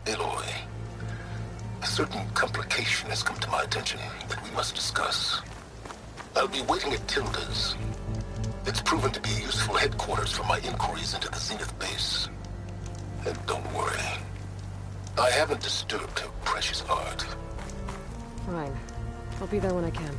Aloy, a certain complication has come to my attention that we must discuss. I'll be waiting at Tilda's. It's proven to be a useful headquarters for my inquiries into the Zenith base. And don't worry, I haven't disturbed her precious art. Fine. I'll be there when I can.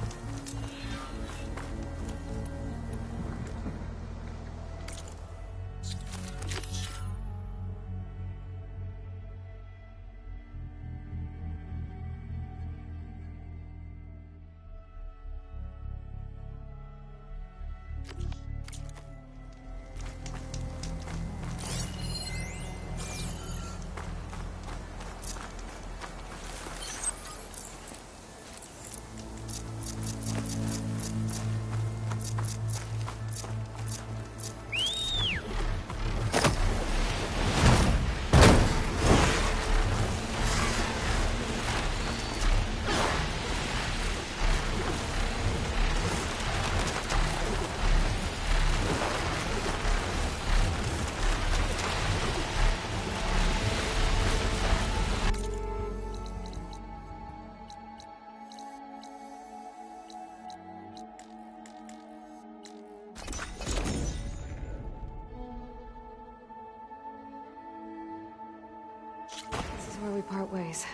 Where we part ways.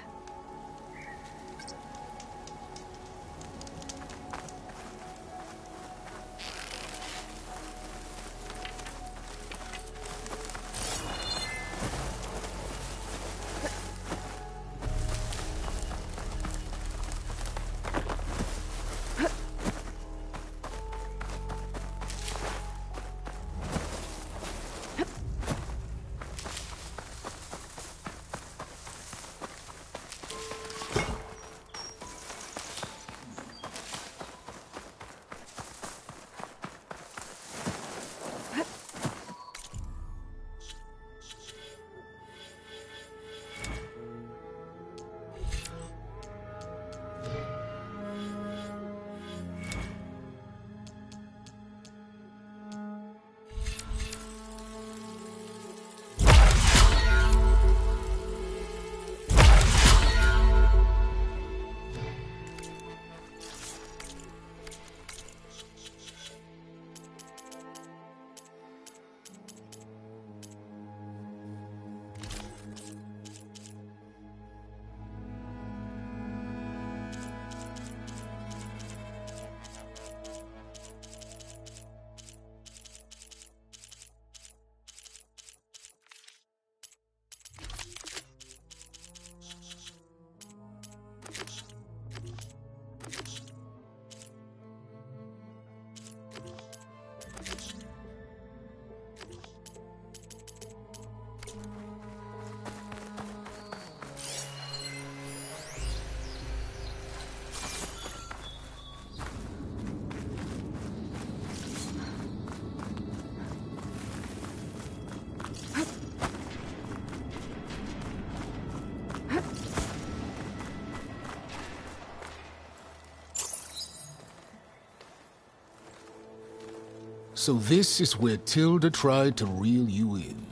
So this is where Tilda tried to reel you in.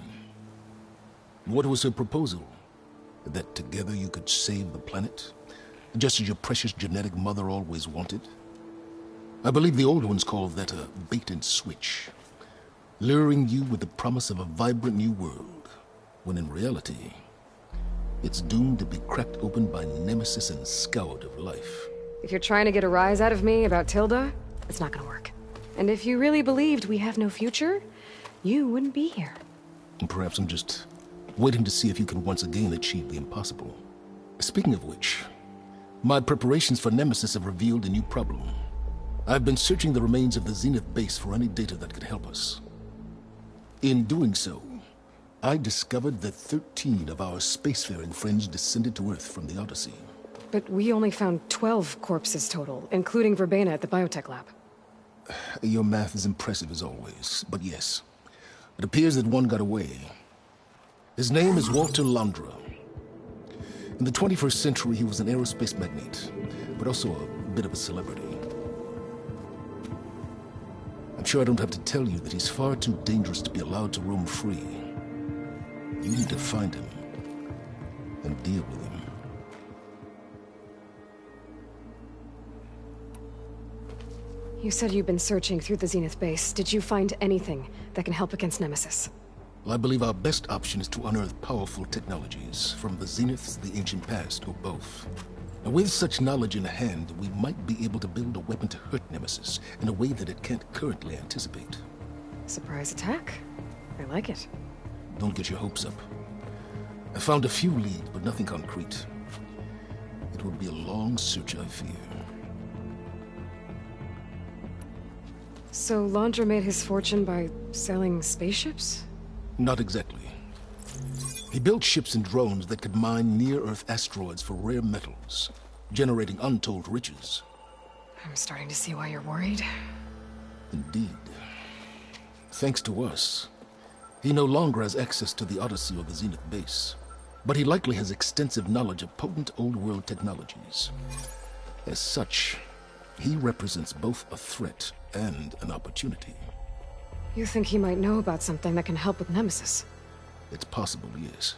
What was her proposal? That together you could save the planet? Just as your precious genetic mother always wanted? I believe the old ones called that a bait and switch. Luring you with the promise of a vibrant new world, when in reality, it's doomed to be cracked open by nemesis and scoured of life. If you're trying to get a rise out of me about Tilda, it's not gonna work. And if you really believed we have no future, you wouldn't be here. And perhaps I'm just waiting to see if you can once again achieve the impossible. Speaking of which, my preparations for Nemesis have revealed a new problem. I've been searching the remains of the Zenith base for any data that could help us. In doing so, I discovered that 13 of our spacefaring friends descended to Earth from the Odyssey. But we only found 12 corpses total, including Verbena at the biotech lab. Your math is impressive as always, but yes. It appears that one got away. His name is Walter Landra. In the 21st century, he was an aerospace magnate, but also a bit of a celebrity. I'm sure I don't have to tell you that he's far too dangerous to be allowed to roam free. You need to find him and deal with him. You said you've been searching through the Zenith base. Did you find anything that can help against Nemesis? Well, I believe our best option is to unearth powerful technologies, from the Zeniths, the ancient past, or both. Now, with such knowledge in hand, we might be able to build a weapon to hurt Nemesis in a way that it can't currently anticipate. Surprise attack. I like it. Don't get your hopes up. I found a few leads, but nothing concrete. It will be a long search, I fear. So Laundra made his fortune by selling spaceships? Not exactly. He built ships and drones that could mine near-Earth asteroids for rare metals, generating untold riches. I'm starting to see why you're worried. Indeed. Thanks to us, he no longer has access to the Odyssey or the Zenith base, but he likely has extensive knowledge of potent old-world technologies. As such, he represents both a threat and an opportunity. You think he might know about something that can help with Nemesis? It's possible, yes.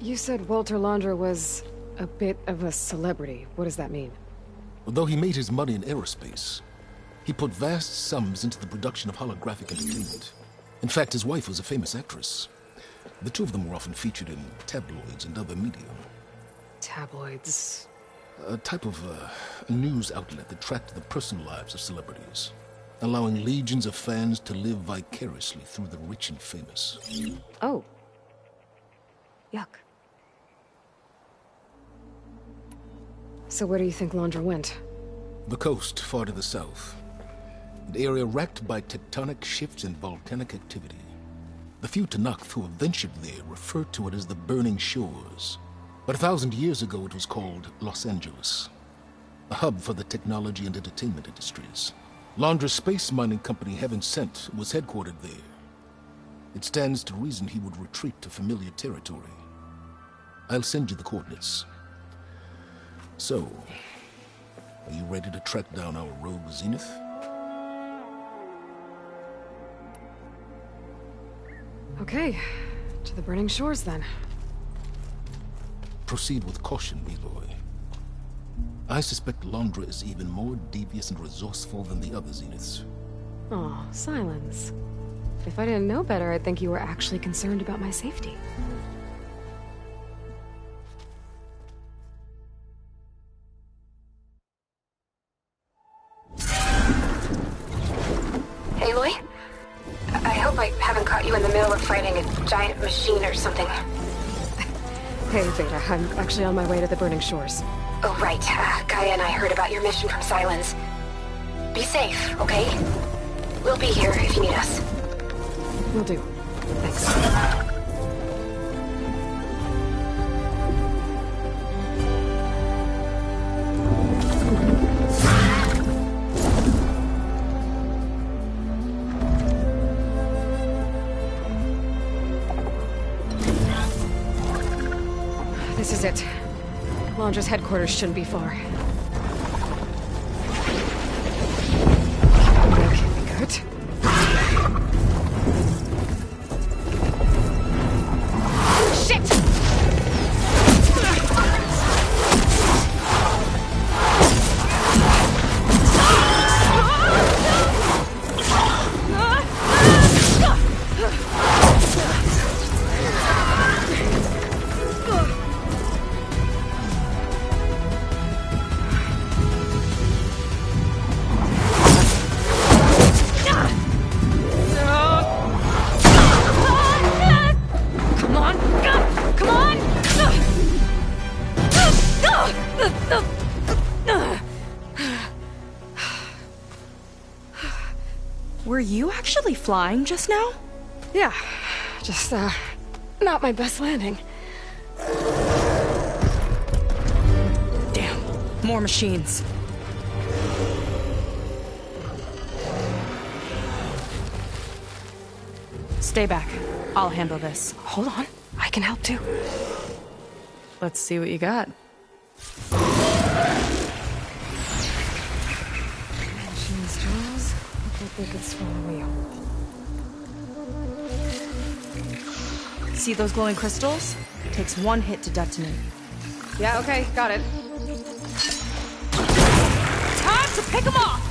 You said Walter Laundra was a bit of a celebrity. What does that mean? Although he made his money in aerospace, he put vast sums into the production of holographic entertainment. In fact, his wife was a famous actress. The two of them were often featured in tabloids and other media. Tabloids? A type of news outlet that tracked the personal lives of celebrities, allowing legions of fans to live vicariously through the rich and famous. Oh. Yuck. So where do you think Laundra went? The coast, far to the south. An area racked by tectonic shifts and volcanic activity. The few Tanakh who have ventured there refer to it as the Burning Shores. But 1,000 years ago it was called Los Angeles, a hub for the technology and entertainment industries. Laundra's space mining company, Heaven Sent, was headquartered there. It stands to reason he would retreat to familiar territory. I'll send you the coordinates. So, are you ready to track down our rogue Zenith? Okay, to the Burning Shores then. Proceed with caution, Meloy. I suspect Laundra is even more devious and resourceful than the other Zeniths. Oh, silence. If I didn't know better, I'd think you were actually concerned about my safety. Aloy? I hope I haven't caught you in the middle of fighting a giant machine or something. Hey, Beta, I'm actually on my way to the Burning Shores. Oh, right. Gaia and I heard about your mission from Silence. Be safe, okay? We'll be here if you need us. Will do. Thanks. This is it. Laundra's headquarters shouldn't be far. That can't be good. Shit! Were you actually flying just now? Yeah, just, not my best landing. Damn, more machines. Stay back. I'll handle this. Hold on, I can help too. Let's see what you got. Machine's jaws look like they could swallow me whole. See those glowing crystals? Takes one hit to detonate. Yeah, okay, got it. Time to pick them off!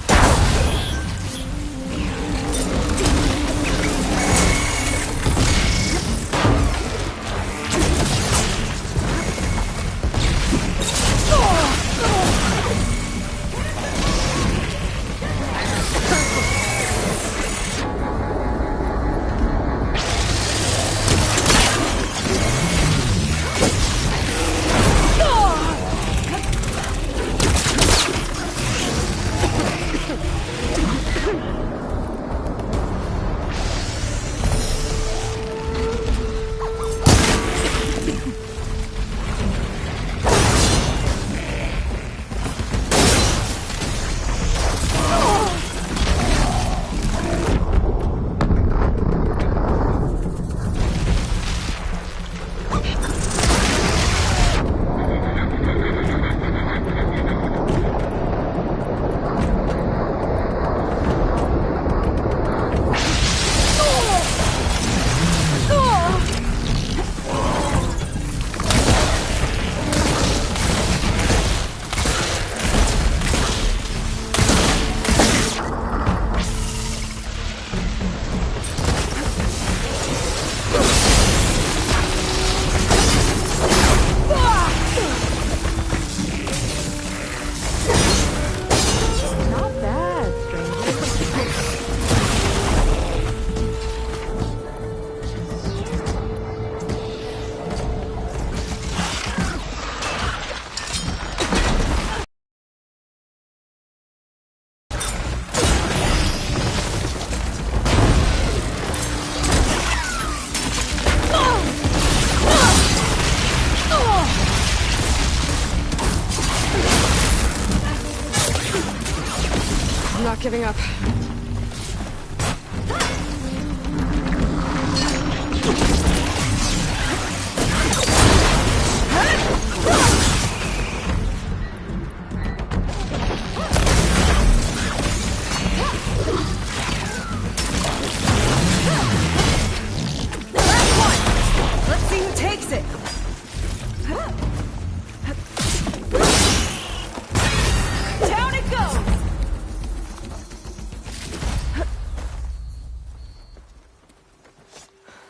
I'm not giving up. Let's see who takes it! Down it goes!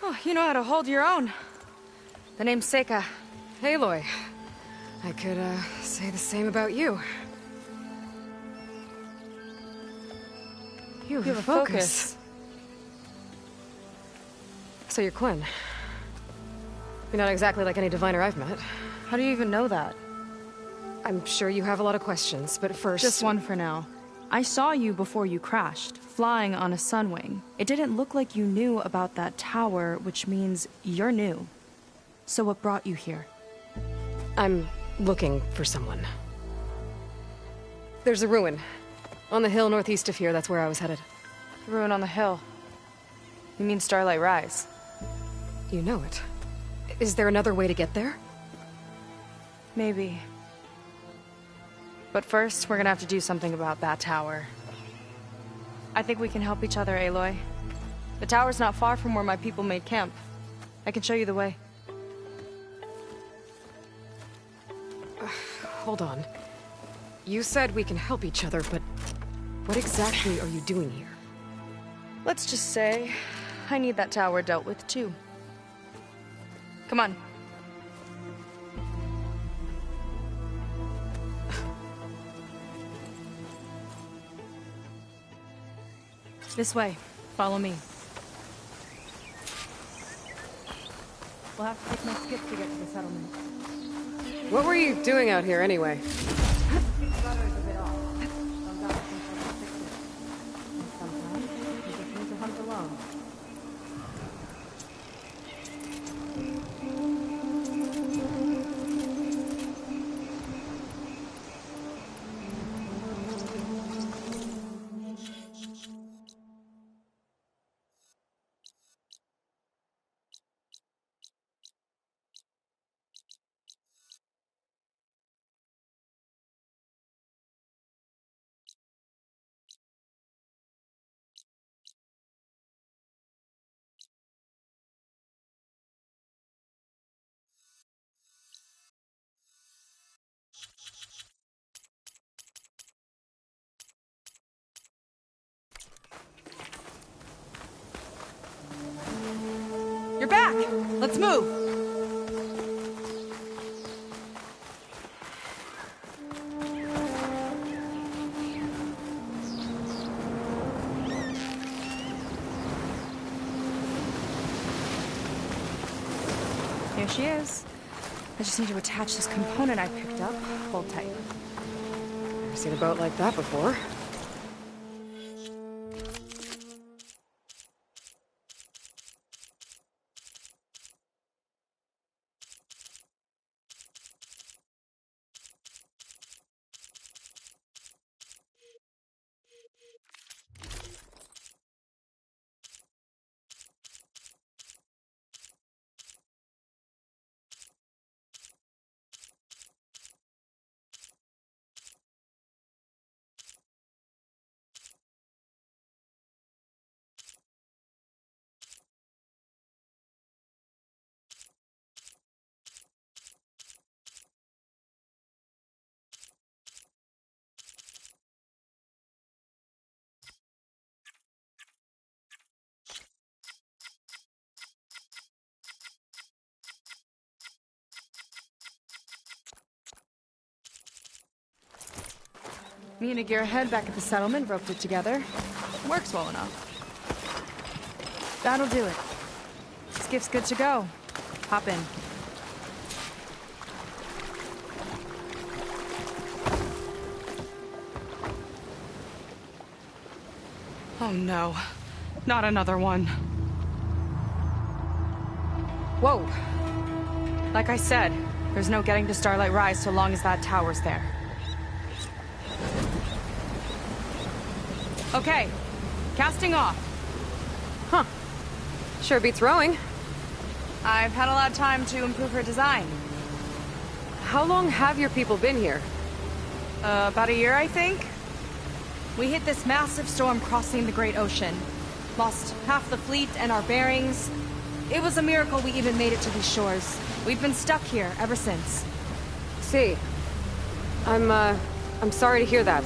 Oh, you know how to hold your own. The name's Seika. Aloy. I could, say the same about you. You have a focus. So you're Quinn. You're not exactly like any diviner I've met. How do you even know that? I'm sure you have a lot of questions, but first... Just one for now. I saw you before you crashed, flying on a sunwing. It didn't look like you knew about that tower, which means you're new. So what brought you here? I'm looking for someone. There's a ruin. On the hill northeast of here, that's where I was headed. Ruin on the hill. You mean Starlight Rise? You know it. Is there another way to get there? Maybe. But first, we're gonna have to do something about that tower. I think we can help each other, Aloy. The tower's not far from where my people made camp. I can show you the way. Hold on. You said we can help each other, but what exactly are you doing here? Let's just say, I need that tower dealt with too. Come on. This way. Follow me. We'll have to take my skip to get to the settlement. What were you doing out here anyway? You're back! Let's move! Here she is. I just need to attach this component I picked up. Hold tight. Never seen a boat like that before. Me and a gearhead back at the settlement roped it together. Works well enough. That'll do it. Skiff's good to go. Hop in. Oh no. Not another one. Whoa. Like I said, there's no getting to Starlight Rise so long as that tower's there. Okay, casting off. Huh. Sure beats rowing. I've had a lot of time to improve her design. How long have your people been here? About a year, I think. We hit this massive storm crossing the Great Ocean. Lost half the fleet and our bearings. It was a miracle we even made it to these shores. We've been stuck here ever since. See. I'm sorry to hear that.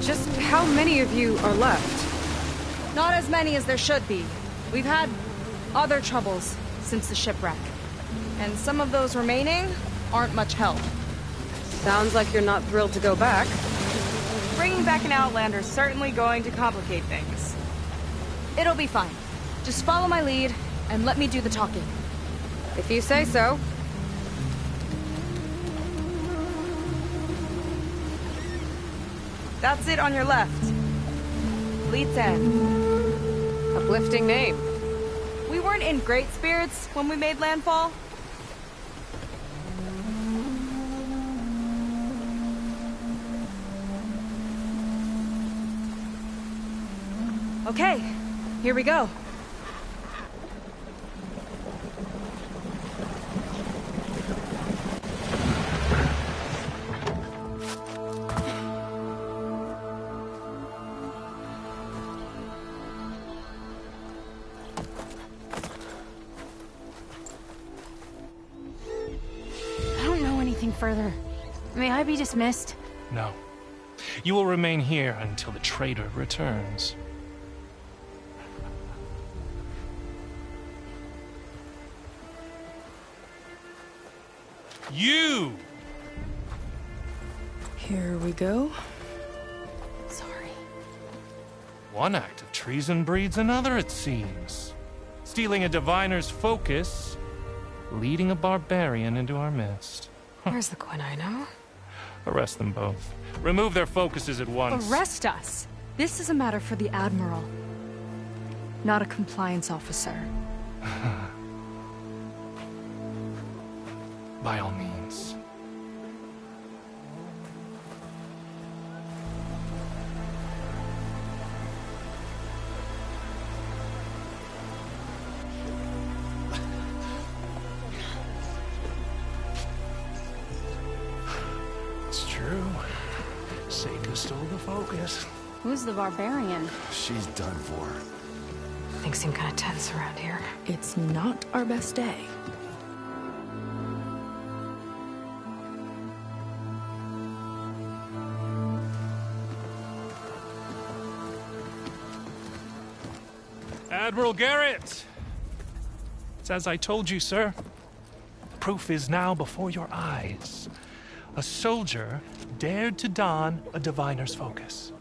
Just how many of you are left? Not as many as there should be. We've had other troubles since the shipwreck. And some of those remaining aren't much help. Sounds like you're not thrilled to go back. Bringing back an Outlander's certainly going to complicate things. It'll be fine. Just follow my lead and let me do the talking. If you say so. That's it on your left. Lead's End. Uplifting name. We weren't in great spirits when we made landfall. Okay, here we go. Further. May I be dismissed? No. You will remain here until the traitor returns. You! Here we go. Sorry. One act of treason breeds another, it seems. Stealing a diviner's focus, leading a barbarian into our midst. Where's the quinino? Arrest them both. Remove their focuses at once. Arrest us? This is a matter for the Admiral, not a compliance officer. By all means. It's true. Seika stole the focus. Who's the barbarian? She's done for. Things seem kind of tense around here. It's not our best day. Admiral Garrett! It's as I told you, sir. Proof is now before your eyes. A soldier dared to don a diviner's focus,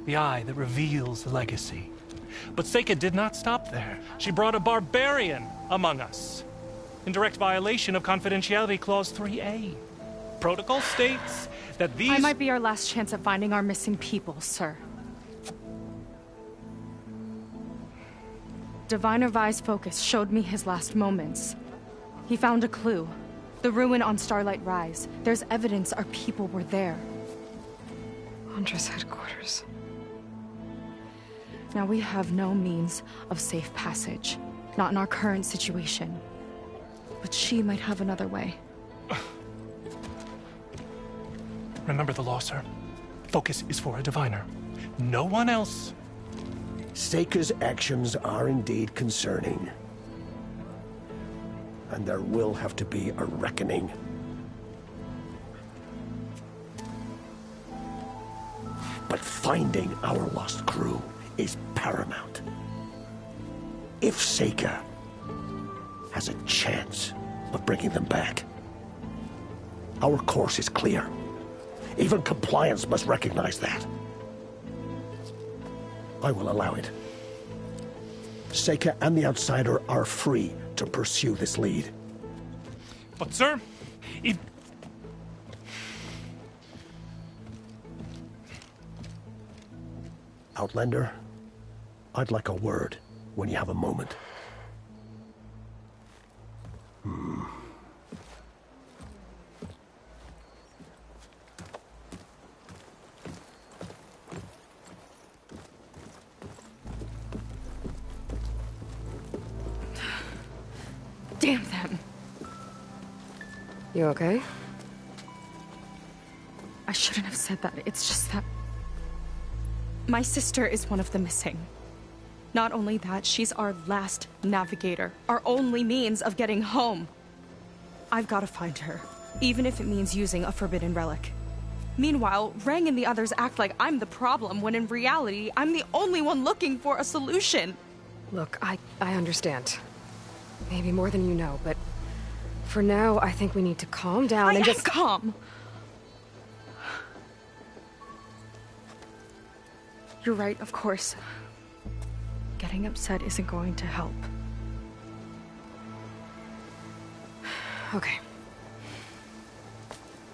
the eye that reveals the legacy. But Seika did not stop there. She brought a barbarian among us, in direct violation of Confidentiality Clause 3A. Protocol states that these... I might be our last chance at finding our missing people, sir. Diviner Vi's focus showed me his last moments. He found a clue. The ruin on Starlight Rise. There's evidence our people were there. Huntress headquarters. Now we have no means of safe passage. Not in our current situation. But she might have another way. Remember the law, sir. Focus is for a diviner. No one else. Seika's actions are indeed concerning. And there will have to be a reckoning. But finding our lost crew is paramount. If Seika has a chance of bringing them back, our course is clear. Even compliance must recognize that. I will allow it. Seika and the Outsider are free to pursue this lead. But, sir, if... Outlander, I'd like a word when you have a moment. Damn them. You okay? I shouldn't have said that. It's just that... my sister is one of the missing. Not only that, she's our last navigator. Our only means of getting home. I've got to find her, even if it means using a forbidden relic. Meanwhile, Rang and the others act like I'm the problem, when in reality, I'm the only one looking for a solution. Look, I understand. Maybe more than you know, but for now, I think we need to calm down and just... calm! You're right, of course. Getting upset isn't going to help. Okay.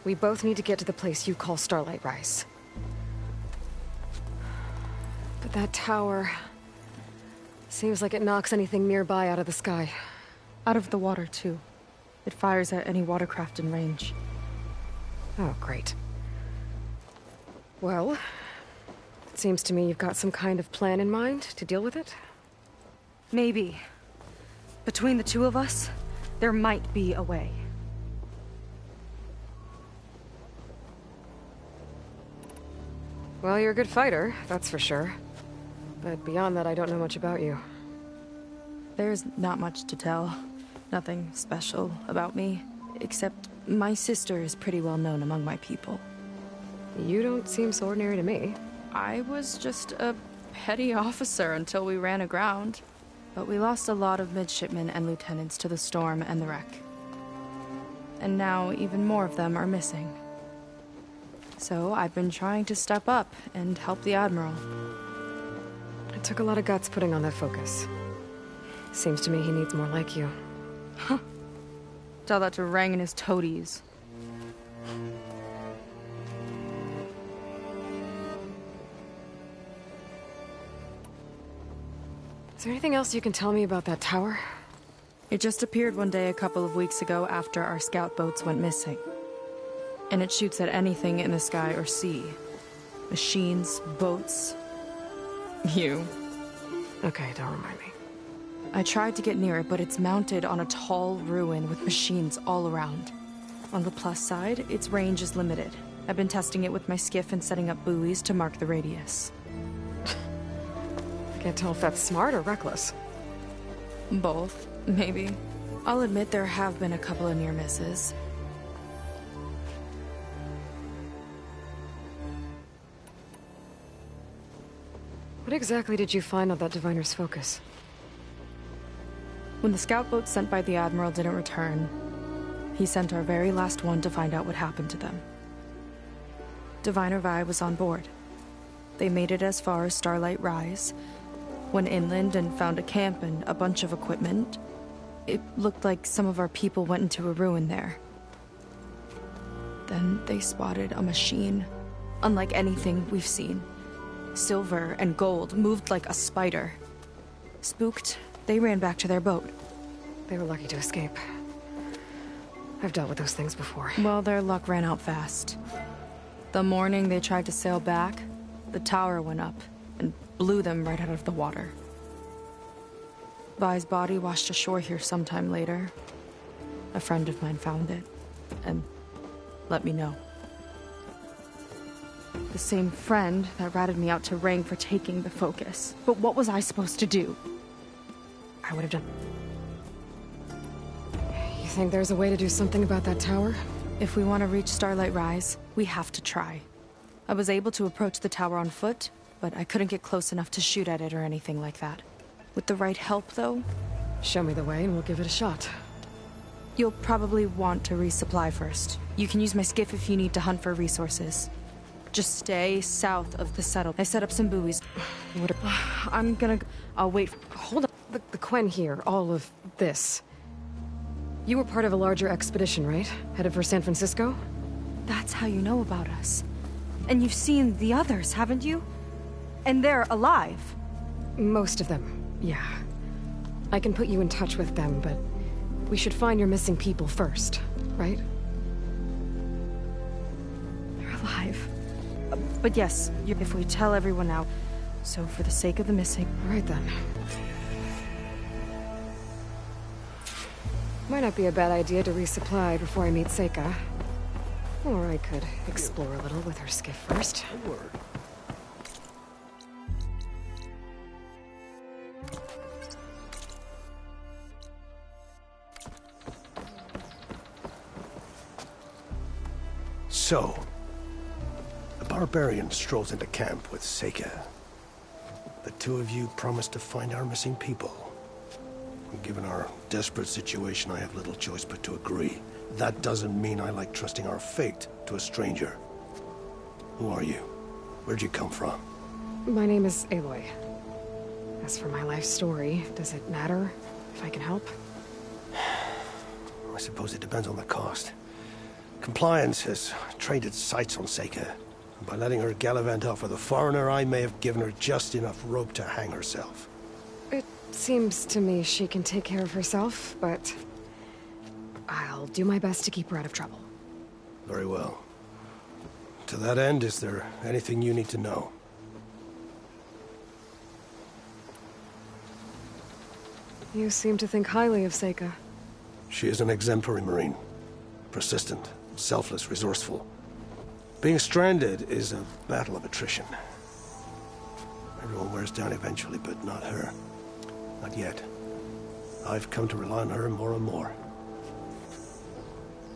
We both need to get to the place you call Starlight Rise. But that tower... seems like it knocks anything nearby out of the sky. Out of the water, too. It fires at any watercraft in range. Oh, great. Well, it seems to me you've got some kind of plan in mind to deal with it. Maybe. Between the two of us, there might be a way. Well, you're a good fighter, that's for sure. But beyond that, I don't know much about you. There's not much to tell. Nothing special about me, except my sister is pretty well known among my people. You don't seem so ordinary to me. I was just a petty officer until we ran aground. But we lost a lot of midshipmen and lieutenants to the storm and the wreck. And now even more of them are missing. So I've been trying to step up and help the Admiral. It took a lot of guts putting on that focus. Seems to me he needs more like you. Huh. Tell that to Rang and his toadies. Is there anything else you can tell me about that tower? It just appeared one day a couple of weeks ago after our scout boats went missing. And it shoots at anything in the sky or sea. Machines, boats. You. Okay, don't remind me. I tried to get near it, but it's mounted on a tall ruin with machines all around. On the plus side, its range is limited. I've been testing it with my skiff and setting up buoys to mark the radius. Can't tell if that's smart or reckless. Both, maybe. I'll admit there have been a couple of near misses. What exactly did you find on that diviner's focus? When the scout boat sent by the Admiral didn't return, he sent our very last one to find out what happened to them. Diviner Vi was on board. They made it as far as Starlight Rise, went inland and found a camp and a bunch of equipment. It looked like some of our people went into a ruin there. Then they spotted a machine, unlike anything we've seen. Silver and gold, moved like a spider. Spooked, they ran back to their boat. They were lucky to escape. I've dealt with those things before. Well, their luck ran out fast. The morning they tried to sail back, the tower went up and blew them right out of the water. Vi's body washed ashore here sometime later. A friend of mine found it and let me know. The same friend that ratted me out to Ring for taking the focus. But what was I supposed to do? I would have done... You think there's a way to do something about that tower? If we want to reach Starlight Rise, we have to try. I was able to approach the tower on foot, but I couldn't get close enough to shoot at it or anything like that. With the right help, though... Show me the way and we'll give it a shot. You'll probably want to resupply first. You can use my skiff if you need to hunt for resources. Just stay south of the settle. I set up some buoys. I'll wait. Hold on. The Quen here, all of this. You were part of a larger expedition, right? Headed for San Francisco? That's how you know about us. And you've seen the others, haven't you? And they're alive. Most of them, yeah. I can put you in touch with them, but we should find your missing people first, right? They're alive. But yes, if we tell everyone now. So for the sake of the missing... All right then. Might not be a bad idea to resupply before I meet Seika. Or I could explore a little with her skiff first. So, the barbarian strolls into camp with Seika. The two of you promised to find our missing people. Given our desperate situation, I have little choice but to agree. That doesn't mean I like trusting our fate to a stranger. Who are you? Where'd you come from? My name is Aloy. As for my life story, does it matter if I can help? I suppose it depends on the cost. Compliance has trained its sights on Seika. By letting her gallivant off with a foreigner, I may have given her just enough rope to hang herself. It seems to me she can take care of herself, but I'll do my best to keep her out of trouble. Very well. To that end, is there anything you need to know? You seem to think highly of Seika. She is an exemplary Marine. Persistent, selfless, resourceful. Being stranded is a battle of attrition. Everyone wears down eventually, but not her. Not yet. I've come to rely on her more and more.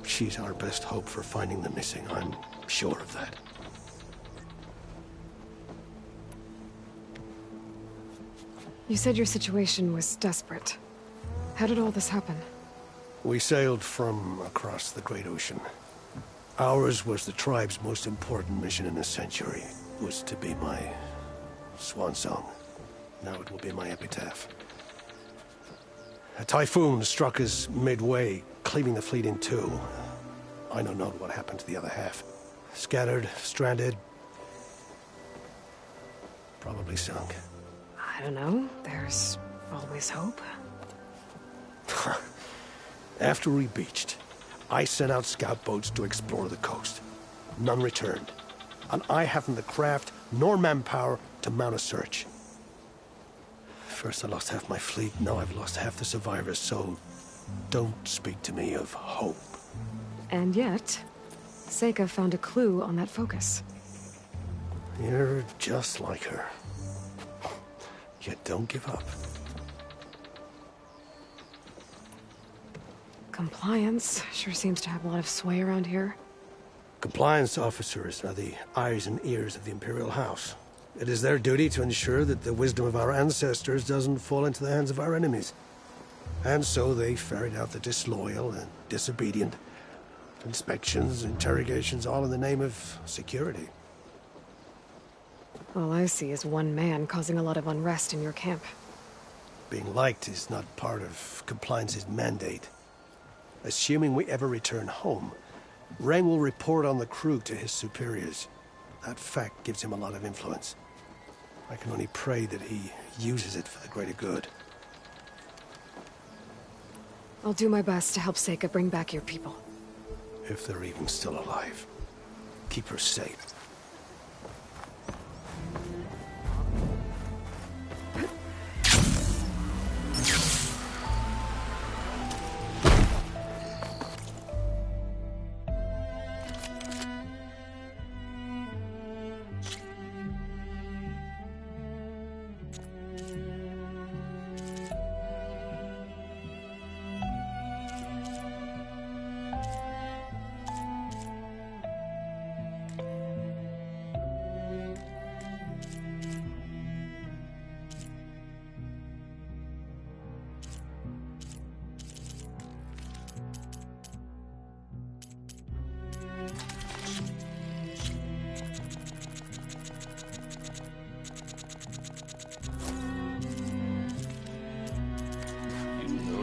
She's our best hope for finding the missing, I'm sure of that. You said your situation was desperate. How did all this happen? We sailed from across the Great Ocean. Ours was the tribe's most important mission in a century. It was to be my swan song. Now it will be my epitaph. A typhoon struck us midway, cleaving the fleet in two. I know not what happened to the other half. Scattered, stranded, probably sunk. I don't know. There's always hope. After we beached, I sent out scout boats to explore the coast. None returned. And I haven't the craft nor manpower to mount a search. First I lost half my fleet, now I've lost half the survivors, so don't speak to me of hope. And yet, Seika found a clue on that focus. You're just like her. Yet don't give up. Compliance sure seems to have a lot of sway around here. Compliance officers are the eyes and ears of the Imperial House. It is their duty to ensure that the wisdom of our ancestors doesn't fall into the hands of our enemies. And so they ferret out the disloyal and disobedient. Inspections, interrogations, all in the name of security. All I see is one man causing a lot of unrest in your camp. Being liked is not part of compliance's mandate. Assuming we ever return home, Rang will report on the crew to his superiors. That fact gives him a lot of influence. I can only pray that he uses it for the greater good. I'll do my best to help Seika bring back your people. If they're even still alive. Keep her safe.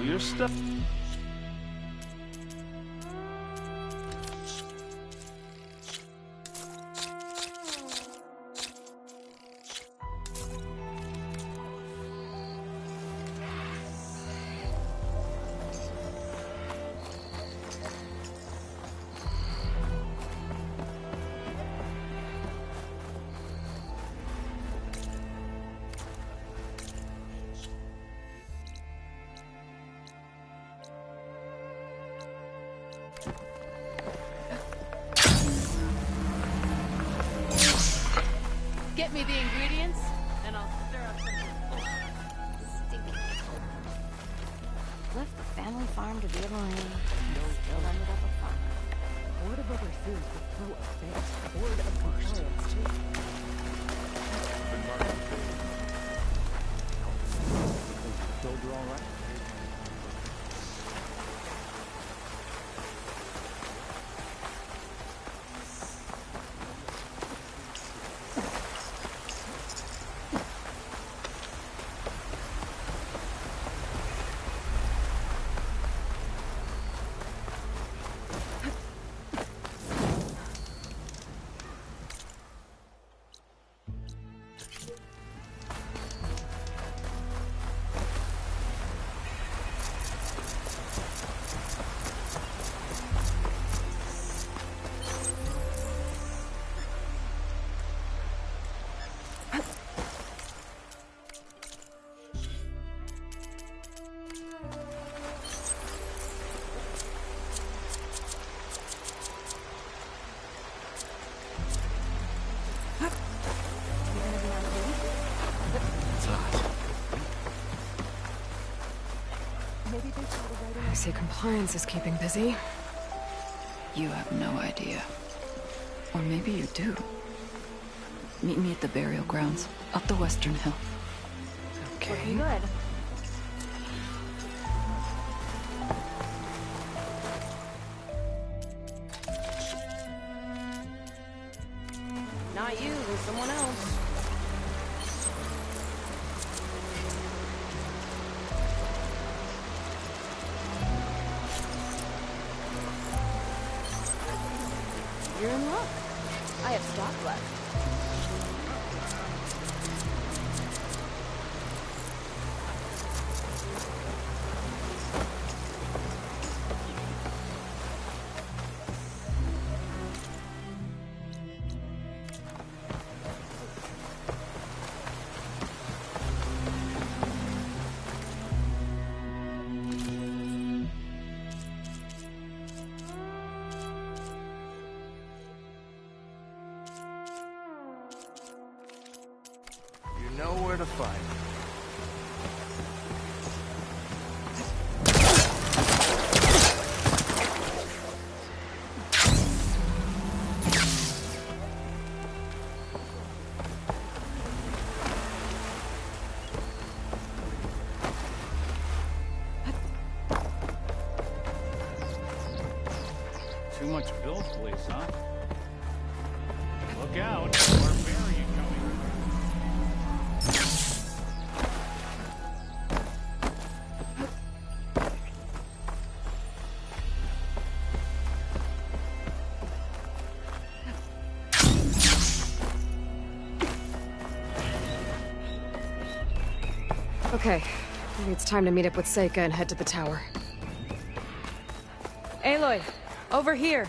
Your stuff. Get me the ingredients, and I'll stir up something stinky. Left the family farm to be a marine. Still ended up a farmer. Board of overseas will throw a fit. Board of compliance, too. Soldier all right? I see compliance is keeping busy. You have no idea. Or maybe you do. Meet me at the burial grounds, up the western hill. Okay. Good. Not you, but someone else. You're in luck. I have stock left. You know where to find me. much Phil's place, huh? Look out, barbarian coming. Okay, maybe it's time to meet up with Seika and head to the tower. Aloy, over here.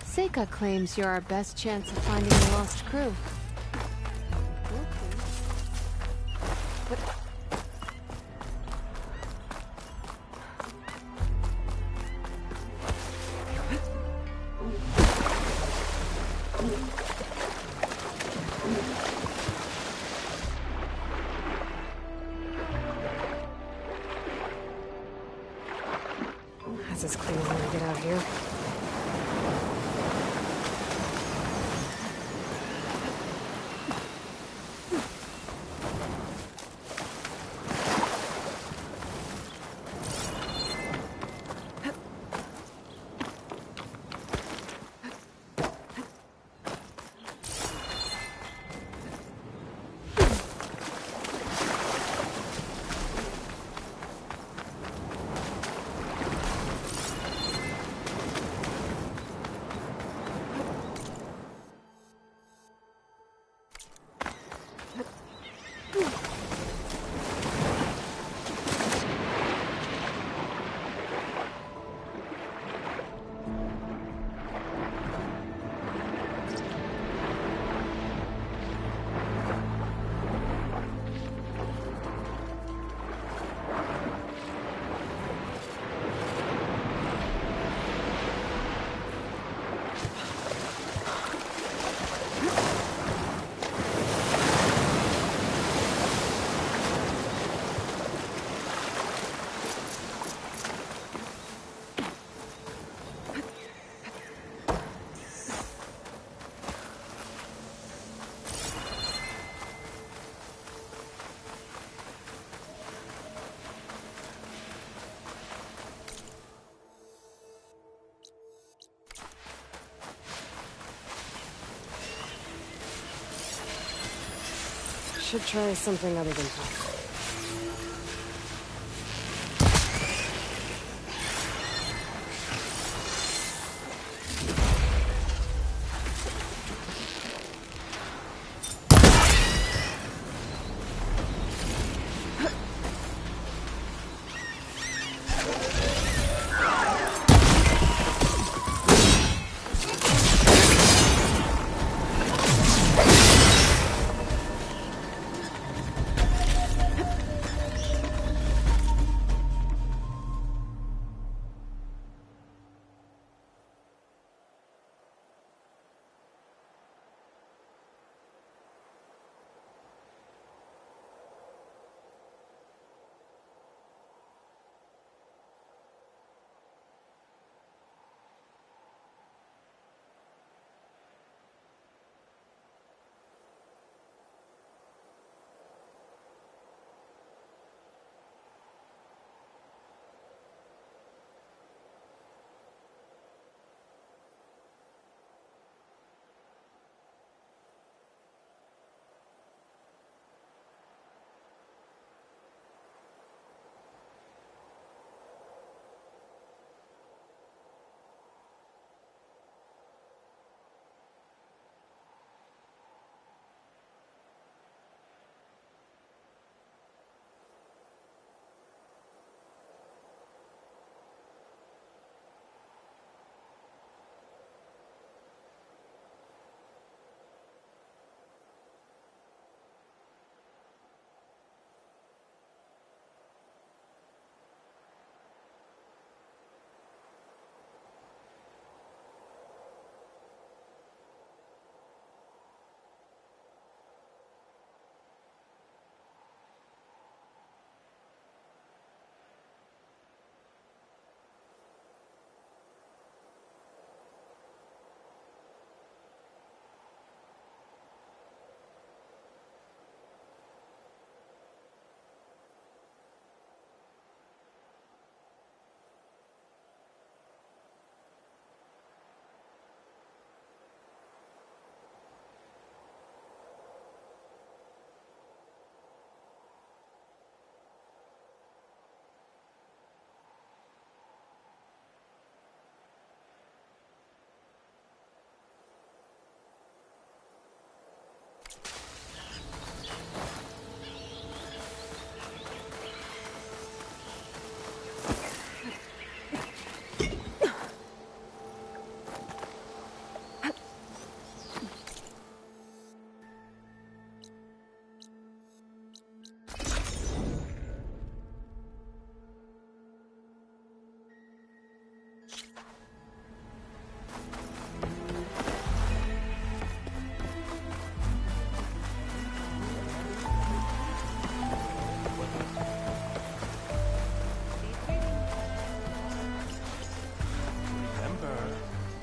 Seika claims you're our best chance of finding the lost crew. That's as clean as I'm gonna get out here. Should try something other than fire.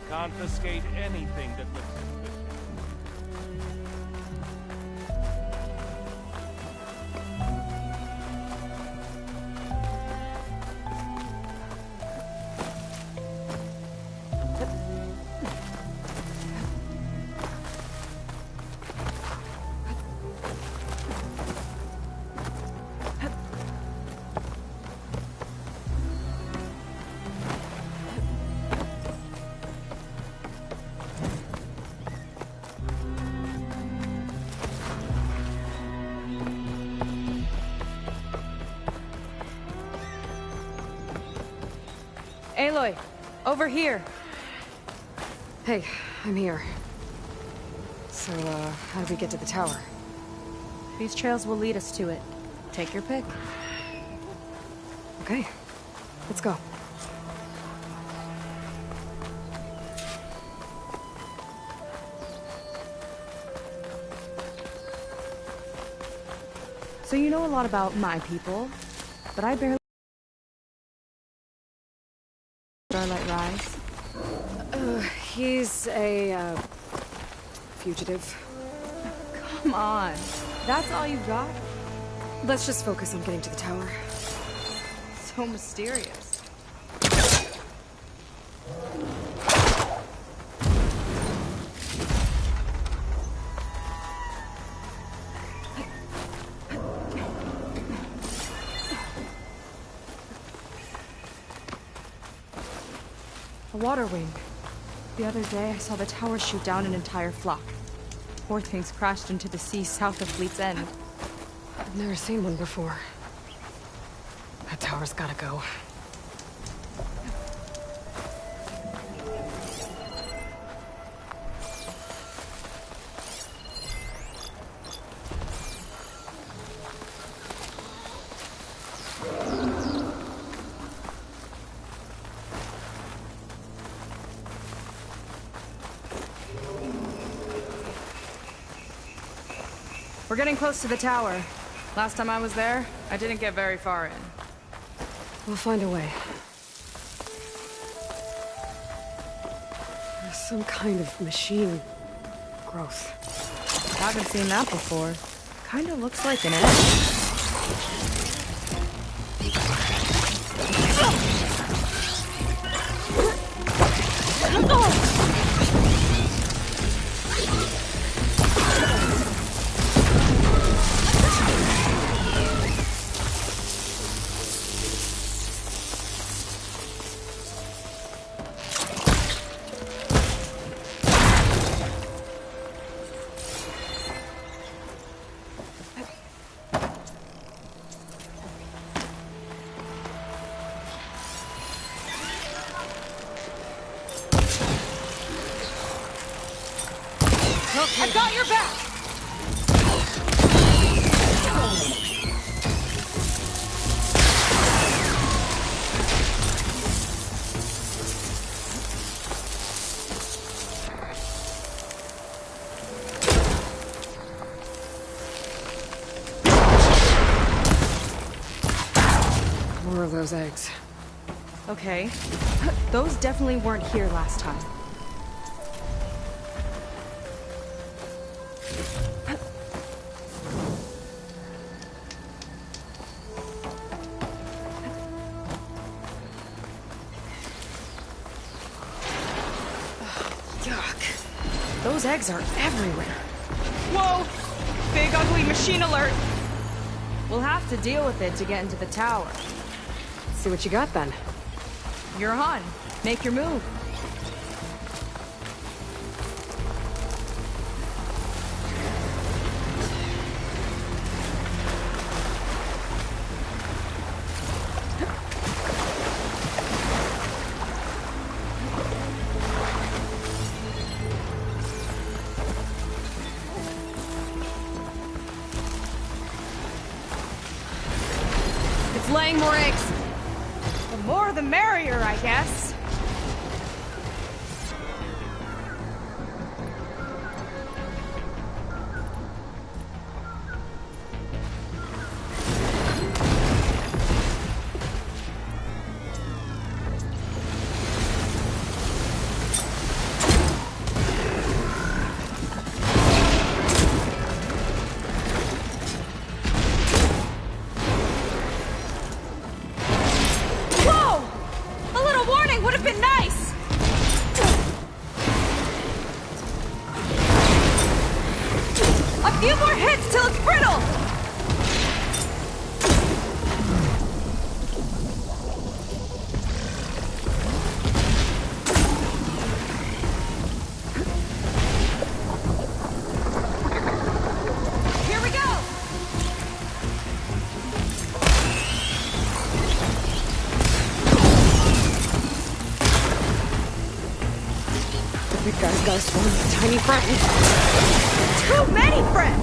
Confiscate anything that looks suspicious. Aloy, over here. Hey, I'm here. So, how do we get to the tower? These trails will lead us to it. Take your pick. Okay, let's go. So you know a lot about my people, but I barely... Starlight Rise? He's a, fugitive. Come on. That's all you got? Let's just focus on getting to the tower. So mysterious. A water wing. The other day, I saw the tower shoot down an entire flock. Poor things crashed into the sea south of Fleet's End. I've never seen one before. That tower's gotta go. We're getting close to the tower. Last time I was there, I didn't get very far in. We'll find a way. There's some kind of machine growth. Haven't seen that before. Kinda looks like an egg. I've got your back! More of those eggs. Okay. Those definitely weren't here last time. Yuck. Those eggs are everywhere. Whoa! Big ugly machine alert! We'll have to deal with it to get into the tower. See what you got then. You're on. Make your move. It's laying more eggs. The more the merrier, I guess. Would have been nice! A few more hits till it's brittle! Here we go! Big guy's got a swarm of tiny friends. Too many friends!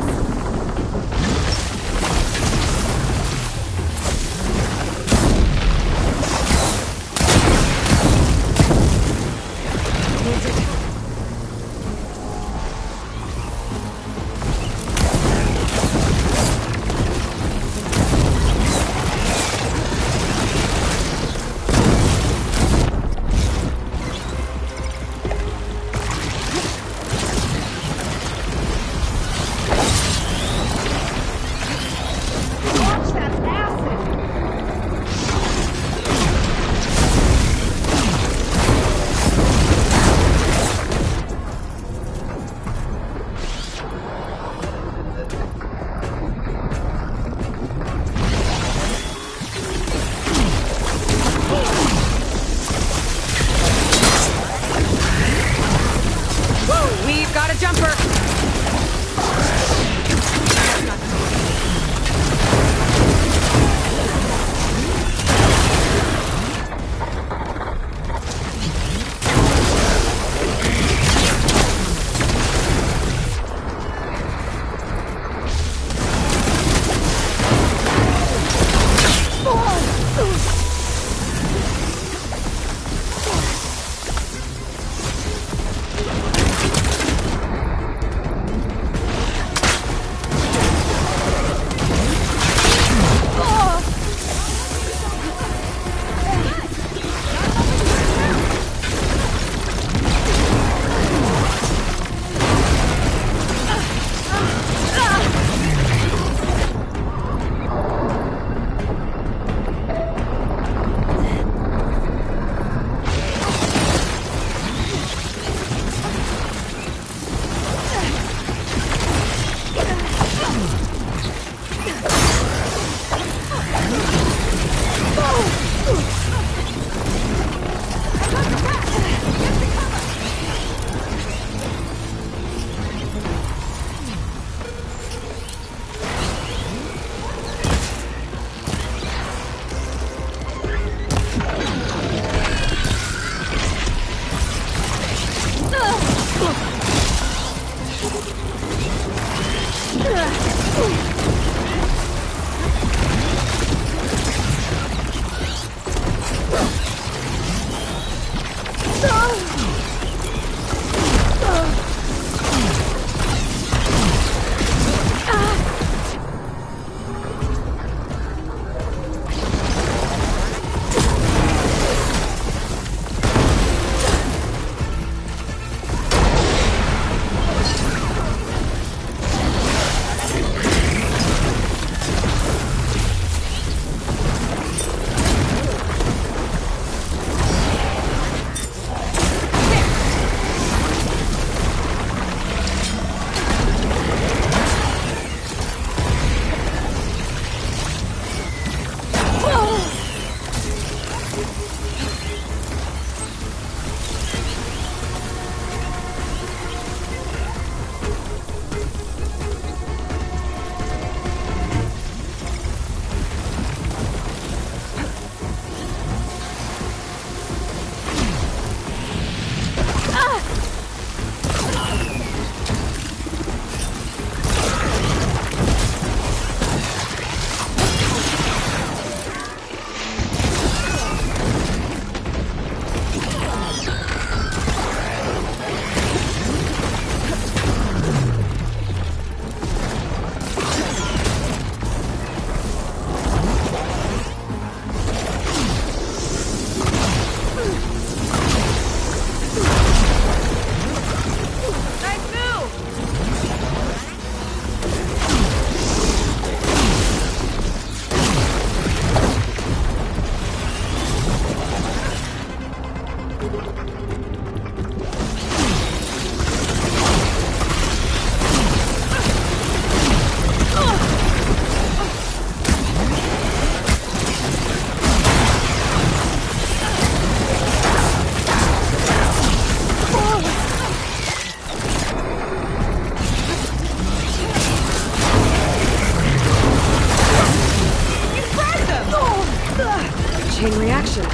Chain reaction.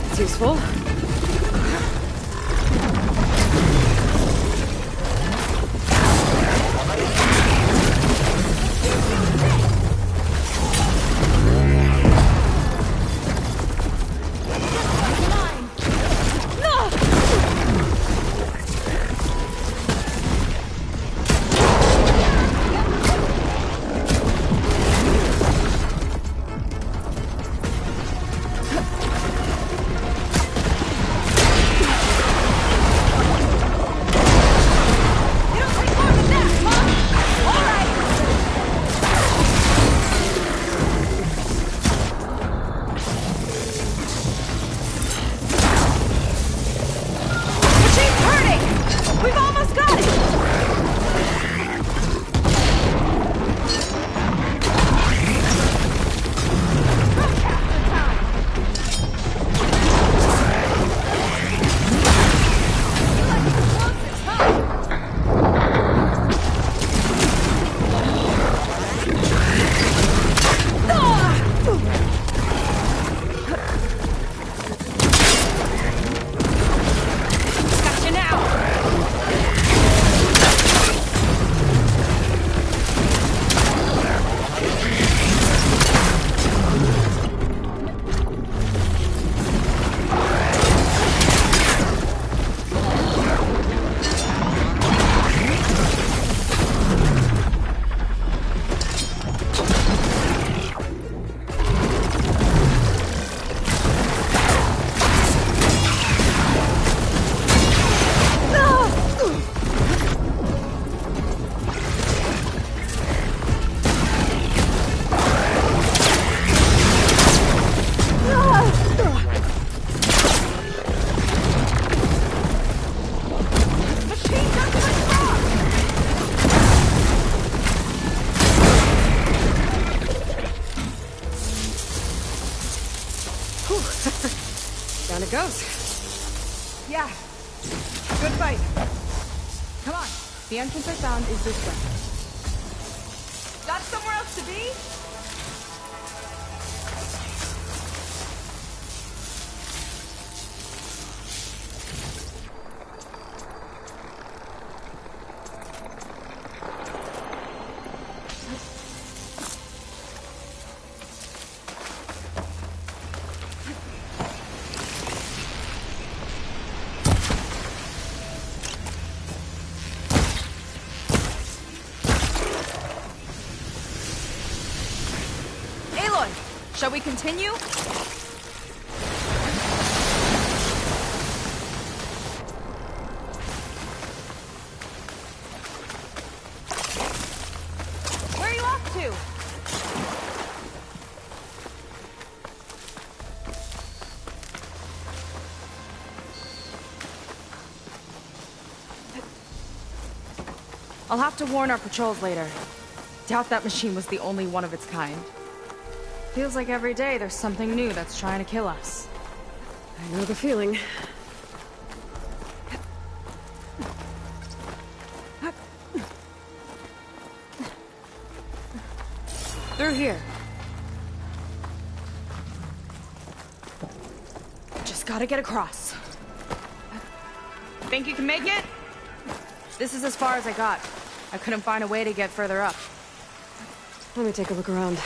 It's useful. Down it goes. Yeah. Good fight. Come on. The entrance I found is this way. Got somewhere else to be? Shall we continue? Where are you off to? I'll have to warn our patrols later. Doubt that machine was the only one of its kind. Feels like every day there's something new that's trying to kill us. I know the feeling. Through here. Just gotta get across. Think you can make it? This is as far as I got. I couldn't find a way to get further up. Let me take a look around.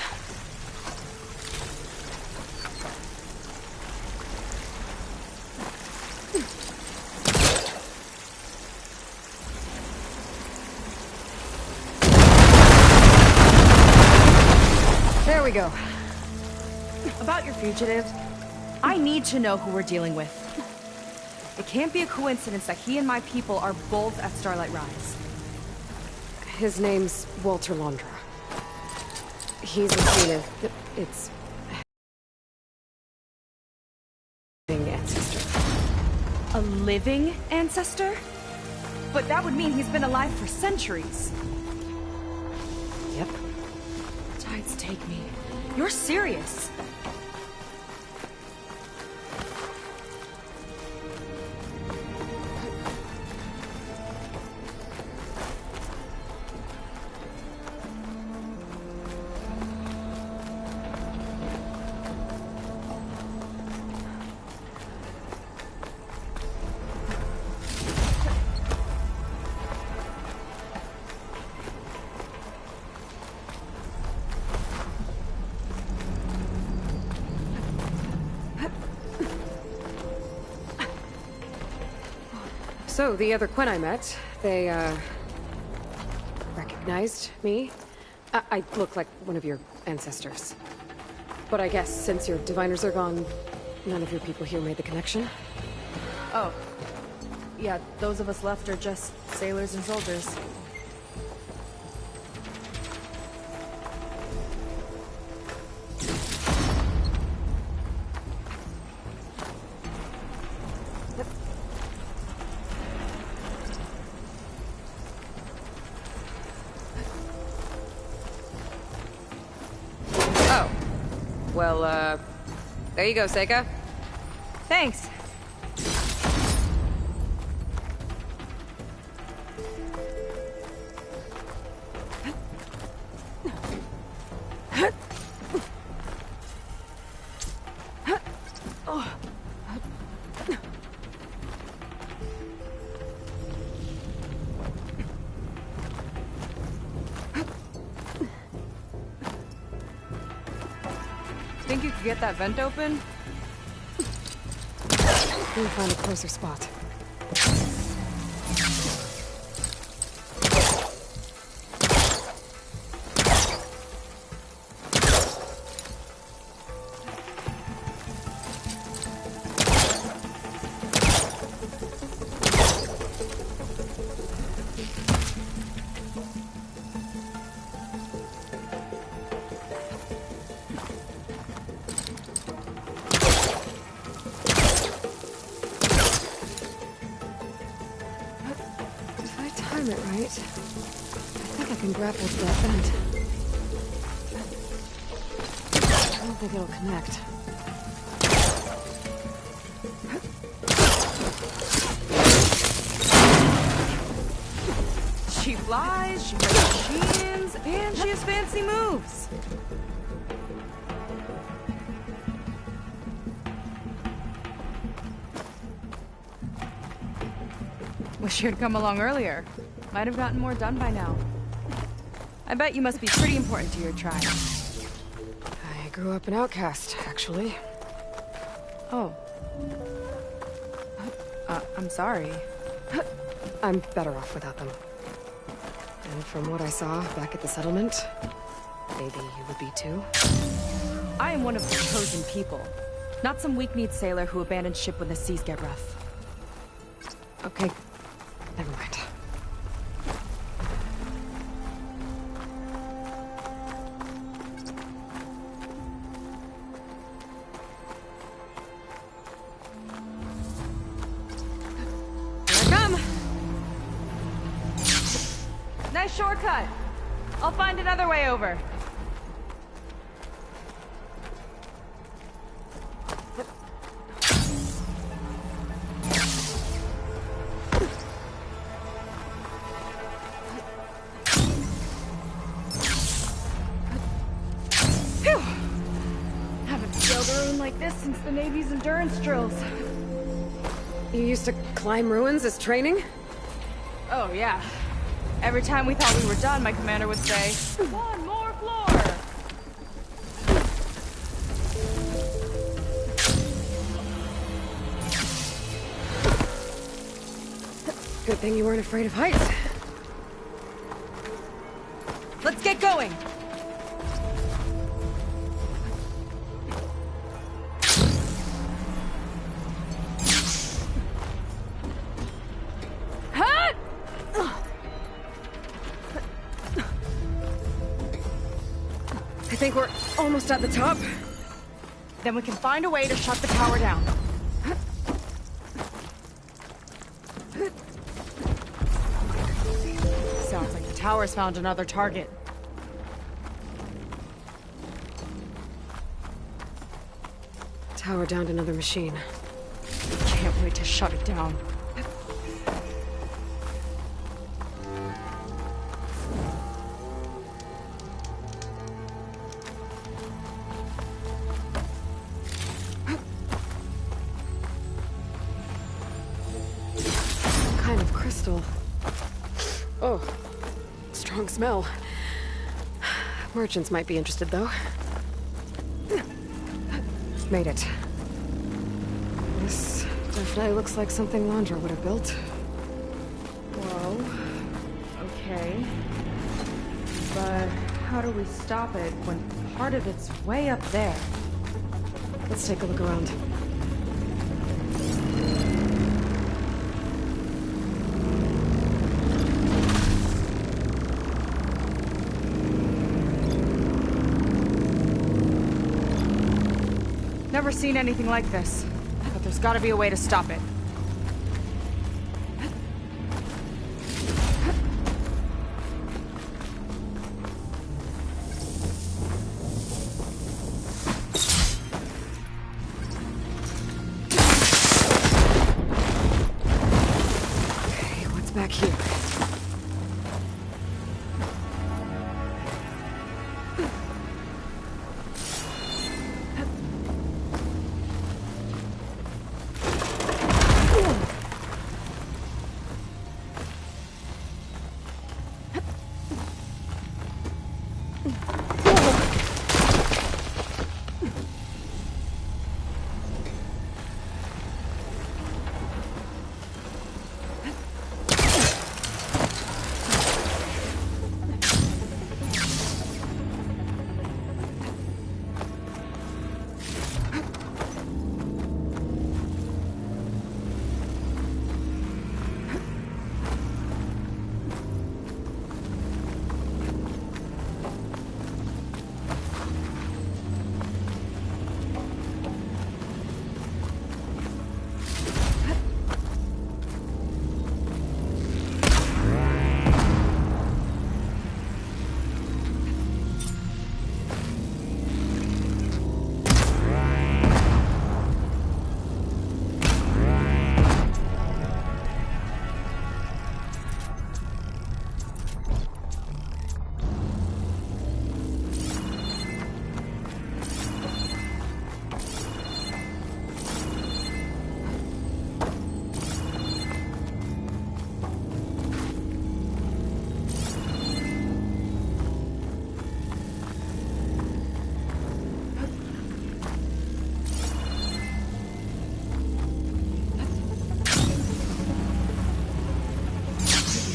There we go. About your fugitive, I need to know who we're dealing with. It can't be a coincidence that he and my people are both at Starlight Rise. His name's Walter Londra. He's a native. It's... living ancestor. A living ancestor? But that would mean he's been alive for centuries. Yep. Tides take me. You're serious. So, the other Quinn I met, they, recognized me. I look like one of your ancestors. But I guess since your diviners are gone, none of your people here made the connection? Oh. Yeah, those of us left are just sailors and soldiers. Well, there you go, Seika. Thanks. Think you could get that vent open? Let me find a closer spot. It right. I think I can grapple to that vent. I don't think it'll connect. She flies, she breaks machines, and she has fancy moves. Wish you'd come along earlier. Might have gotten more done by now. I bet you must be pretty important to your tribe. I grew up an outcast, actually. Oh. I'm sorry. I'm better off without them. And from what I saw back at the settlement, maybe you would be too. I am one of the chosen people. Not some weak-kneed sailor who abandons ship when the seas get rough. Okay, never mind. Here I come! Nice shortcut. I'll find another way over. Phew! Haven't sailed a ruin like this since the Navy's endurance drills. You used to climb ruins as training? Oh, yeah. Every time we thought we were done, my commander would say, "One more floor!" Good thing you weren't afraid of heights. Let's get going! Hut! I think we're almost at the top. Then we can find a way to shut the tower down. Sounds like the tower's found another target. Tower downed another machine. Can't wait to shut it down. Kind of crystal. Oh, strong smell. Merchants might be interested, though. Made it. This definitely looks like something Landra would have built. Whoa. Okay. But how do we stop it when part of it's way up there? Let's take a look around. Never seen anything like this, but there's gotta be a way to stop it. Okay, what's back here?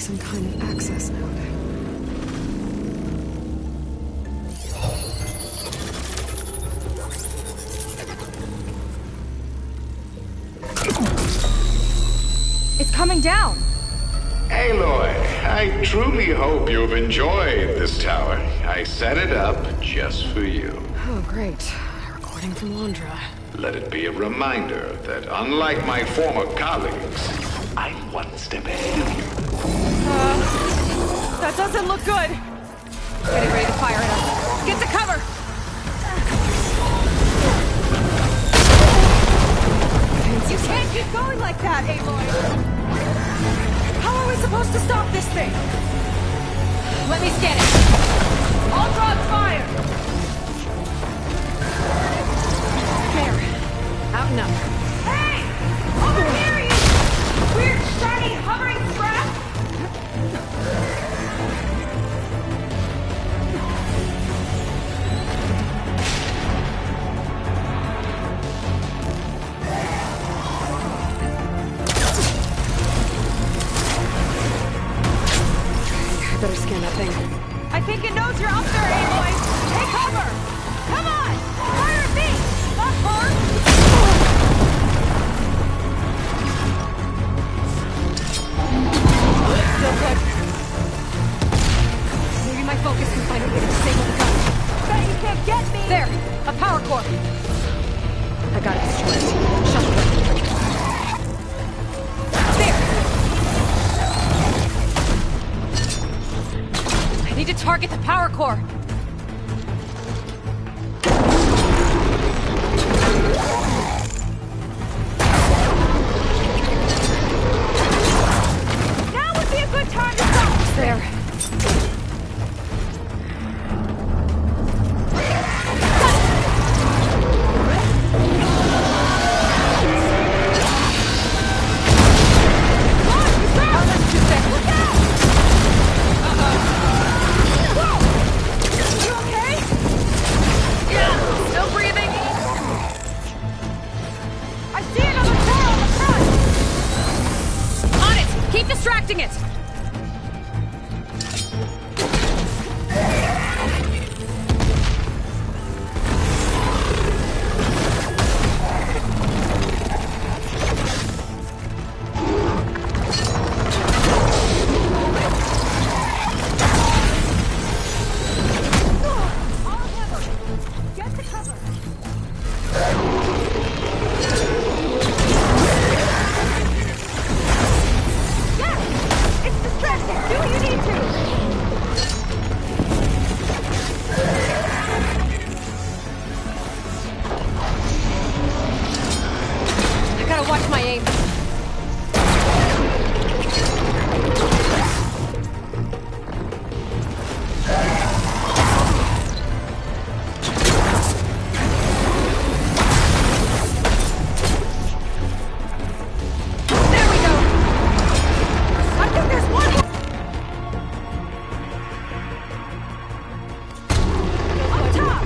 Some kind of access node. coming down. Aloy, I truly hope you've enjoyed this tower. I set it up just for you. Oh, great. A recording from Londra. Let it be a reminder that unlike my former colleagues, I'm one step ahead of you. That doesn't look good. Getting ready to fire at us. Get to cover! You can't keep going like that, Aloy! How are we supposed to stop this thing? Let me scan it. All drops fire! There. Out and up. Hey! Over here, you weird, shiny, hovering scrap! Better scan that thing. I think it knows you're up there, Aloy! Take cover! Come on! Fire at me! Not her! Still good. Maybe my focus can find a way to disable the gun. Bet you can't get me! There! A power core! I got it destroyed. Shuttle gun. There! I need to target the power core! Now would be a good time to stop! There. Distracting it! Get to cover! Do what you need to! I gotta watch my aim. There we go! I think there's one! Up top!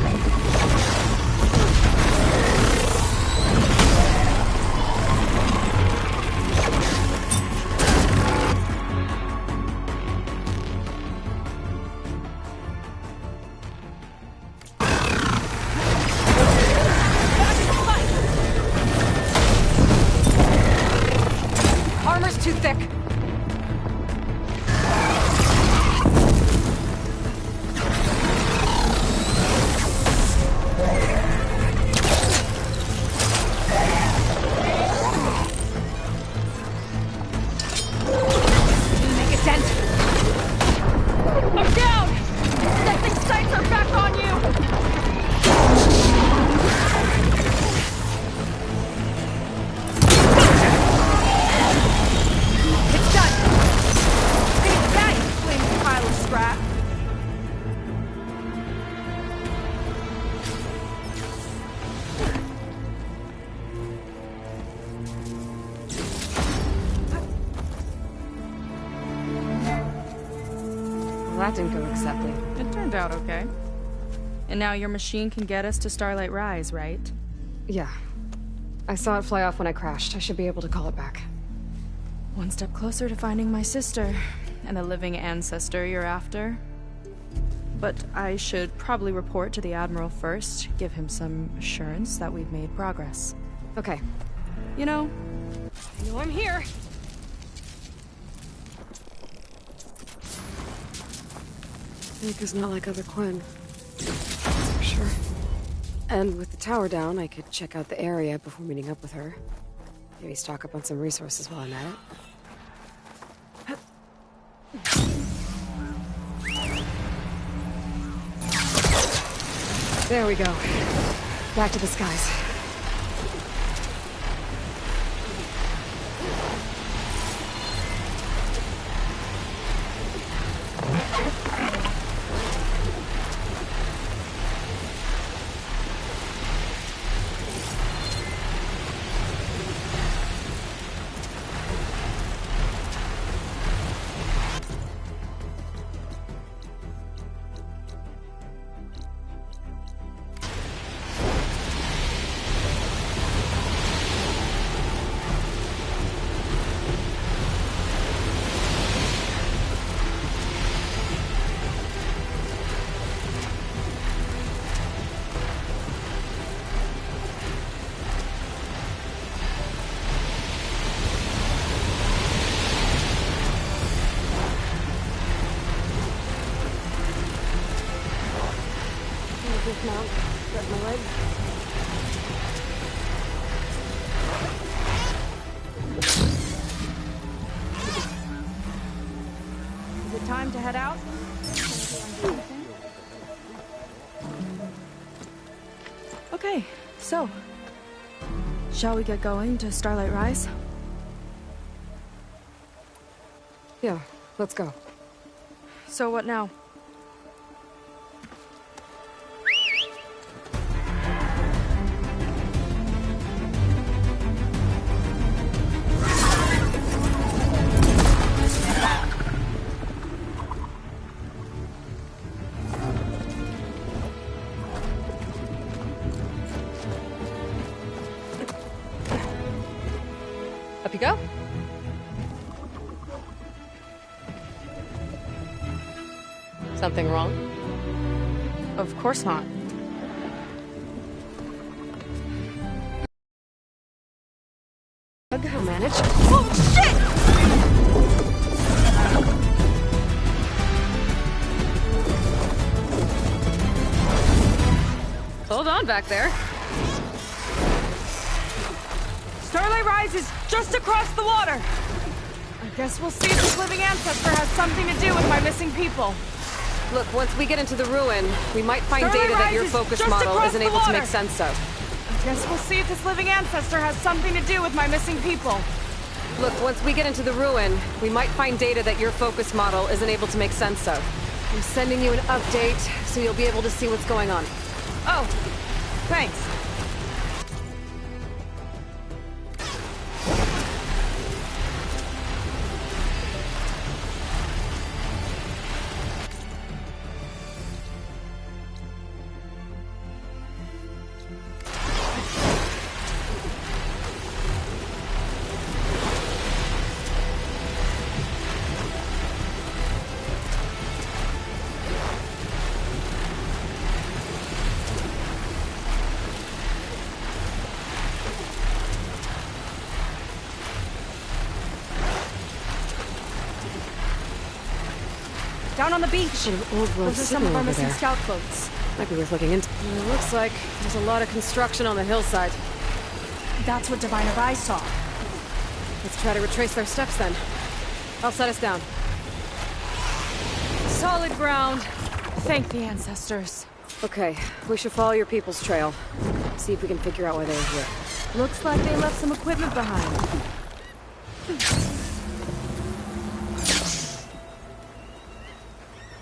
Armor's too thick. Make a dent! I'm down! That thing's sights are back on you! It's done! Take that, you flaming pile of scrap! Well, that didn't go exactly. It turned out okay. And now your machine can get us to Starlight Rise, right? Yeah. I saw it fly off when I crashed. I should be able to call it back. One step closer to finding my sister, and the living ancestor you're after. But I should probably report to the Admiral first, give him some assurance that we've made progress. Okay. You know, I know I'm here. Seika's not like other Quinn. For sure. And with the tower down, I could check out the area before meeting up with her. Maybe stock up on some resources while I'm at it. There we go. Back to the skies. Dismount, spread my legs. Is it time to head out? Okay, so shall we get going to Starlight Rise? Yeah, let's go. So what now? Up you go. Something wrong? Of course not. I'll manage. Oh, shit! Hold on back there. Starlight Rise is just across the water. I guess we'll see if this living ancestor has something to do with my missing people. Look, once we get into the ruin, we might find Starlight data that Rise your is focus just model across isn't the able to water. make sense of. I guess we'll see if this living ancestor has something to do with my missing people. Look, once we get into the ruin, we might find data that your focus model isn't able to make sense of. I'm sending you an update, so you'll be able to see what's going on. Oh, thanks. Down on the beach. Those are some of our missing scout boats. Might be worth looking into. It looks like there's a lot of construction on the hillside. That's what Diviner Rise saw. Let's try to retrace their steps then. I'll set us down. Solid ground. Thank the ancestors. Okay, we should follow your people's trail. See if we can figure out why they were here. Looks like they left some equipment behind.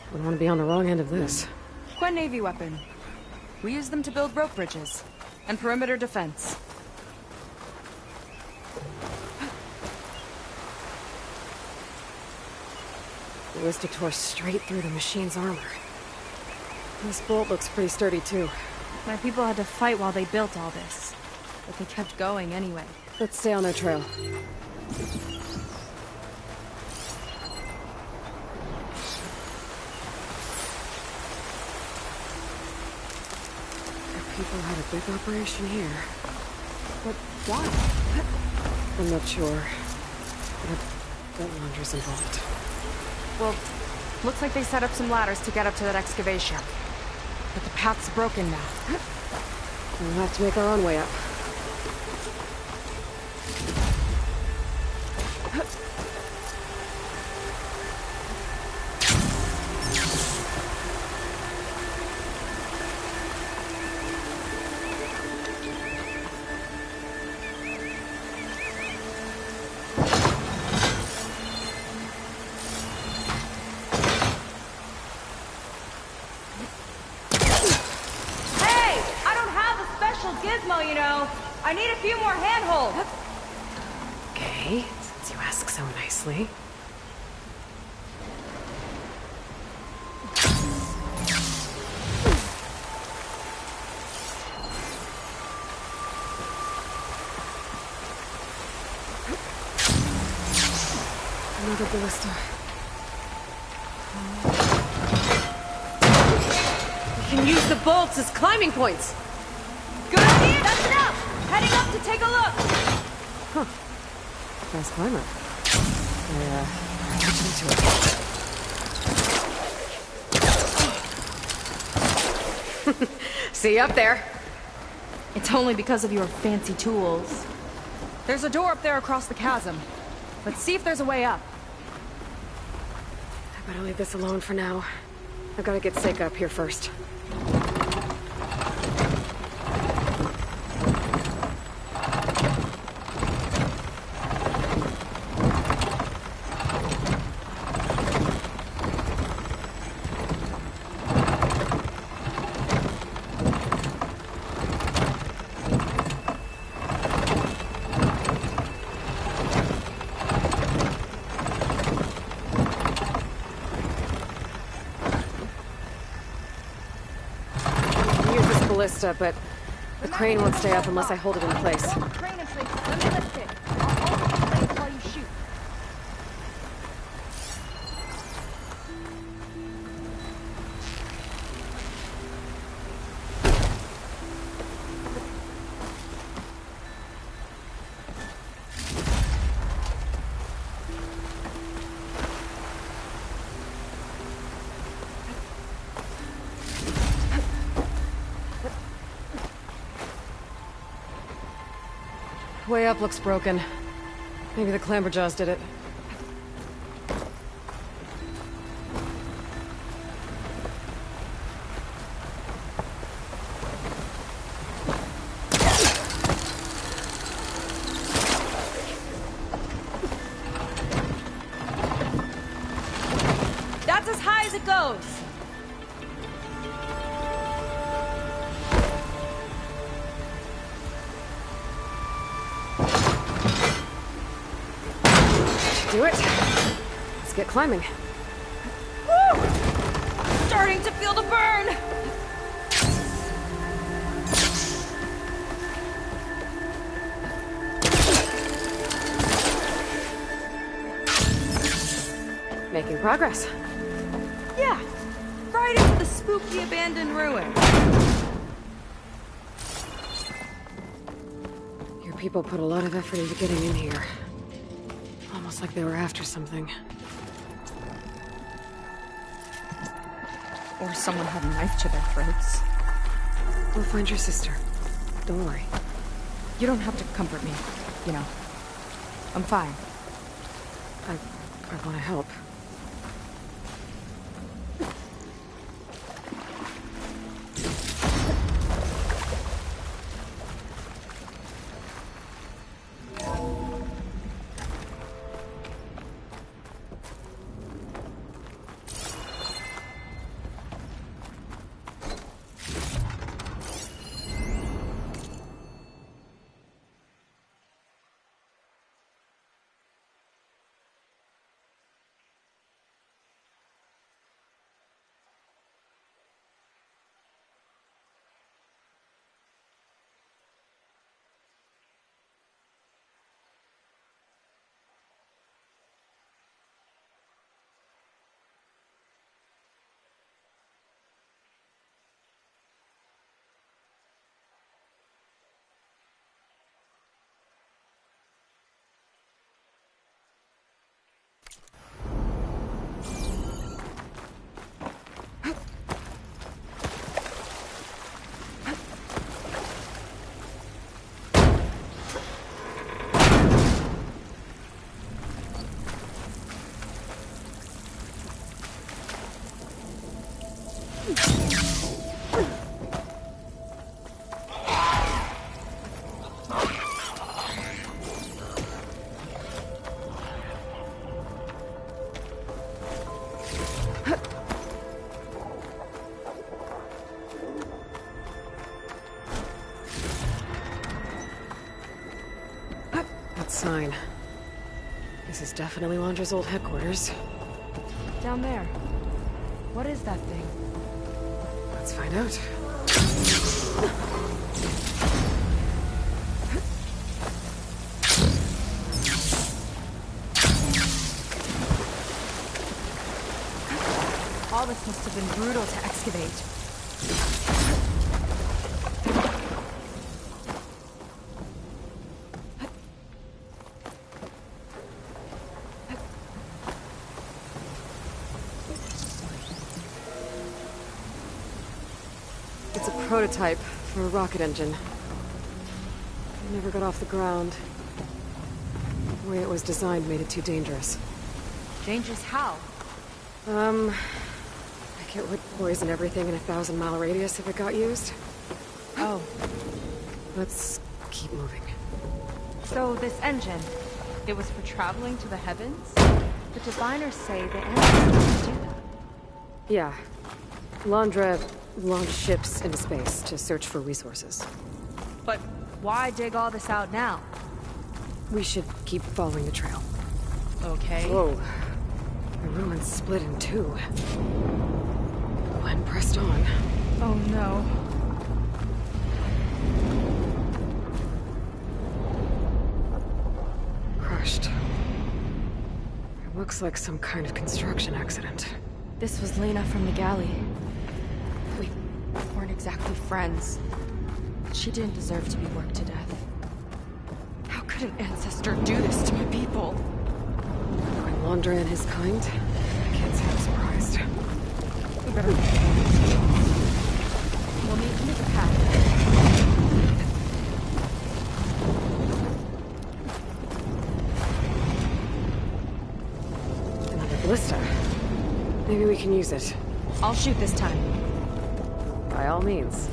I don't want to be on the wrong end of this. Quinn Navy weapon. We use them to build rope bridges and perimeter defense. The ballistic tore straight through the machine's armor. This bolt looks pretty sturdy too. My people had to fight while they built all this, but they kept going anyway. Let's stay on their trail. People had a big operation here. But why? I'm not sure. But laundry's involved. Well, Looks like they set up some ladders to get up to that excavation. But the path's broken now. We'll have to make our own way up. Gizmo, you know. I need a few more handholds. Okay, since you ask so nicely. Another ballista. We can use the bolts as climbing points. Good idea! That's enough! Heading up to take a look! Huh. Fast climber. I catch me to it. See you up there. It's only because of your fancy tools. There's a door up there across the chasm. Let's see if there's a way up. I better leave this alone for now. I've got to get Seika up here first. But the crane won't stay up unless I hold it in place. Crane in place. Let me lift it. I'll hold it in place while you shoot. Way up looks broken. Maybe the clamberjaws did it. That's as high as it goes. Do it. Let's get climbing. Woo! Starting to feel the burn. Making progress. Yeah, right into the spooky abandoned ruin. Your people put a lot of effort into getting in here. Almost like they were after something. Or someone had a knife to their throats. We'll find your sister. Don't worry. You don't have to comfort me, you know. I'm fine. I want to help. Sign. This is definitely Londra's old headquarters. Down there. What is that thing? Let's find out. All this must have been brutal to excavate. It's a prototype for a rocket engine. It never got off the ground. The way it was designed made it too dangerous. Dangerous how? Like it would poison everything in a 1,000-mile radius if it got used. Oh. Let's keep moving. So this engine, it was for traveling to the heavens? The diviners say the ancestors do that. Yeah. Londra launched ships into space to search for resources. But why dig all this out now? We should keep following the trail. Okay. Whoa. The ruins split in two. Glenn pressed on. Oh no. Crushed. It looks like some kind of construction accident. This was Lena from the galley. We weren't exactly friends. She didn't deserve to be worked to death. How could an ancestor do this to my people? When Londra and his kind, I can't say I'm surprised. We better... We'll need to make a path. Another ballista. Maybe we can use it. I'll shoot this time. By all means.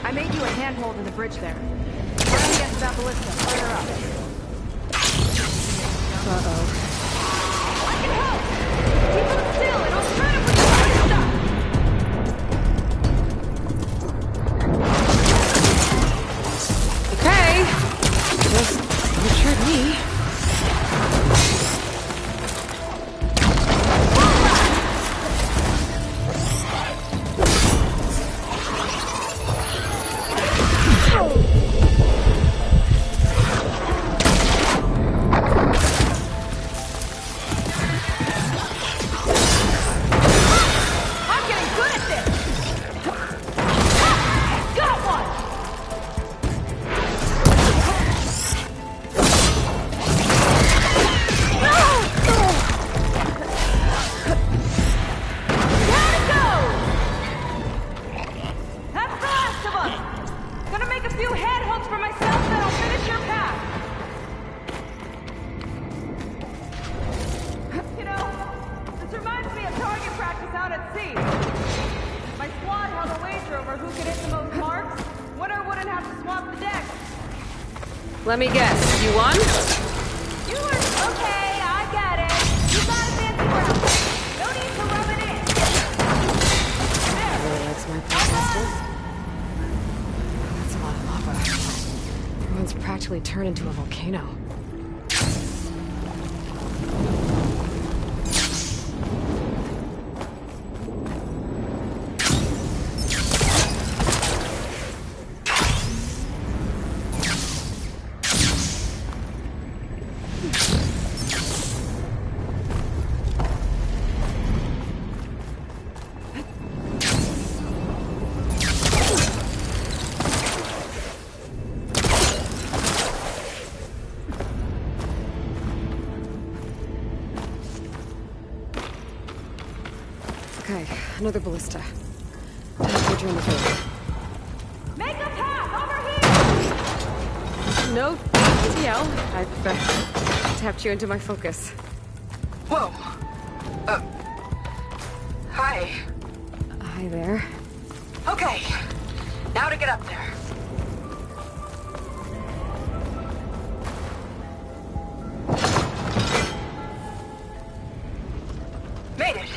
I made you a handhold in the bridge there. We're gonna get to that ballista. Fire up. Uh-oh. I can help! Keep them still and I'll try to put the ballista! Okay. Just don't hurt me. Let me guess, you won? You were okay, I got it. You got a fancy round. No need to rub it in. There. Really likes my protesters. That's a lot of lava. Everyone's practically turned into a volcano. Okay, another ballista. Time to return the favor. Make a path over here! No need to yell. I tapped you into my focus. Whoa. Hi. Hi there. Okay. Now to get up there. Made it.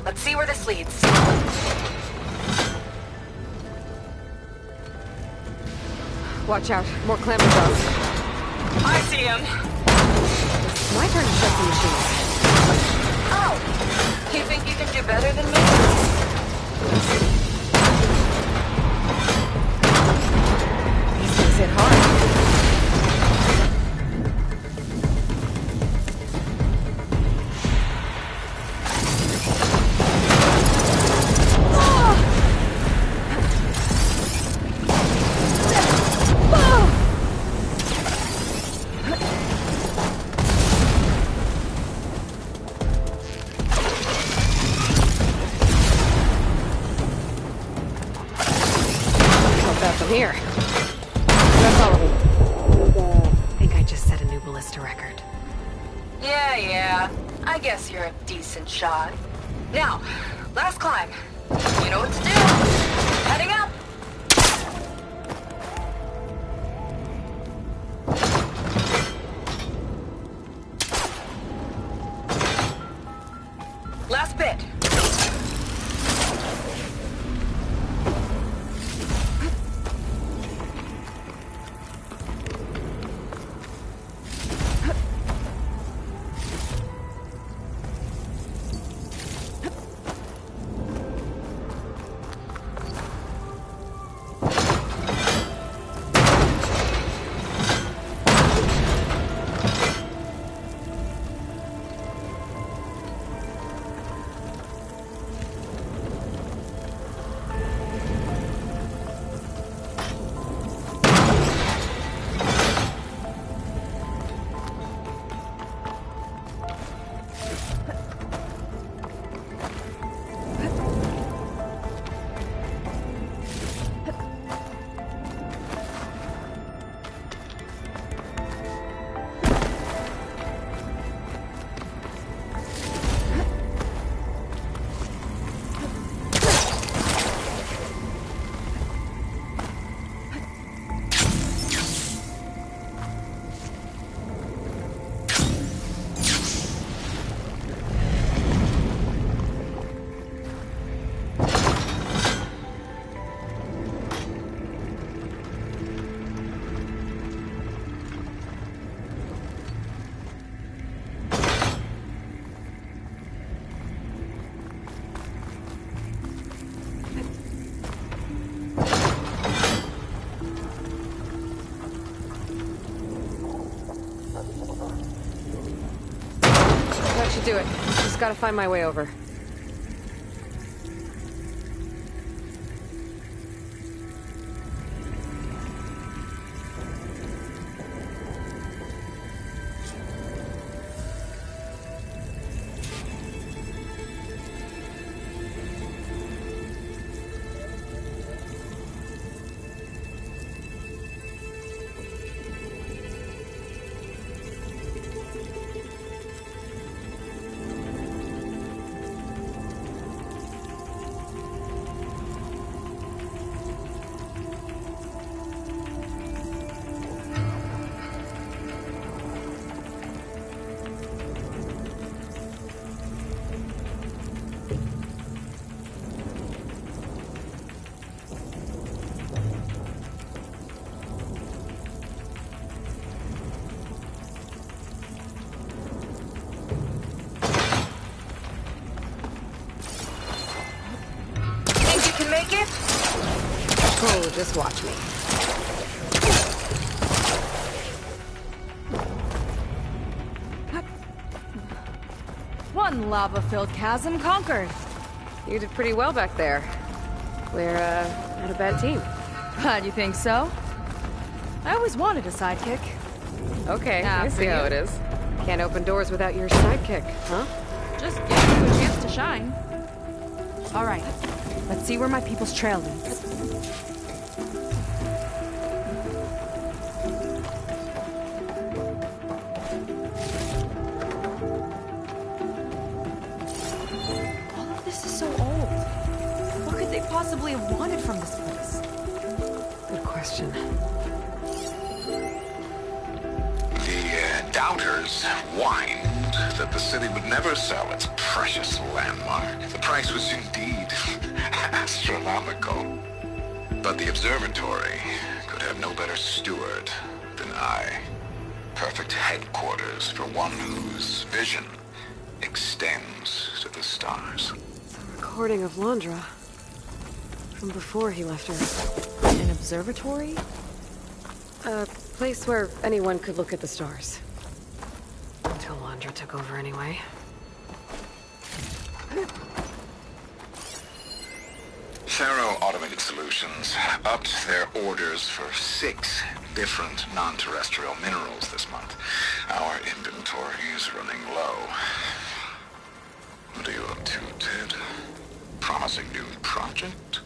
Let's see where this leads. Watch out. More clamor dogs. I see him. It's my turn to shut the machines. Oh. You think you can do better than me? These things hit hard. Here. That's all of them. I think I just set a new ballista record. Yeah. I guess you're a decent shot. Now, last climb. You know what to do. Heading up. Last bit. That should do it. Just gotta find my way over. Make it? Oh, just watch me. One lava-filled chasm conquered. You did pretty well back there. We're, not a bad team. You think so? I always wanted a sidekick. Okay, I see how it is. Can't open doors without your sidekick, huh? Just give you a chance to shine. All right, let's see where my people's trail leads. This is so old. What could they possibly have wanted from this place? Good question. The doubters whined that the city would never sell its precious landmark. The price was indeed astronomical. But the observatory could have no better steward than I. Perfect headquarters for one whose vision extends to the stars. It's a recording of Londra. From before he left Earth. An observatory? A place where anyone could look at the stars. Until Londra took over anyway. Faro Automated Solutions upped their orders for 6 different non-terrestrial minerals this month. Our inventory is running low. What are you up to, Ted? Promising new project?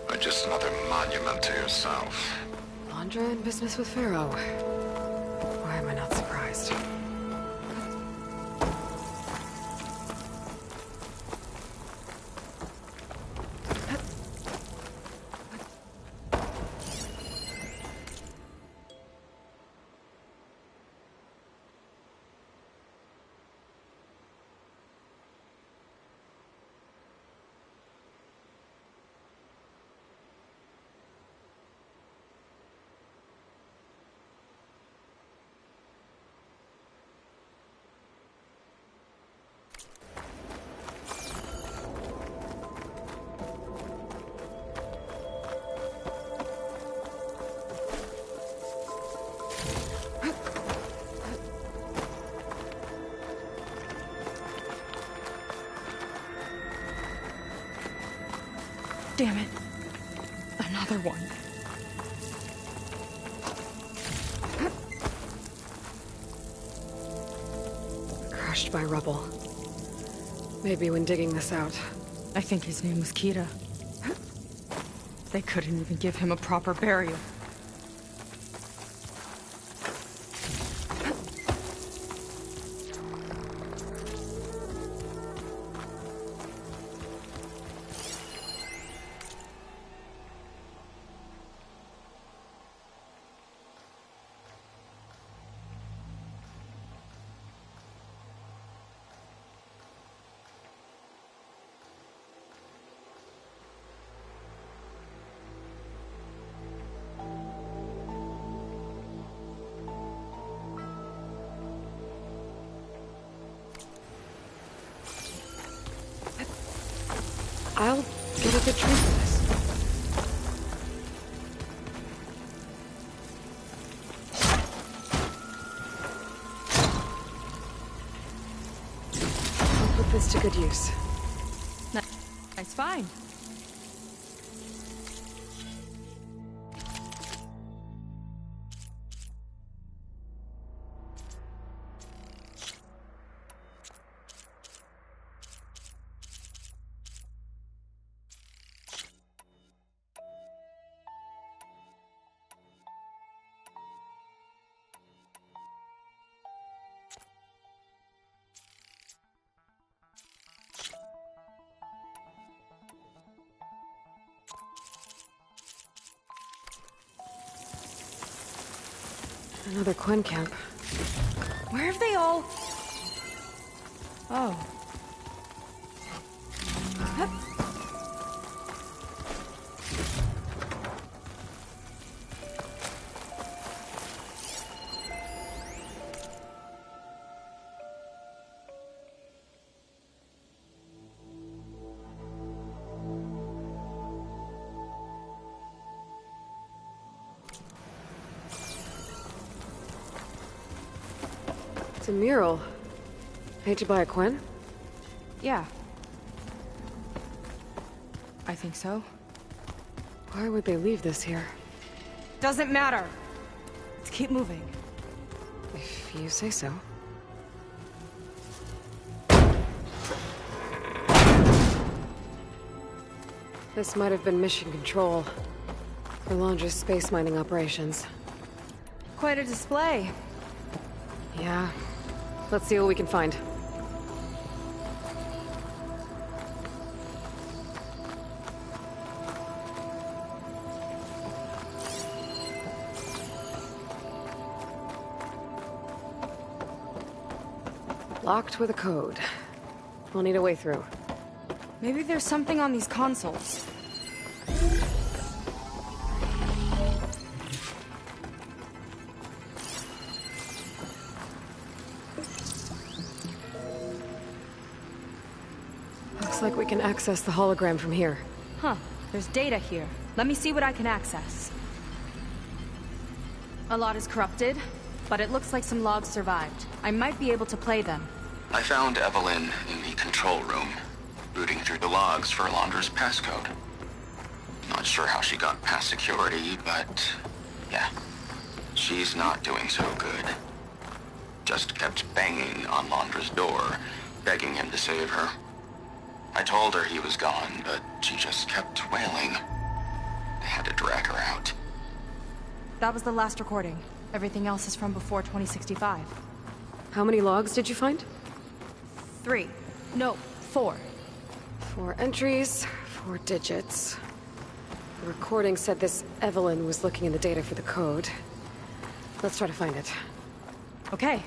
Or just another monument to yourself? Londra in business with Pharaoh. Why am I not surprised? Damn it. Another one. Crushed by rubble. Maybe when digging this out. I think his name was Kira. They couldn't even give him a proper burial. I'll get a good treat for this. I'll put this to good use. Nice find. Another Quen camp. Where have they all... Oh. It's a mural. Painted by a Quen? Yeah. I think so. Why would they leave this here? Doesn't matter. Let's keep moving. If you say so. This might have been mission control for Londra's space mining operations. Quite a display. Yeah. Let's see what we can find. Locked with a code. We'll need a way through. Maybe there's something on these consoles. Looks like we can access the hologram from here. Huh. There's data here. Let me see what I can access. A lot is corrupted, but it looks like some logs survived. I might be able to play them. I found Evelyn in the control room, rooting through the logs for Alondra's passcode. Not sure how she got past security, but yeah, she's not doing so good. Just kept banging on Alondra's door, begging him to save her. I told her he was gone, but she just kept wailing. I had to drag her out. That was the last recording. Everything else is from before 2065. How many logs did you find? 3. No, 4. 4 entries, 4 digits. The recording said this Evelyn was looking in the data for the code. Let's try to find it. Okay.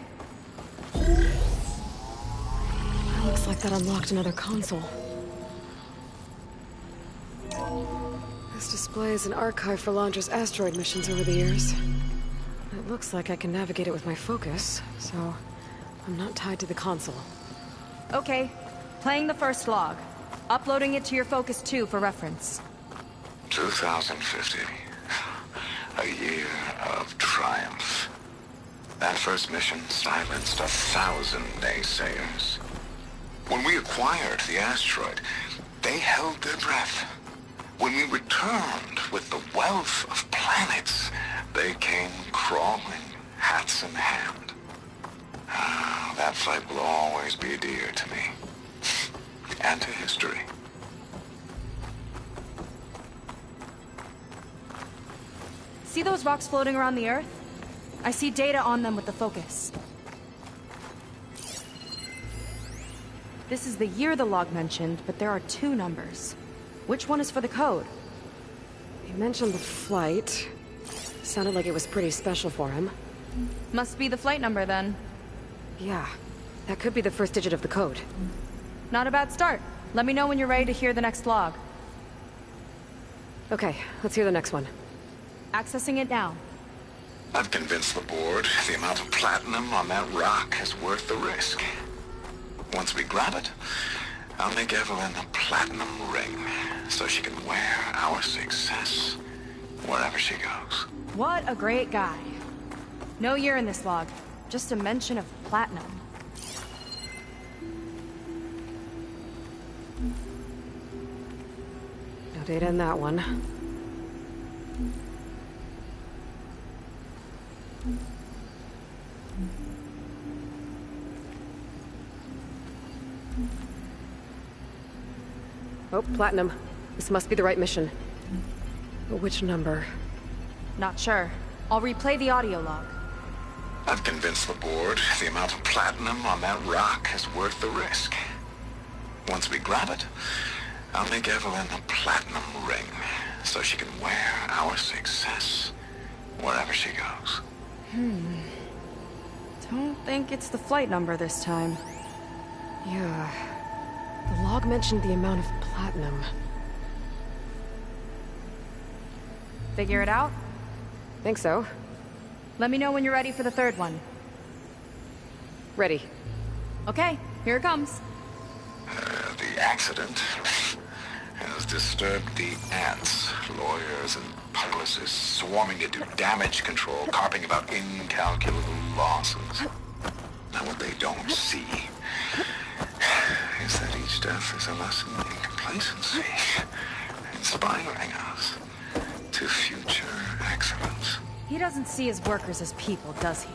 Looks like that unlocked another console. This displays an archive for Alondra's asteroid missions over the years. It looks like I can navigate it with my focus, so I'm not tied to the console. Okay. Playing the first log. Uploading it to your Focus 2 for reference. 2050. A year of triumph. That first mission silenced 1,000 naysayers. When we acquired the asteroid, they held their breath. When we returned with the wealth of planets, they came crawling, hats in hand. That fight will always be dear to me. And to history. See those rocks floating around the Earth? I see data on them with the Focus. This is the year the log mentioned, but there are 2 numbers. Which one is for the code? He mentioned the flight. Sounded like it was pretty special for him. Must be the flight number, then. Yeah, that could be the first digit of the code. Not a bad start. Let me know when you're ready to hear the next log. Okay, let's hear the next one. Accessing it now. I've convinced the board the amount of platinum on that rock is worth the risk. Once we grab it, I'll make Evelyn a platinum ring, so she can wear our success wherever she goes. What a great guy. No year in this log, just a mention of platinum. No data in that one. Oh, platinum. This must be the right mission. But which number? Not sure. I'll replay the audio log. I've convinced the board the amount of platinum on that rock is worth the risk. Once we grab it, I'll make Evelyn a platinum ring, so she can wear our success wherever she goes. Don't think it's the flight number this time. Yeah. The log mentioned the amount of platinum. Figure it out? Think so. Let me know when you're ready for the third one. Ready. Okay, here it comes. The accident has disturbed the ants, lawyers and publicists swarming to do damage control, carping about incalculable losses. Now what they don't see is that each death is a lesson in complacency, inspiring us to future excellence. He doesn't see his workers as people, does he?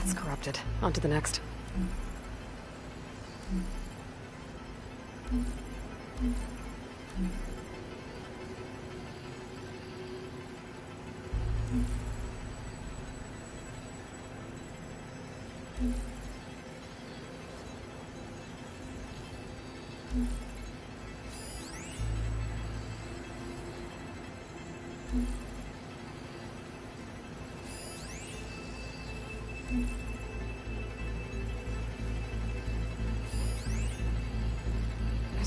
It's corrupted. On to the next.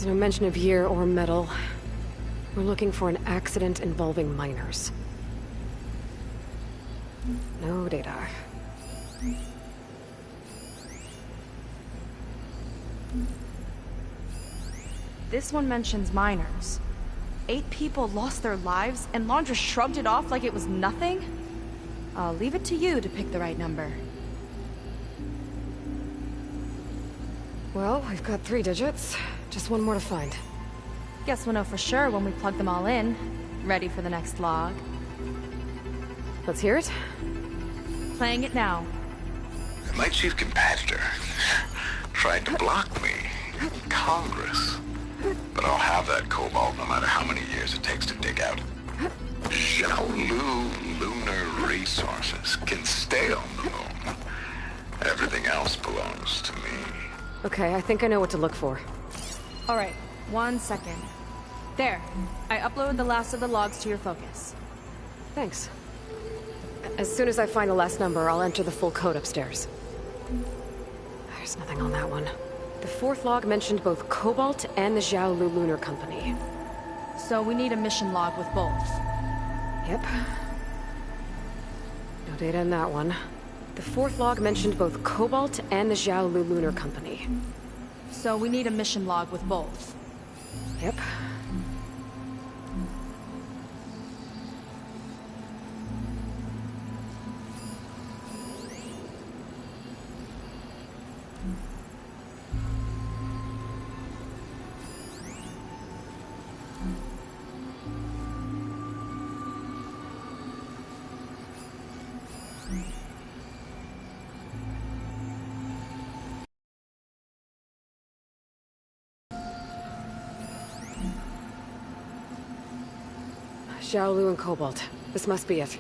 There's no mention of year or metal. We're looking for an accident involving miners. No data. This one mentions miners. 8 people lost their lives, and Laundra shrugged it off like it was nothing? I'll leave it to you to pick the right number. Well, we've got 3 digits. Just one more to find. Guess we'll know for sure when we plug them all in. Ready for the next log. Let's hear it. Playing it now. My chief competitor tried to block me in Congress. But I'll have that cobalt no matter how many years it takes to dig out. Xiaolu lunar resources can stay on the moon. Everything else belongs to me. Okay, I think I know what to look for. Alright, 1 second. There. I uploaded the last of the logs to your focus. Thanks. As soon as I find the last number, I'll enter the full code upstairs. There's nothing on that one. The 4th log mentioned both Cobalt and the Xiaolu Lunar Company. So we need a mission log with both. Yep. No data in that one. The 4th log mentioned both Cobalt and the Xiaolu Lunar Company. So we need a mission log with both. Yep. Xiaolu and Cobalt. This must be it.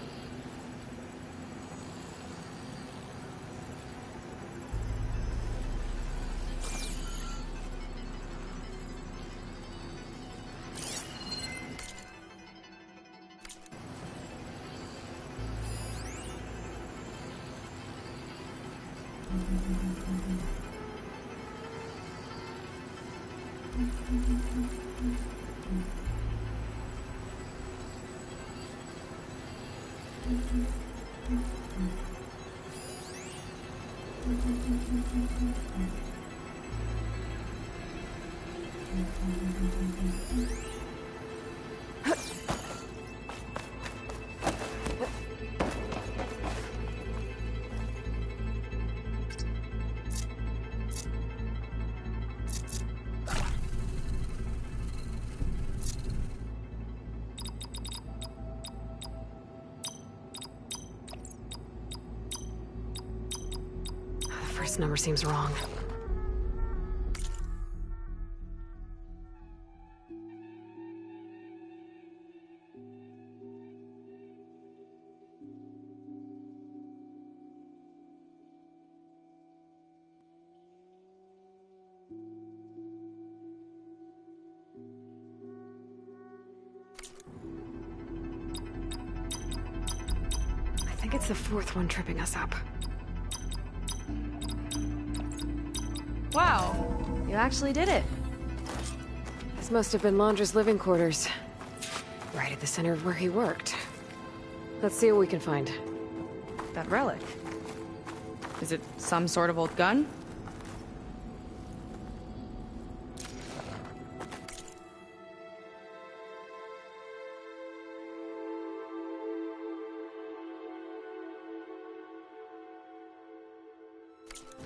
This number seems wrong. I think it's the 4th one tripping us up. Wow, you actually did it. This must have been Laundra's living quarters. Right at the center of where he worked. Let's see what we can find. That relic. Is it some sort of old gun?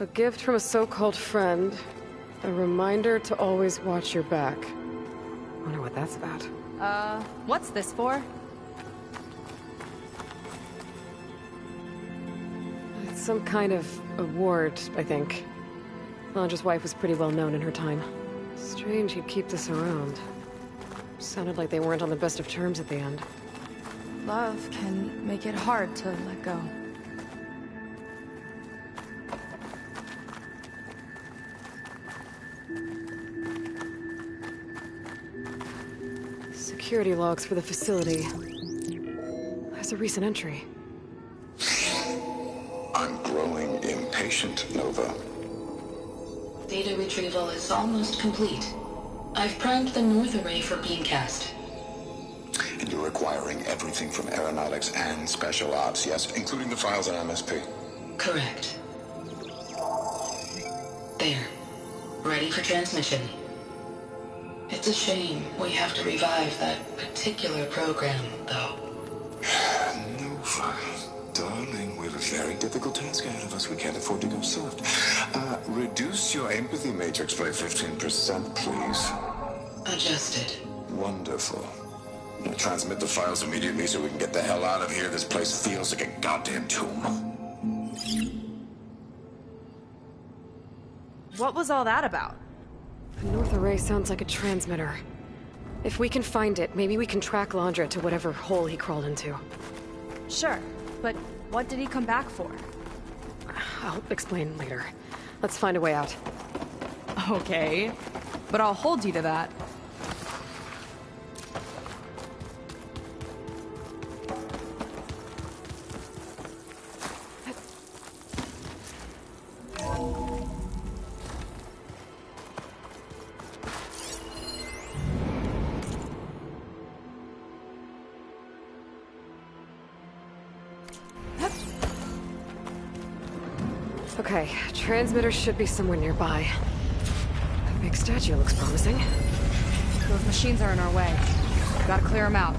A gift from a so-called friend. A reminder to always watch your back. Wonder what that's about. What's this for? It's some kind of award, I think. Laundra's wife was pretty well known in her time. Strange he'd keep this around. Sounded like they weren't on the best of terms at the end. Love can make it hard to let go. Security logs for the facility. There's a recent entry. I'm growing impatient, Nova. Data retrieval is almost complete. I've primed the north array for beamcast. And you're acquiring everything from aeronautics and special ops, yes? Including the files on MSP? Correct. There. Ready for transmission. It's a shame we have to revive that particular program, though. No files. Darling, we have a very difficult task ahead of us. We can't afford to go soft. Reduce your empathy matrix by 15%, please. Adjusted. Wonderful. Now transmit the files immediately so we can get the hell out of here. This place feels like a goddamn tomb. What was all that about? The north array sounds like a transmitter. If we can find it, maybe we can track Landra to whatever hole he crawled into. Sure, but what did he come back for? I'll explain later. Let's find a way out. Okay, but I'll hold you to that. Okay, transmitter should be somewhere nearby. That big statue looks promising. Those machines are in our way. Gotta clear them out.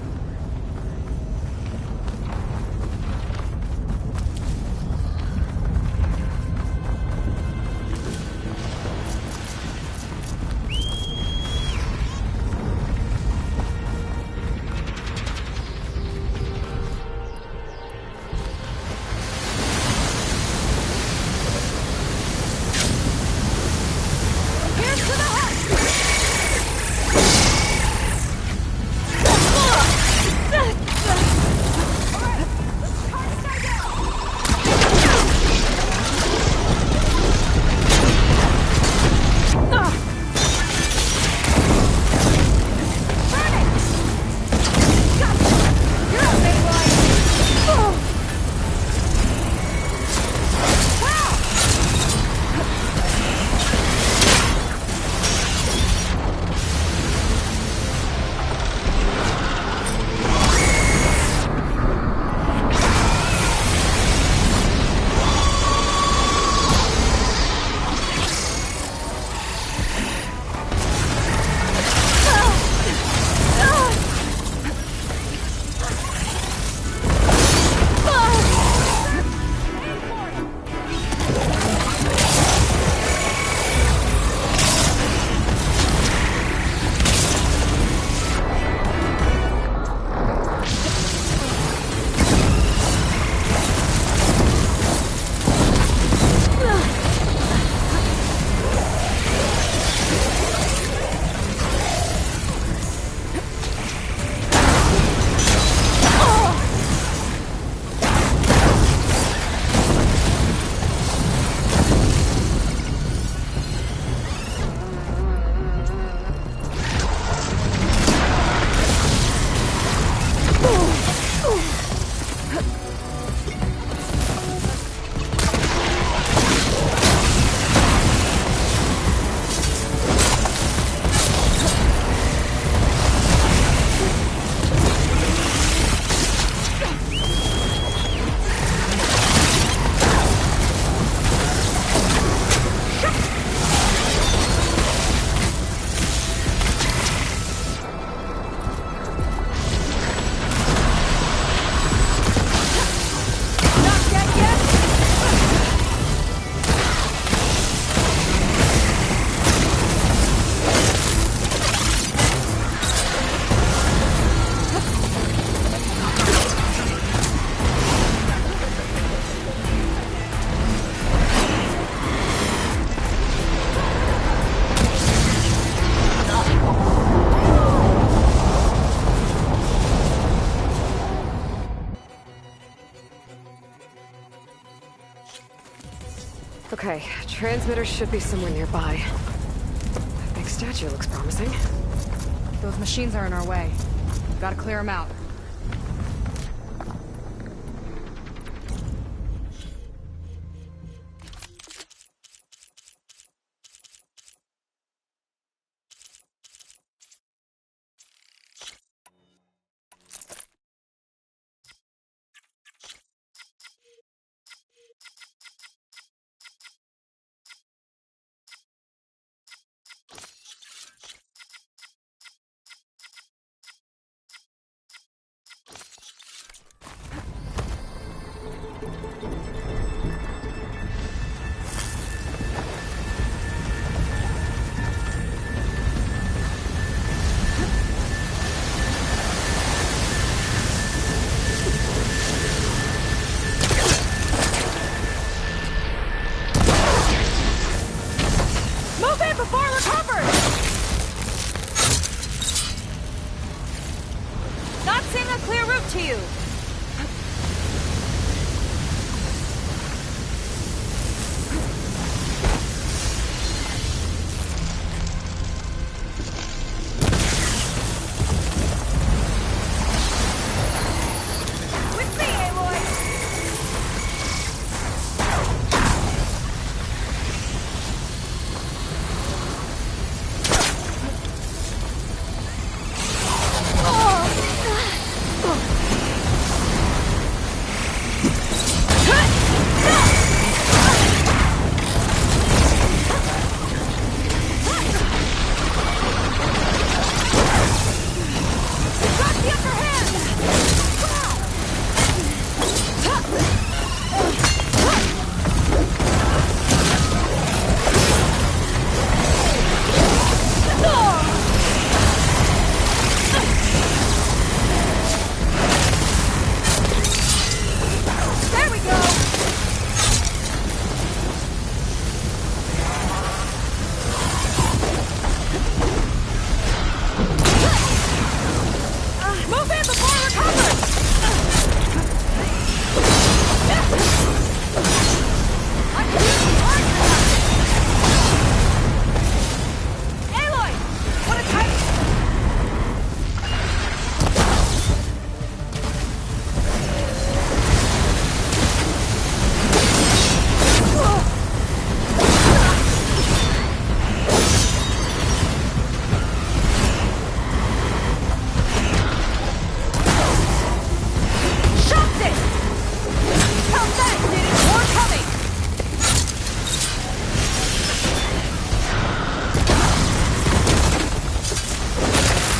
Okay, transmitter should be somewhere nearby. That big statue looks promising. Those machines are in our way. Gotta clear them out. Aloy! What a tight... Shot it! How's that, Diddy? More coming!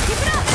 Keep it up!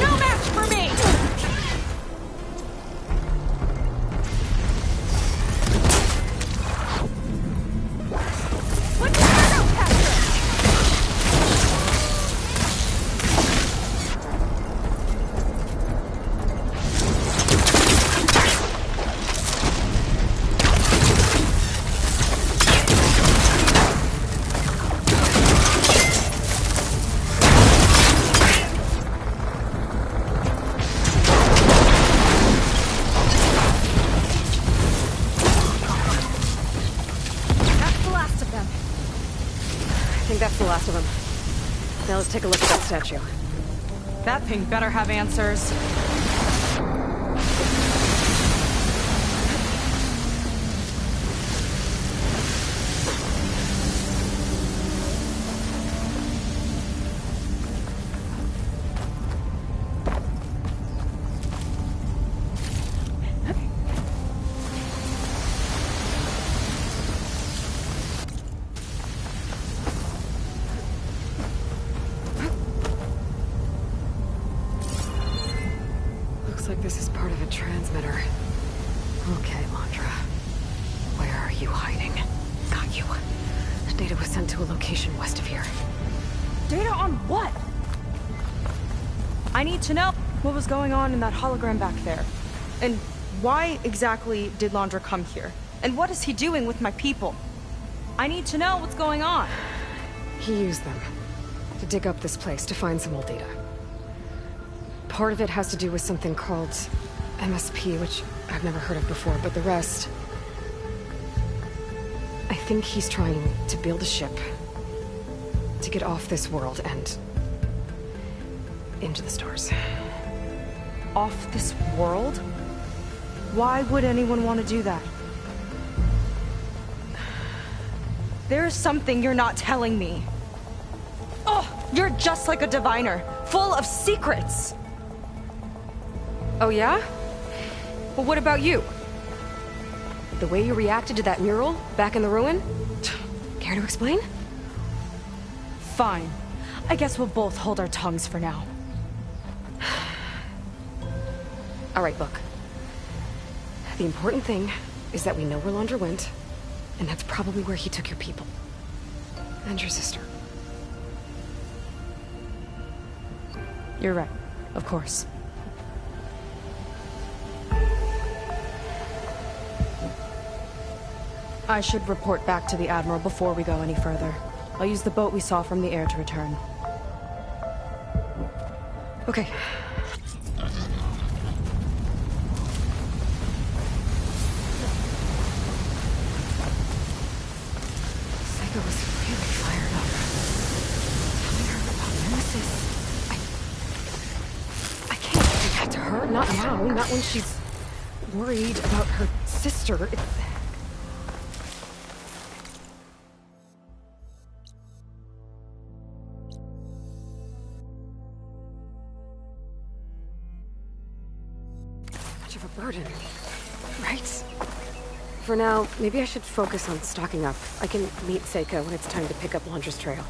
No match for me! What's the turnout capture? That's the last of them. I think that's the last of them. Now let's take a look at that statue. That thing better have answers. Looks like this is part of a transmitter. Okay, Landra. Where are you hiding? Got you. Data was sent to a location west of here. Data on what? I need to know what was going on in that hologram back there. And why exactly did Landra come here? And what is he doing with my people? I need to know what's going on. He used them to dig up this place to find some old data. Part of it has to do with something called MSP, which I've never heard of before, but the rest... I think he's trying to build a ship to get off this world and into the stars. Off this world? Why would anyone want to do that? There's something you're not telling me. Oh, you're just like a diviner, full of secrets. Oh yeah? Well, what about you? The way you reacted to that mural back in the ruin? Care to explain? Fine. I guess we'll both hold our tongues for now. All right, look. The important thing is that we know where Landra went, and that's probably where he took your people. And your sister. You're right. Of course. I should report back to the Admiral before we go any further. I'll use the boat we saw from the air to return. Okay. Sega was really fired up. Telling her about Nemesis. I can't do that. to her. Not now. Not when she's worried about her sister. Much of a burden, right? For now, maybe I should focus on stocking up. I can meet Seika when it's time to pick up Londra's trail.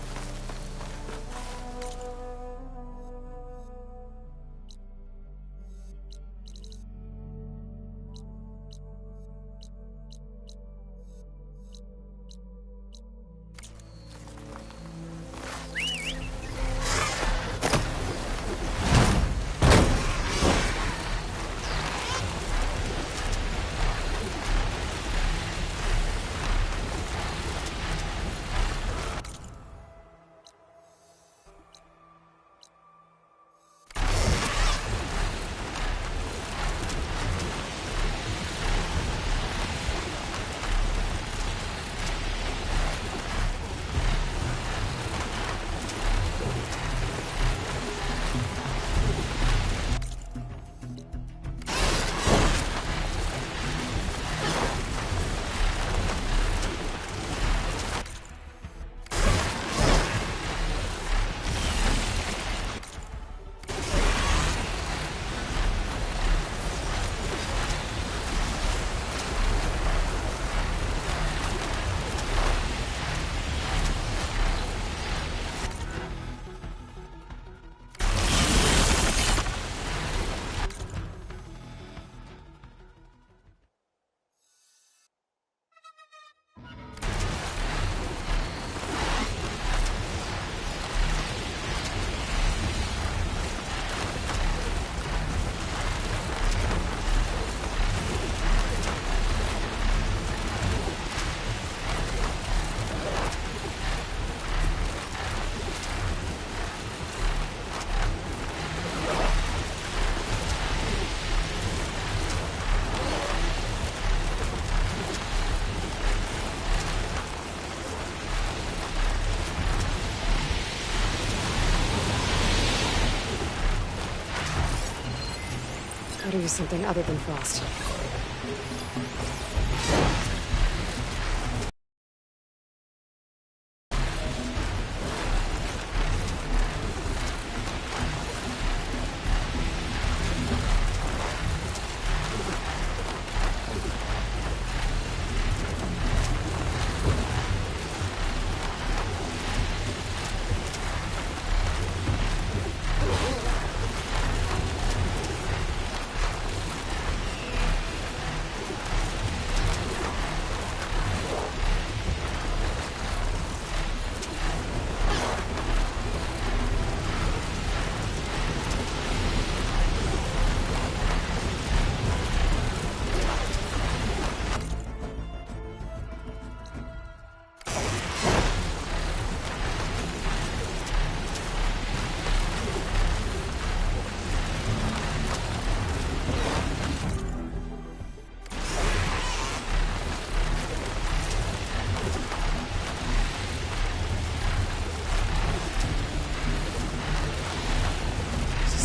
Gotta use something other than frost.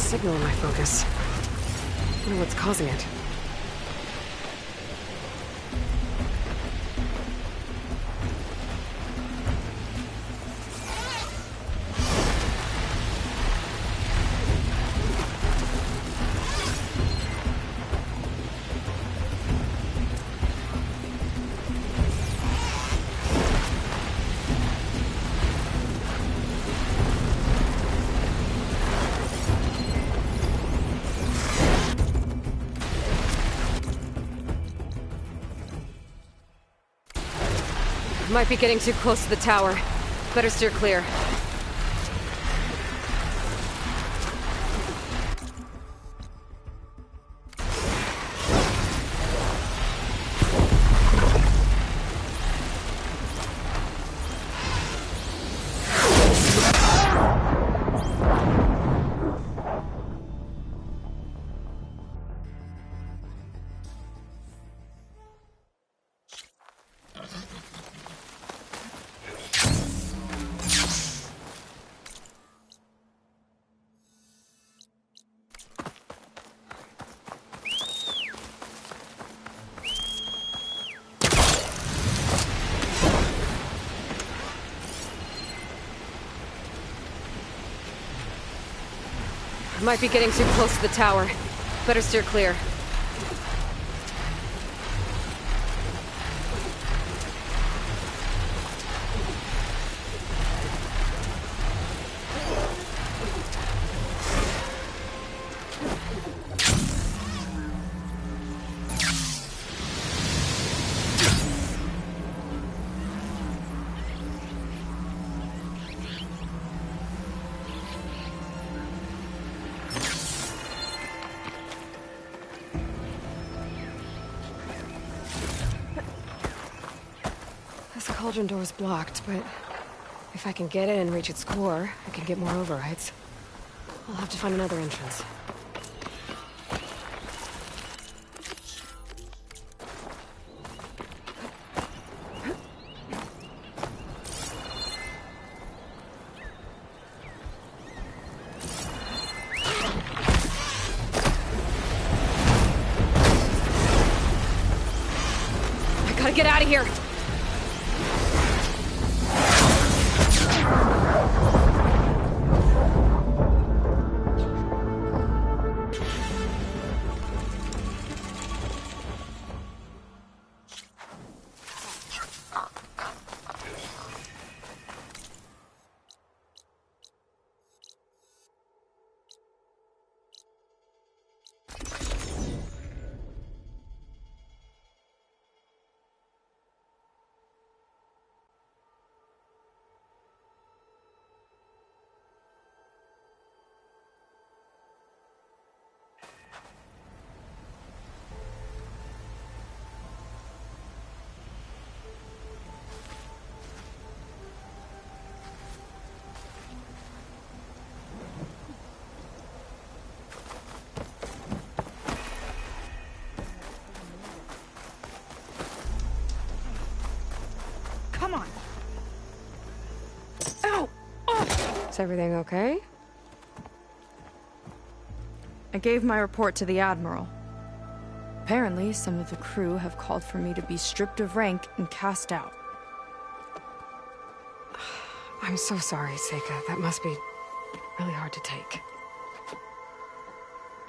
Signal in my focus. I wonder what's causing it. Might be getting too close to the tower. Better steer clear. Might be getting too close to the tower. Better steer clear. This cauldron door is blocked, but if I can get in and reach its core, I can get more overrides. I'll have to find another entrance. I gotta get out of here! Come on. Ow! Oh. Is everything okay? I gave my report to the Admiral. Apparently, some of the crew have called for me to be stripped of rank and cast out. I'm so sorry, Seika. That must be really hard to take.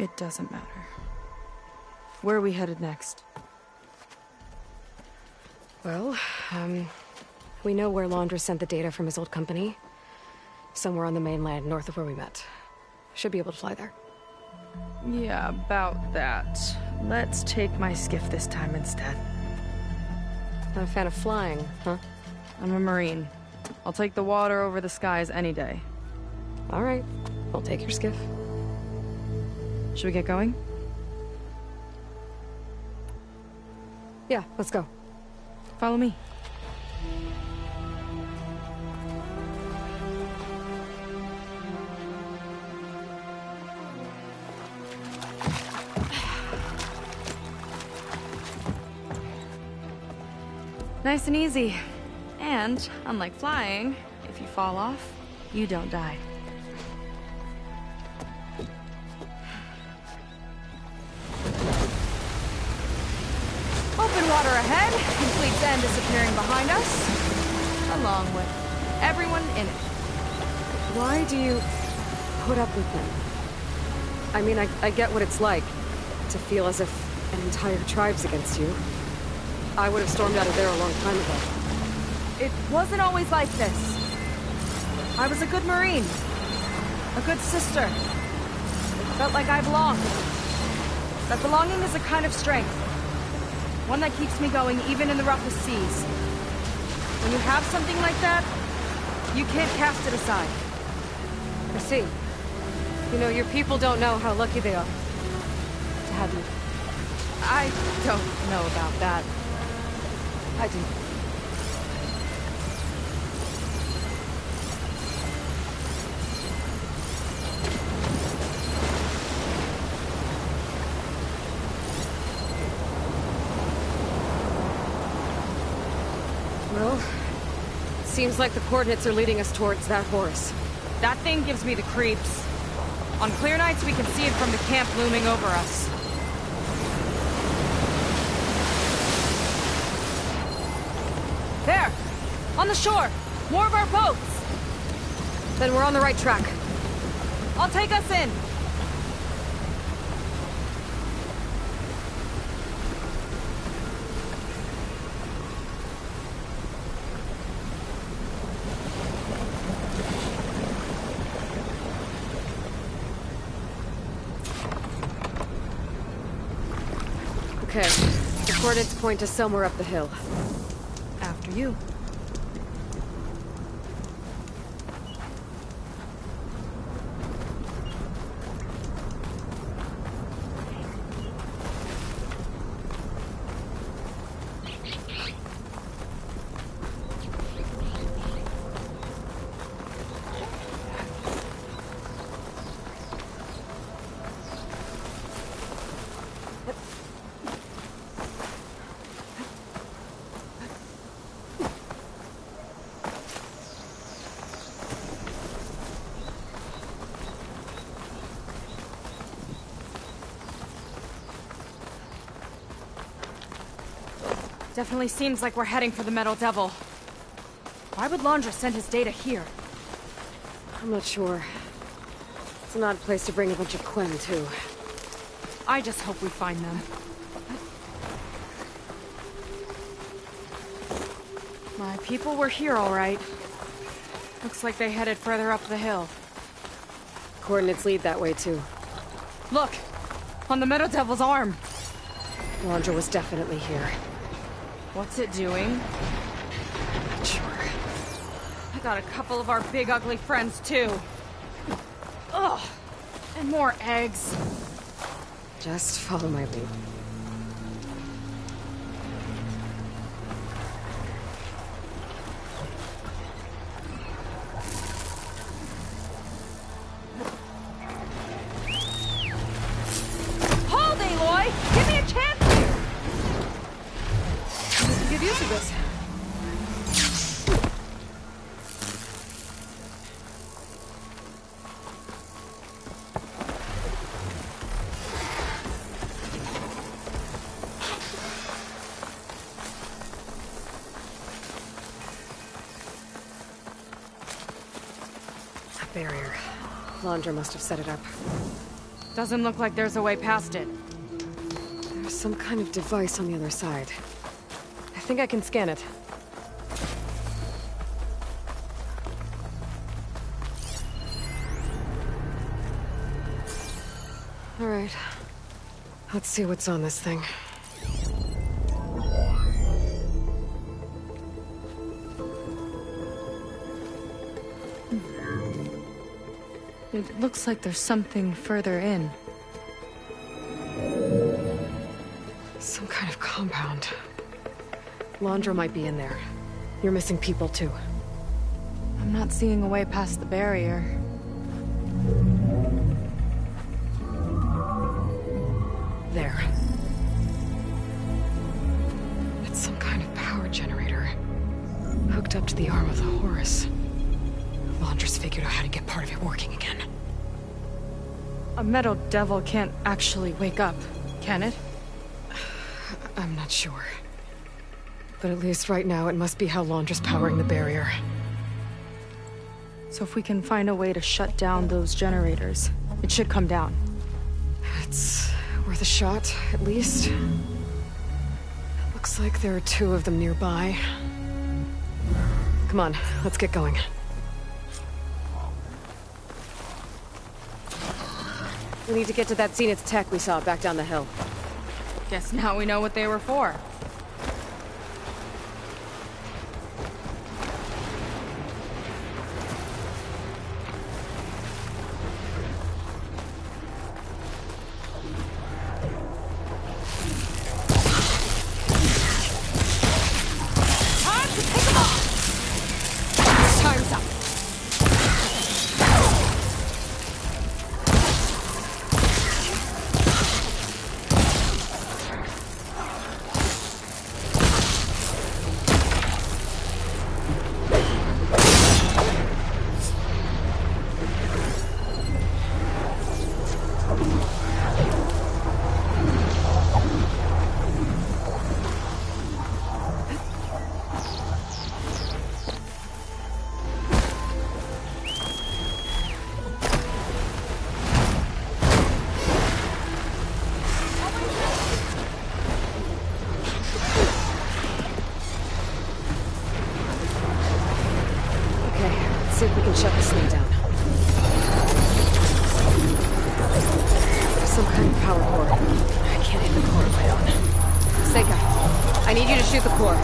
It doesn't matter. Where are we headed next? Well, we know where Laundra sent the data from his old company. Somewhere on the mainland, north of where we met. Should be able to fly there. Yeah, about that. Let's take my skiff this time instead. Not a fan of flying, huh? I'm a Marine. I'll take the water over the skies any day. All right. I'll take your skiff. Should we get going? Yeah, let's go. Follow me. Nice and easy. And, unlike flying, if you fall off, you don't die. Open water ahead, and Fleet's End disappearing behind us, along with everyone in it. Why do you put up with them? I mean, I get what it's like to feel as if an entire tribe's against you. I would have stormed out of there a long time ago. It wasn't always like this. I was a good Marine. A good sister. It felt like I belonged. That belonging is a kind of strength. One that keeps me going even in the roughest seas. When you have something like that, you can't cast it aside. I see. You know, your people don't know how lucky they are to have you. I don't know about that. I do. Well, seems like the coordinates are leading us towards that horse. That thing gives me the creeps. On clear nights, we can see it from the camp looming over us. There! On the shore! More of our boats! Then we're on the right track. I'll take us in. Okay, the coordinates point to somewhere up the hill. After you. Definitely seems like we're heading for the Metal Devil. Why would Laundra send his data here? I'm not sure. It's an odd place to bring a bunch of Quen, too. I just hope we find them. My people were here, all right. Looks like they headed further up the hill. Coordinates lead that way, too. Look! On the Metal Devil's arm! Laundra was definitely here. What's it doing? Not sure. I got a couple of our big ugly friends, too. Ugh! And more eggs. Just follow my lead. Hold, Aloy! Give me a chance here! I can get used to this. That barrier. Laundra must have set it up. Doesn't look like there's a way past it. There's some kind of device on the other side. I think I can scan it. All right. Let's see what's on this thing. It looks like there's something further in. Some kind of compound. Laundra might be in there. You're missing people, too. I'm not seeing a way past the barrier. There. It's some kind of power generator. Hooked up to the arm of the Horus. Laundra's figured out how to get part of it working again. A Metal Devil can't actually wake up, can it? I'm not sure. But at least right now, it must be how Laundra's powering the barrier. So if we can find a way to shut down those generators, it should come down. It's worth a shot, at least. Looks like there are 2 of them nearby. Come on, let's get going. We need to get to that Zenith's tech we saw back down the hill. Guess now we know what they were for. Time to pick them off! Time's up. See if we can shut this thing down. Some kind of power cord. I can't hit the cord right on. Seika, I need you to shoot the core.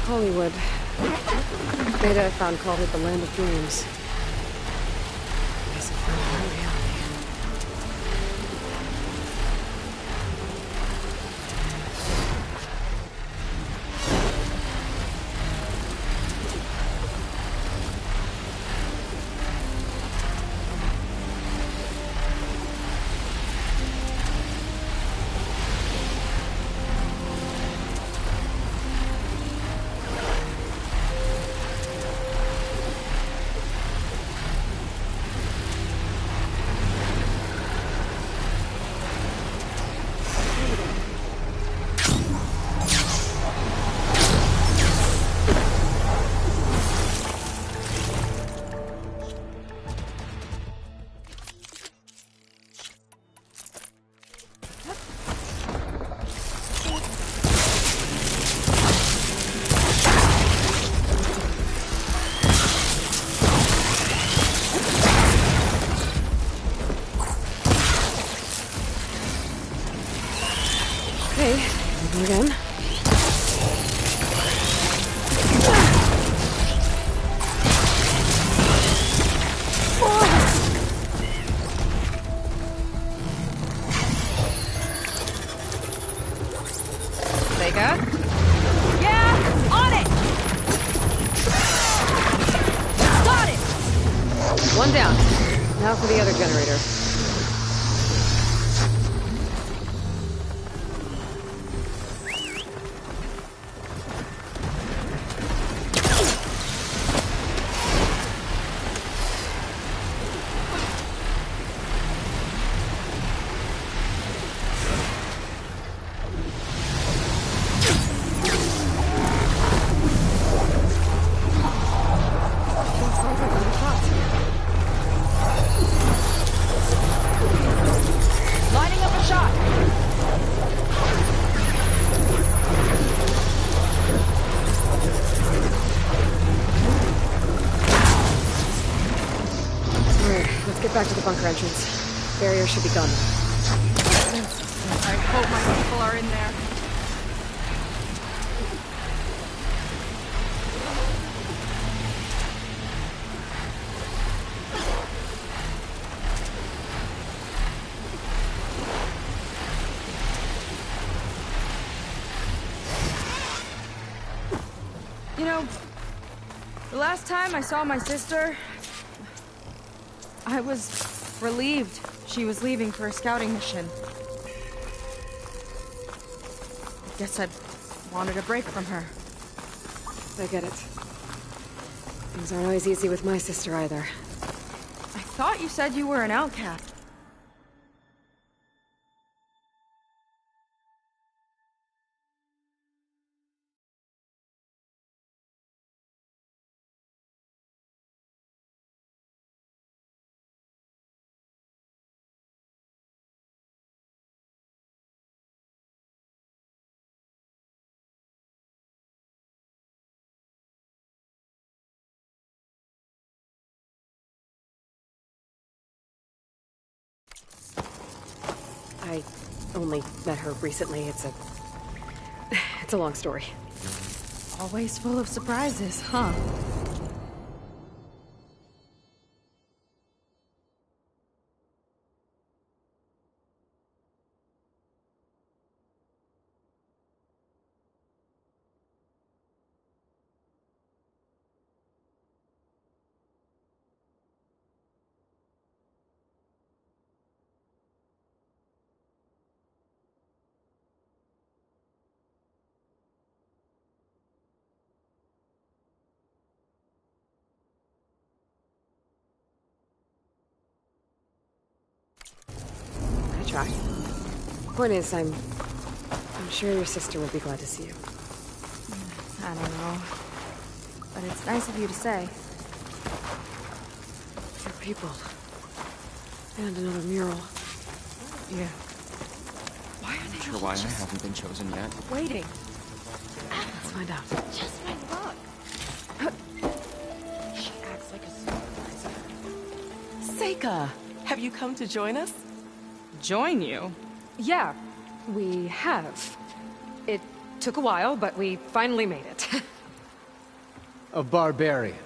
Hollywood. Data I found called it the land of dreams. Guess I found my reality. Okay, again. for the other generator. Lining up a shot. Alright, let's get back to the bunker entrance. Barrier should be gone. I hope my people are in there. You know, the last time I saw my sister, I was relieved she was leaving for a scouting mission. I guess I wanted a break from her. I get it. Things aren't always easy with my sister either. I thought you said you were an outcast. I only met her recently. It's a long story. Always full of surprises, huh? I try. Point is, I'm sure your sister will be glad to see you. I don't know. But it's nice of you to say. Your people. And another mural. Yeah. Why are they sure why I haven't been chosen yet? Waiting? Let's find out. Just my luck. She acts like a supervisor. Seika, have you come to join us? Join you? Yeah, we have. It took a while, but we finally made it. A barbarian.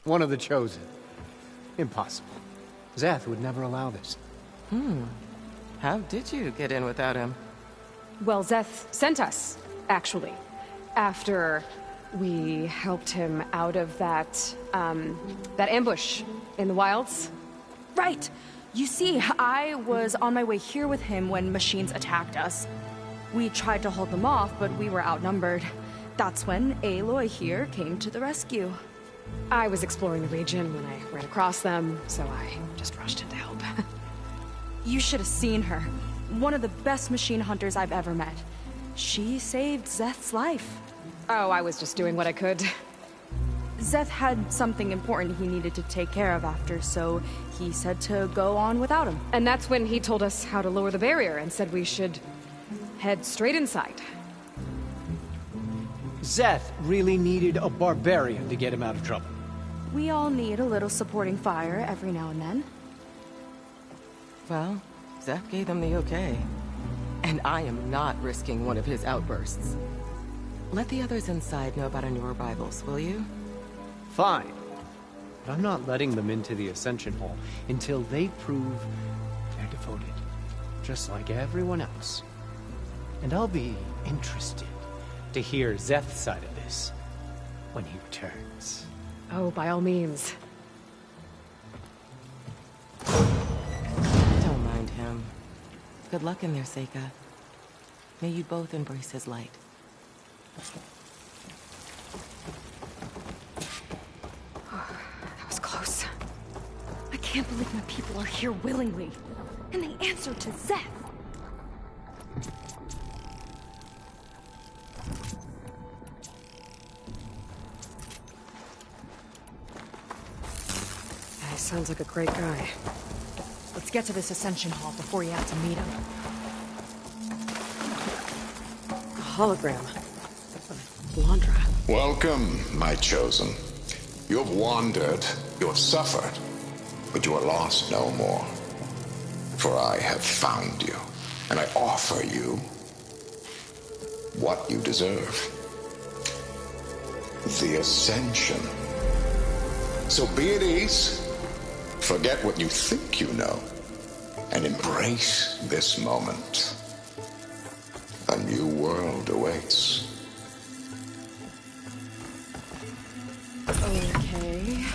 One of the Chosen. Impossible. Zeth would never allow this. How did you get in without him? Well, Zeth sent us, actually. After we helped him out of that ambush in the wilds. Right! You see, I was on my way here with him when machines attacked us. We tried to hold them off, but we were outnumbered. That's when Aloy here came to the rescue. I was exploring the region when I ran across them, so I just rushed in to help. You should have seen her. One of the best machine hunters I've ever met. She saved Zeth's life. Oh, I was just doing what I could. Zeth had something important he needed to take care of after, so he said to go on without him. And that's when he told us how to lower the barrier and said we should head straight inside. Zeth really needed a barbarian to get him out of trouble. We all need a little supporting fire every now and then. Well, Zeth gave them the okay. And I am not risking one of his outbursts. Let the others inside know about our new arrivals, will you? Fine. But I'm not letting them into the Ascension Hall until they prove they're devoted. Just like everyone else. And I'll be interested to hear Zeth's side of this when he returns. Oh, by all means. Don't mind him. Good luck in there, Seika. May you both embrace his light. That was close. I can't believe my people are here willingly. And they answered to Zeth. He sounds like a great guy. Let's get to this Ascension Hall before you have to meet him. A hologram. Landra. Welcome, my chosen. You have wandered, you have suffered, but you are lost no more. For I have found you, and I offer you what you deserve. The Ascension. So be at ease. Forget what you think you know, and embrace this moment. A new world awaits. Okay.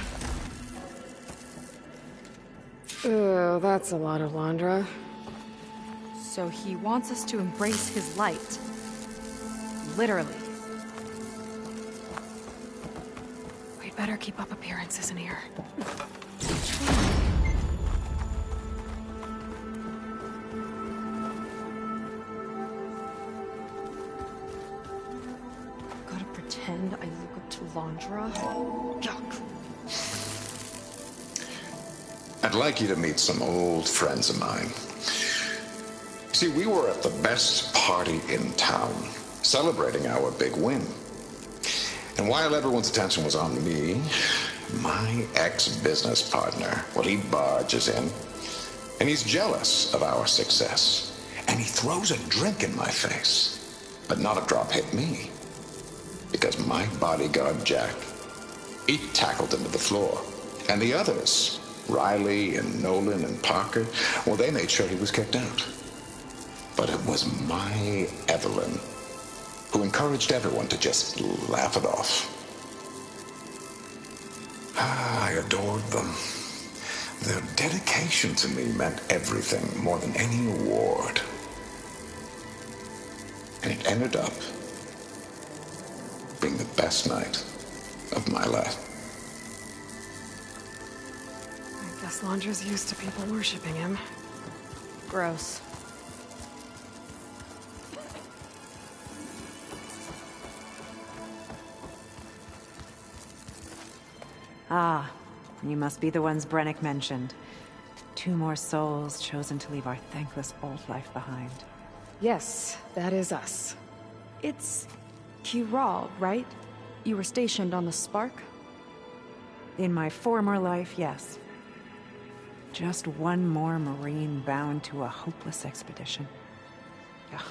Oh, that's a lot of Landra. So he wants us to embrace his light. Literally. We'd better keep up appearances in here. Gotta pretend I look up to Landra. Yuck. I'd like you to meet some old friends of mine. See, we were at the best party in town, celebrating our big win. And while everyone's attention was on me, my ex-business partner, well, he barges in, and he's jealous of our success. And he throws a drink in my face, but not a drop hit me. Because my bodyguard, Jack, he tackled him to the floor. And the others, Riley and Nolan and Parker, well, they made sure he was kicked out. But it was my Evelyn who encouraged everyone to just laugh it off. I adored them. Their dedication to me meant everything, more than any award. And it ended up being the best night of my life. I guess Landra's used to people worshipping him. Gross. Ah, you must be the ones Brennick mentioned. 2 more souls chosen to leave our thankless old life behind. Yes, that is us. It's Kiral, right? You were stationed on the Spark? In my former life, yes. Just one more Marine bound to a hopeless expedition. Yeah.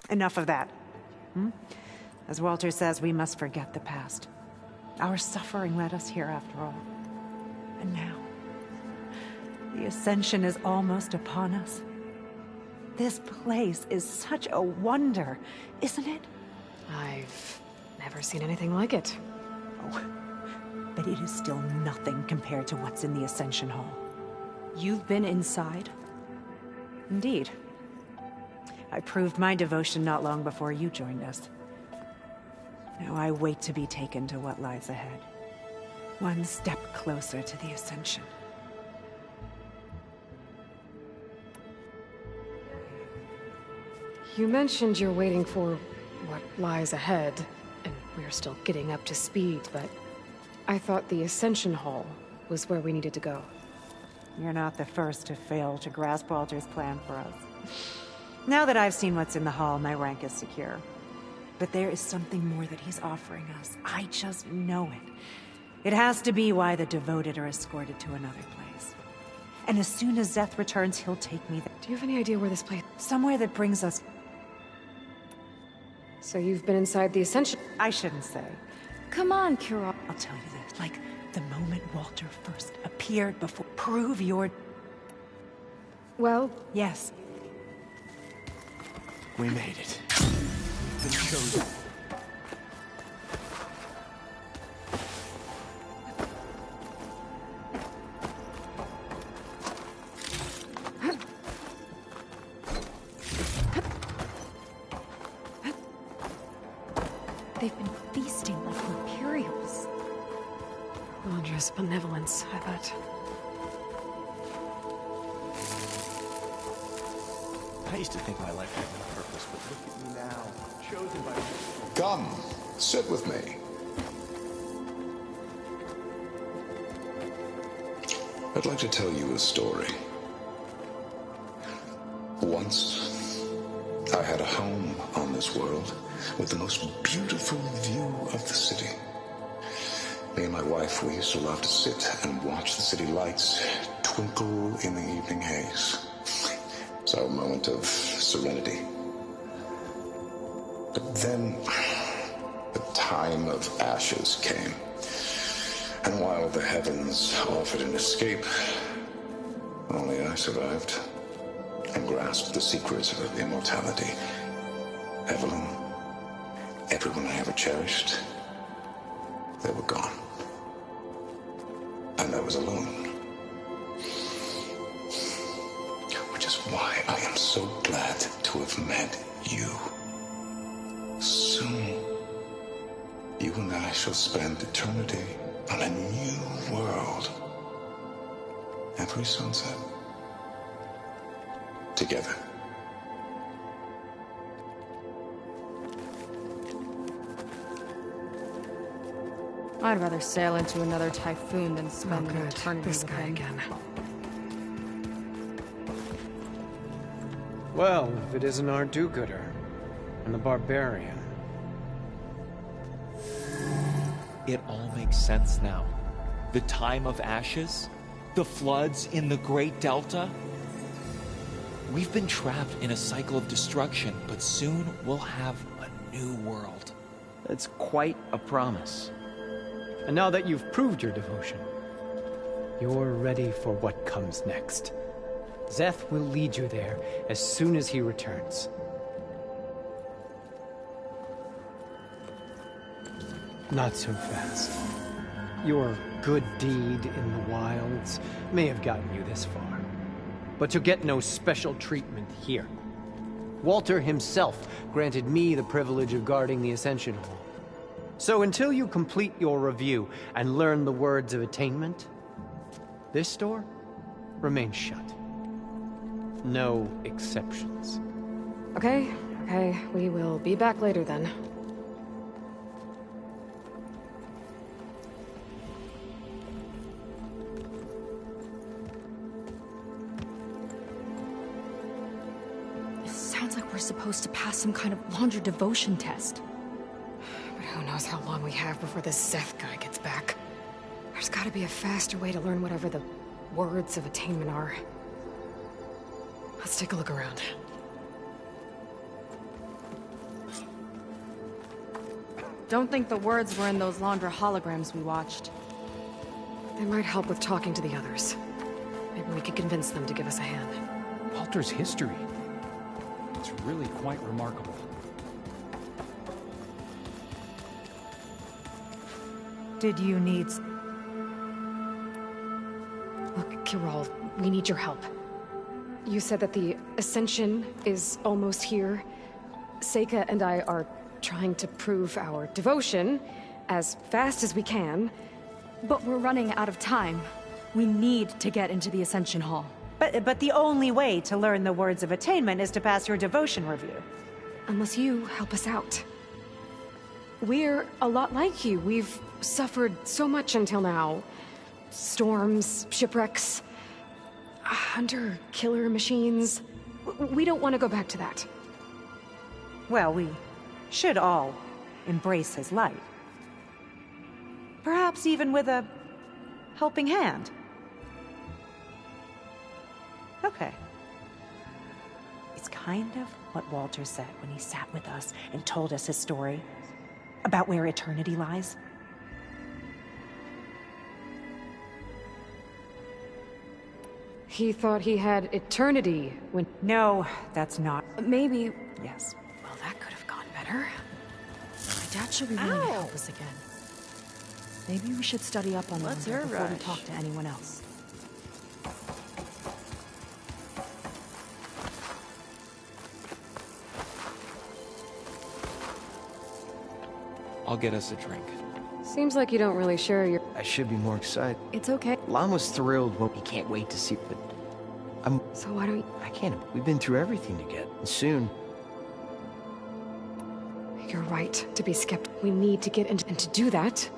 Enough of that. As Walter says, we must forget the past. Our suffering led us here after all. And now, the Ascension is almost upon us. This place is such a wonder, isn't it? I've never seen anything like it. Oh, but it is still nothing compared to what's in the Ascension Hall. You've been inside? Indeed. I proved my devotion not long before you joined us. Now I wait to be taken to what lies ahead. One step closer to the Ascension. You mentioned you're waiting for what lies ahead, and we're still getting up to speed, but I thought the Ascension Hall was where we needed to go. You're not the first to fail to grasp Walter's plan for us. Now that I've seen what's in the hall, my rank is secure. But there is something more that he's offering us. I just know it. It has to be why the devoted are escorted to another place. And as soon as Zeth returns, he'll take me there. Do you have any idea where this place... Somewhere that brings us... So you've been inside the Ascension... I shouldn't say. Come on, Kira. I'll tell you this. Like, the moment Walter first appeared before... Prove your... Well... Yes. We made it. We've been chosen. They've been feasting like Imperials. Wondrous benevolence, I bet. I used to think my life had no purpose, but look at me now. Chosen by... Come, sit with me. I'd like to tell you a story. Once, I had a home on this world with the most beautiful view of the city. Me and my wife, we used to love to sit and watch the city lights twinkle in the evening haze. It's our moment of serenity. But then, the time of ashes came. And while the heavens offered an escape, only I survived and grasped the secrets of immortality. Evelyn, everyone I ever cherished, they were gone. And I was alone. Which is why I am so glad to have met you. Soon, you and I shall spend eternity on a new world. Every sunset. Together. I'd rather sail into another typhoon than spend an good. eternity This with guy him. again. Well, if it isn't our do-gooder and the barbarian. It all makes sense now. The time of ashes, the floods in the Great Delta. We've been trapped in a cycle of destruction, but soon we'll have a new world. That's quite a promise. And now that you've proved your devotion, you're ready for what comes next. Zeth will lead you there as soon as he returns. Not so fast. Your good deed in the wilds may have gotten you this far, but you'll get no special treatment here. Walter himself granted me the privilege of guarding the Ascension Hall. So until you complete your review and learn the words of attainment, this door remains shut. No exceptions. Okay, we will be back later then. It sounds like we're supposed to pass some kind of laundry devotion test. But who knows how long we have before this Zeth guy gets back. There's gotta be a faster way to learn whatever the words of attainment are. Let's take a look around. Don't think the words were in those Laundra holograms we watched. They might help with talking to the others. Maybe we could convince them to give us a hand. Walter's history. It's really quite remarkable. Did you need... Look, Kirol, we need your help. You said that the Ascension is almost here. Seika and I are trying to prove our devotion as fast as we can. But we're running out of time. We need to get into the Ascension Hall. But the only way to learn the words of attainment is to pass your devotion review. Unless you help us out. We're a lot like you. We've suffered so much until now. Storms, shipwrecks, hunter-killer machines. We don't want to go back to that. Well, we should all embrace his light. Perhaps even with a helping hand. Okay. It's kind of what Walter said when he sat with us and told us his story about where eternity lies. He thought he had eternity when... No, that's not... Maybe... Yes. Well, that could have gone better. My dad should be willing to help us again. Maybe we should study up on What's Laundra her before we rush? talk to anyone else. I'll get us a drink. Seems like you don't really share your... I should be more excited. It's okay. Lon was thrilled when he can't wait to see, but I'm... So why don't... I can't. We've been through everything together. And soon, You're right to be skeptical. We need to get into... And to do that...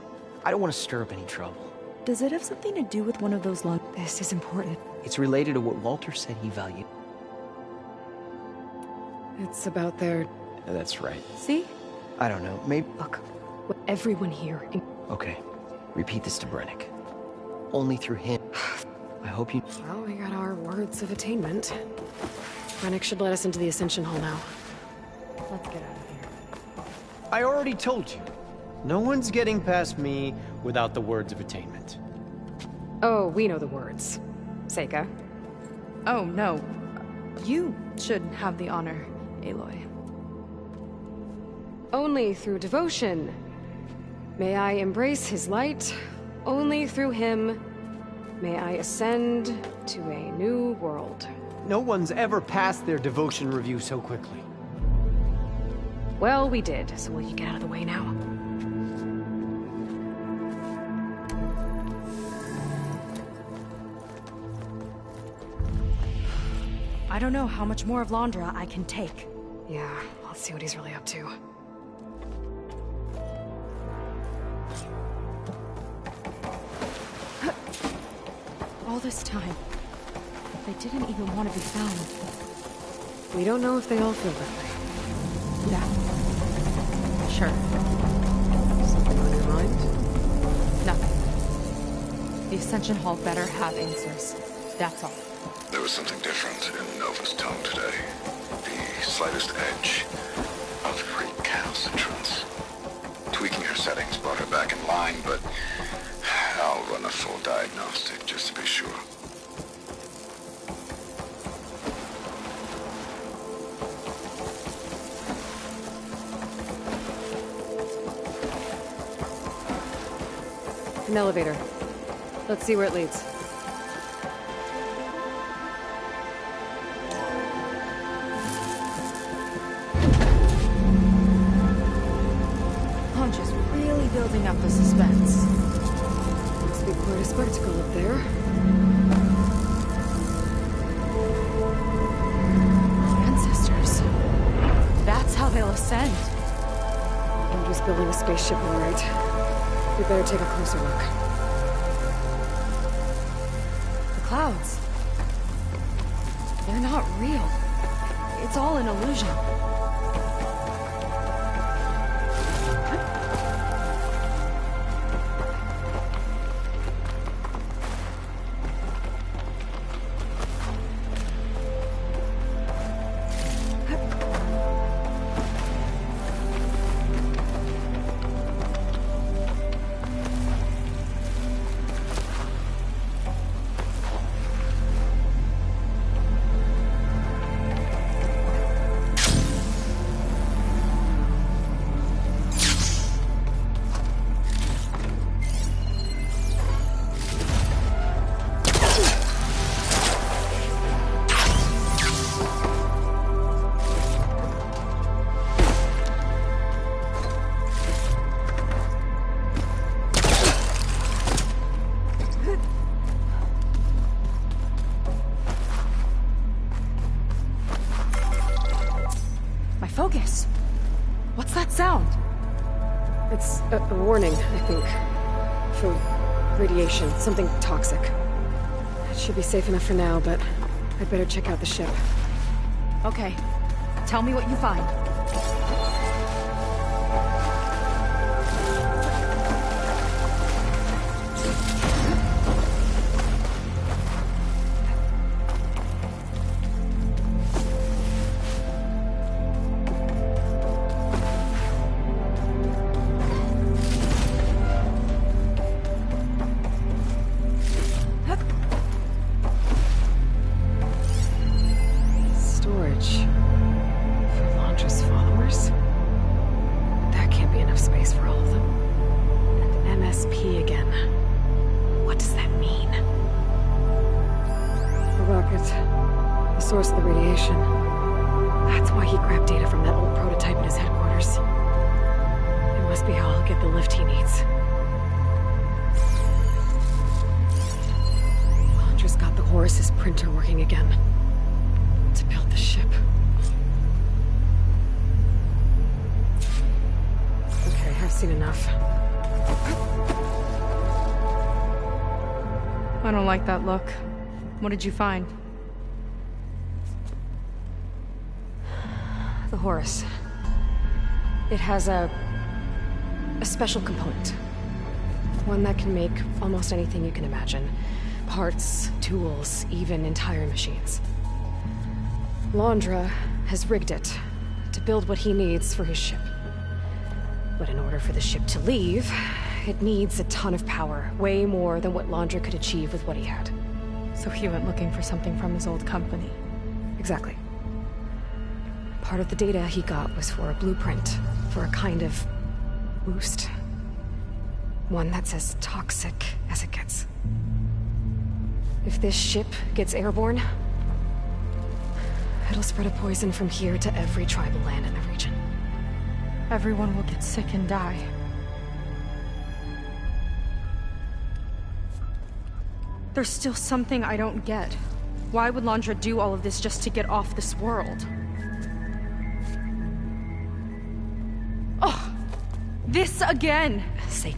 I don't want to stir up any trouble. Does it have something to do with one of those This is important. It's related to what Walter said he valued. It's about their... That's right. See? I don't know. Maybe... Look, what everyone here... Okay. Repeat this to Brennick. Only through him. I hope you... Well, we got our words of attainment. Rennick should let us into the Ascension Hall now. Let's get out of here. I already told you. No one's getting past me without the words of attainment. Oh, we know the words. Seika. Oh, no. You should have the honor, Aloy. Only through devotion. May I embrace his light. Only through him may I ascend to a new world. No one's ever passed their devotion review so quickly. Well, we did, so will you get out of the way now? I don't know how much more of Laundra I can take. Yeah, let's see what he's really up to. All this time, they didn't even want to be found. We don't know if they all feel that way. Yeah. Sure. Something on your mind? Nothing. The Ascension Hall better have answers. That's all. There was something different in Nova's tone today. The slightest edge of recalcitrance. Tweaking her settings brought her back in line, but I'll run a full diagnostic just to be sure. An elevator. Let's see where it leads. I'm just really building up the suspense. Must be quite a spectacle up there. Ancestors. That's how they'll ascend. I'm just building a spaceship, all right. We better take a closer look. The clouds. They're not real. It's all an illusion. It's a warning, I think. For radiation, something toxic. It should be safe enough for now, but I'd better check out the ship. Okay. Tell me what you find. I don't like that look. What did you find? The Horus. It has a special component. One that can make almost anything you can imagine. Parts, tools, even entire machines. Londra has rigged it to build what he needs for his ship. But in order for the ship to leave, it needs a ton of power, way more than what Londra could achieve with what he had. So he went looking for something from his old company. Exactly. Part of the data he got was for a blueprint, for a kind of boost. One that's as toxic as it gets. If this ship gets airborne, it'll spread a poison from here to every tribal land in the region. Everyone will get sick and die. There's still something I don't get. Why would Londra do all of this just to get off this world? Oh, this again!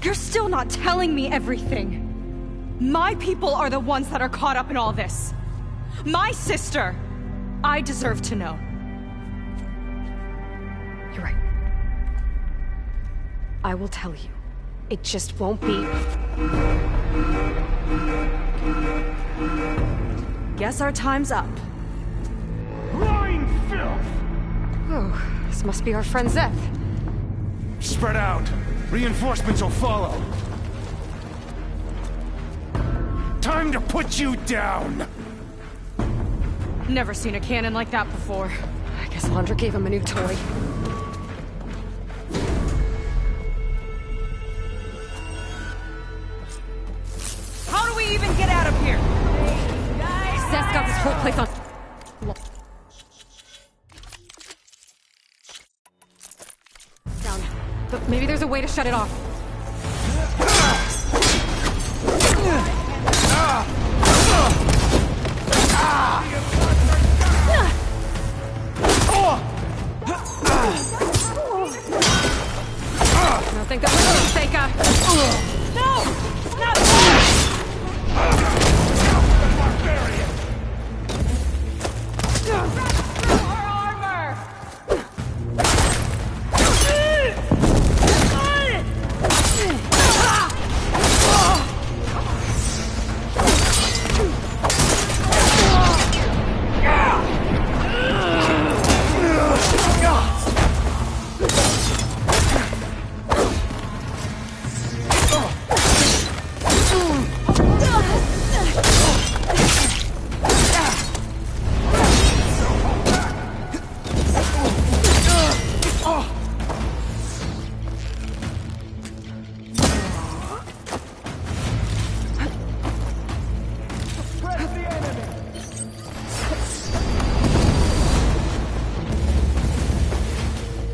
You're still not telling me everything. My people are the ones that are caught up in all this. My sister! I deserve to know. You're right. I will tell you. It just won't be... Guess our time's up. Lying filth! Oh, this must be our friend Zeth. Spread out. Reinforcements will follow. Time to put you down! Never seen a cannon like that before. I guess Londra gave him a new toy. How do we even get out of here? Zeth's got this whole place on... Down. But maybe there's a way to shut it off. No, think of it, Seika. No! Not our armor!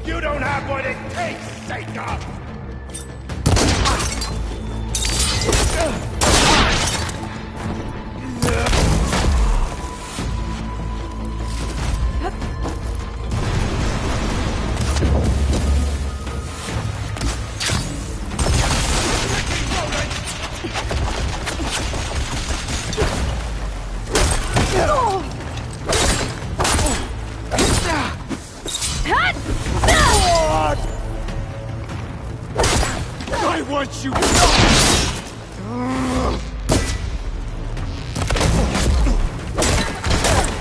You don't have what it takes, Seika! I want you.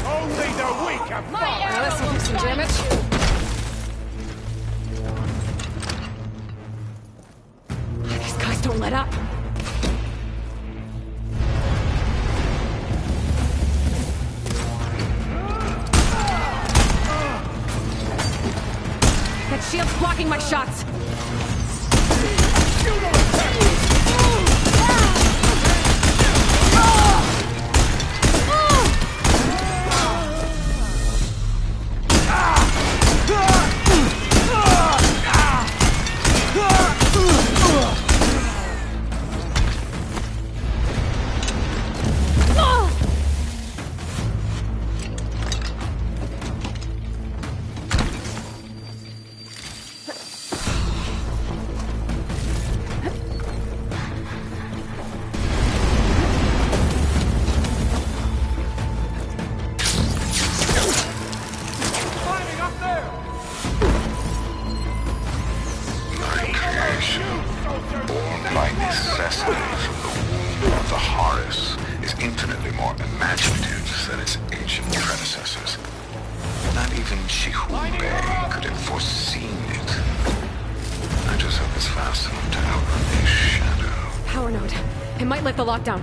Only the weak have fallen. Now this will do some damage. These guys don't let up. That shield's blocking my shots. The lockdown.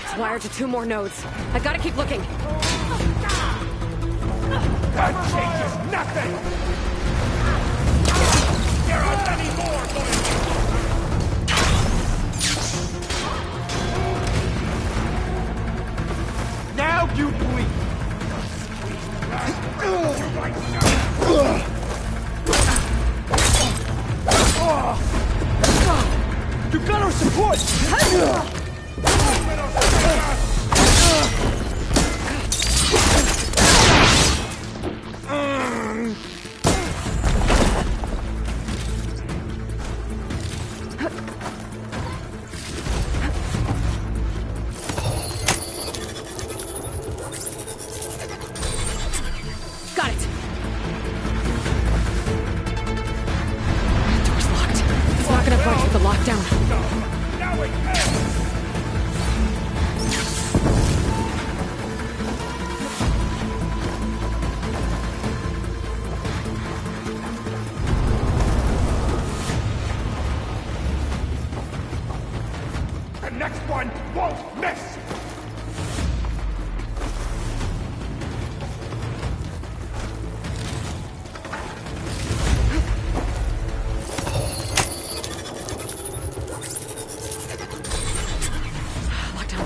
It's wired to 2 more nodes. I gotta keep looking. That changes nothing! There are many more going. Now you bleed. You got our support!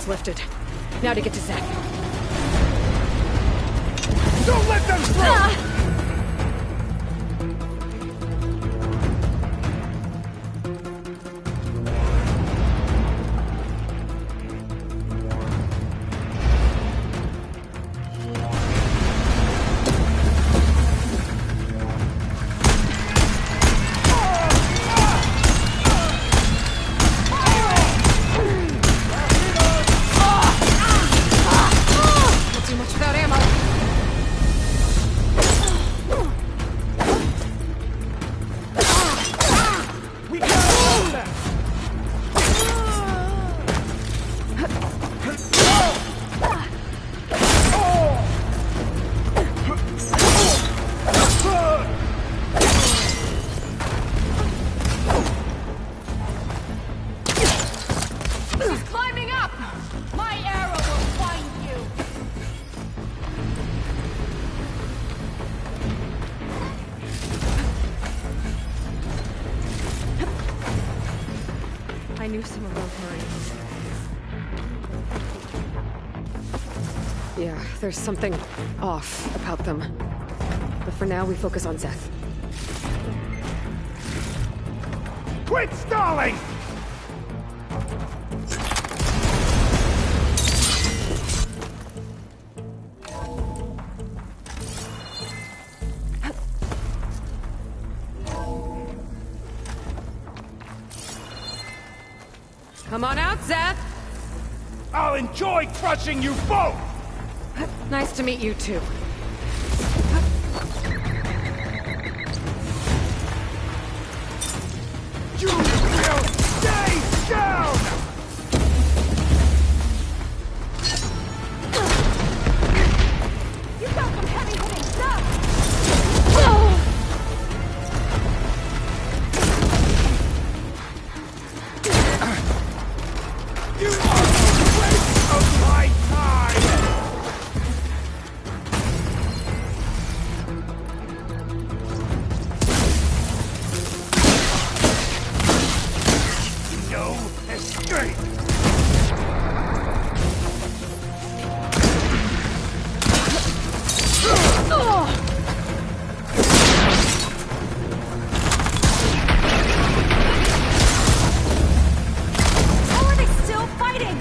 Lifted. Now to get to Zach. Don't let them through! I knew some of those Marines. Yeah, there's something off about them. But for now, we focus on Seth. Quit stalling! Come on out, Seth! I'll enjoy crushing you both! Nice to meet you too. You will stay down! You got some heavy-hitting stuff! You are a waste of my time! No escape! How are they still fighting?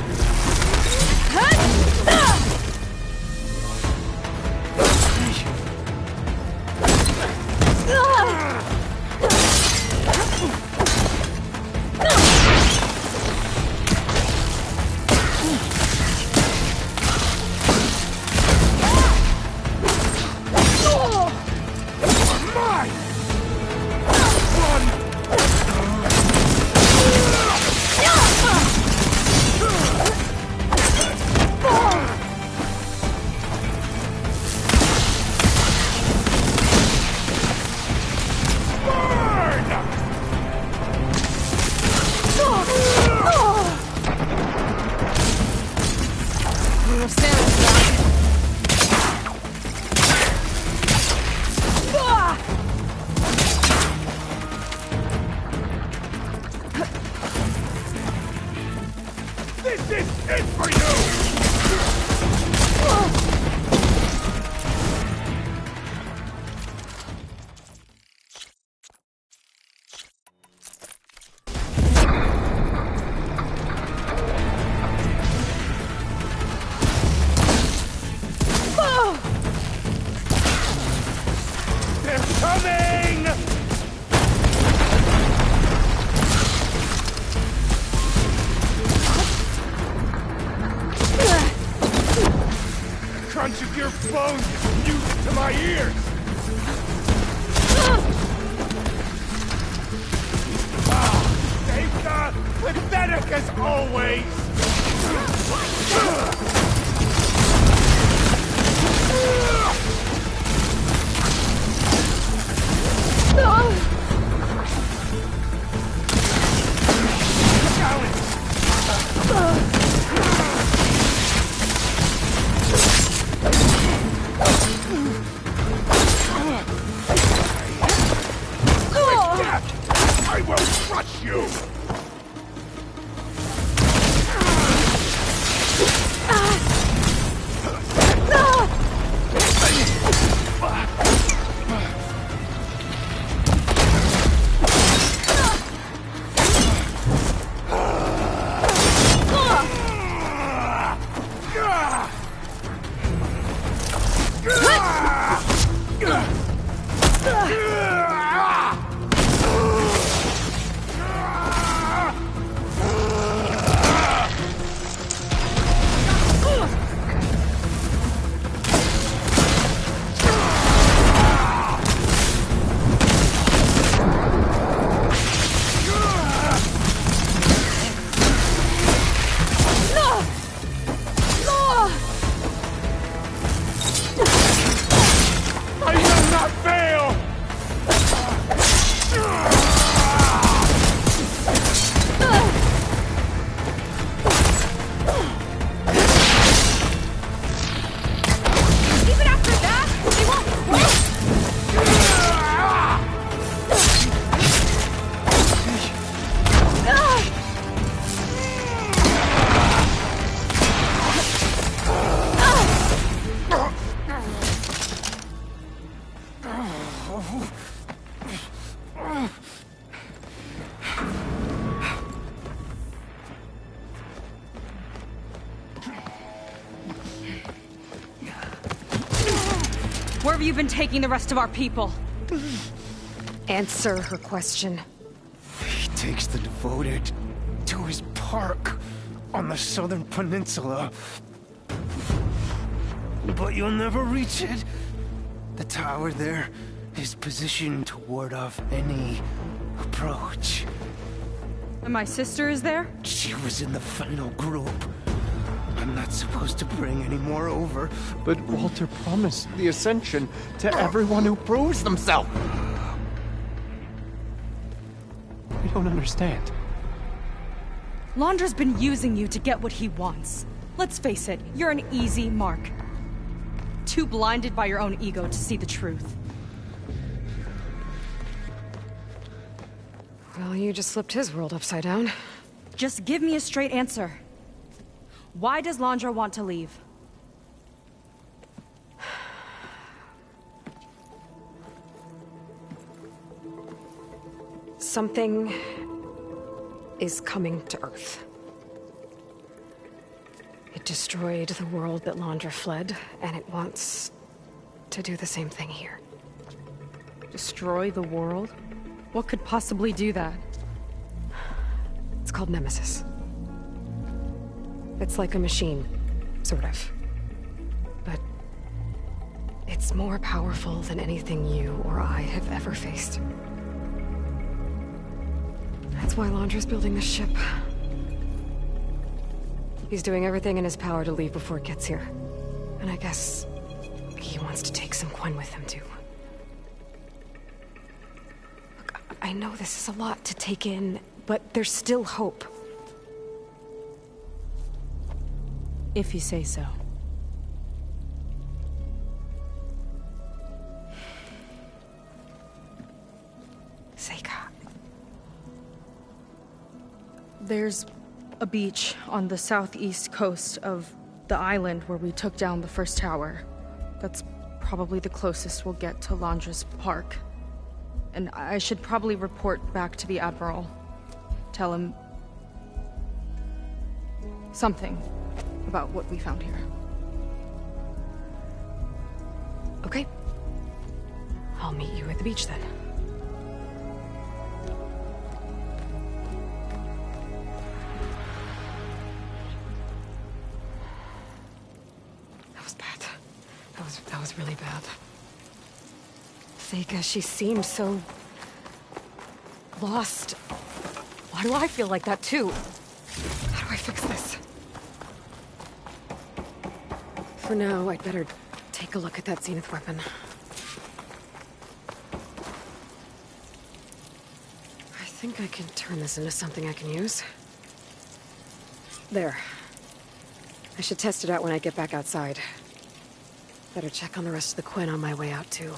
This is it for you! They're coming! Crunch of your bones is music to my ears! Seika, pathetic as always! I will crush you! I will not fail! Even after that, they won't quit! Where have you been taking the rest of our people? Answer her question. He takes the devoted to his park on the southern peninsula. but you'll never reach it. The tower there is positioned to ward off any approach. And my sister is there? She was in the final group. I'm not supposed to bring any more over. But Walter promised the Ascension to everyone who proves themselves. I don't understand. Londra's been using you to get what he wants. Let's face it, you're an easy mark. Too blinded by your own ego to see the truth. Well, you just flipped his world upside down. Just give me a straight answer. Why does Londra want to leave? Something is coming to Earth. It destroyed the world that Londra fled, and it wants to do the same thing here. Destroy the world? What could possibly do that? It's called Nemesis. It's like a machine, sort of. But it's more powerful than anything you or I have ever faced. That's why Londra's building this ship. He's doing everything in his power to leave before it gets here. And I guess he wants to take some Quen with him, too. Look, I know this is a lot to take in, but there's still hope. If you say so. Seika. There's a beach on the southeast coast of the island where we took down the first tower. That's probably the closest we'll get to Londra's park. And I should probably report back to the Admiral. Tell him something about what we found here. Okay. I'll meet you at the beach then. That was bad. That was really bad. Seika, she seemed so lost. Why do I feel like that too? How do I fix this? For now, I'd better take a look at that Zenith weapon. I think I can turn this into something I can use. There. I should test it out when I get back outside. Better check on the rest of the Quen on my way out, too.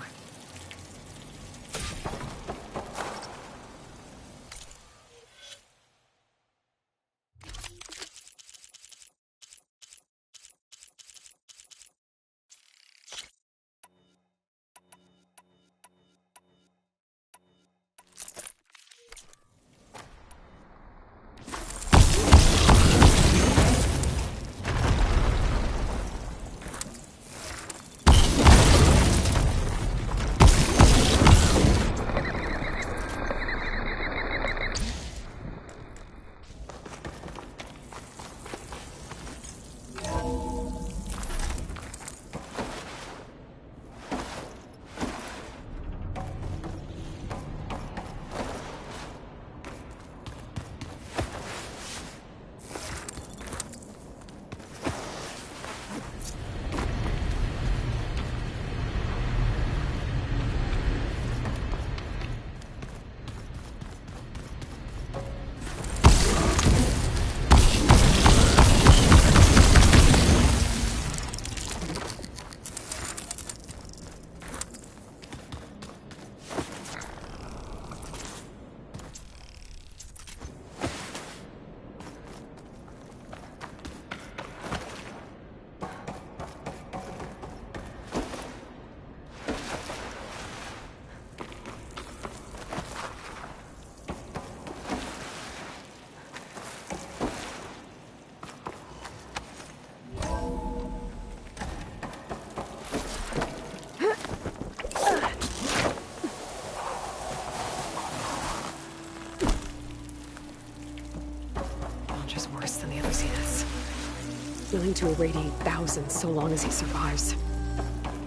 willing to irradiate thousands so long as he survives.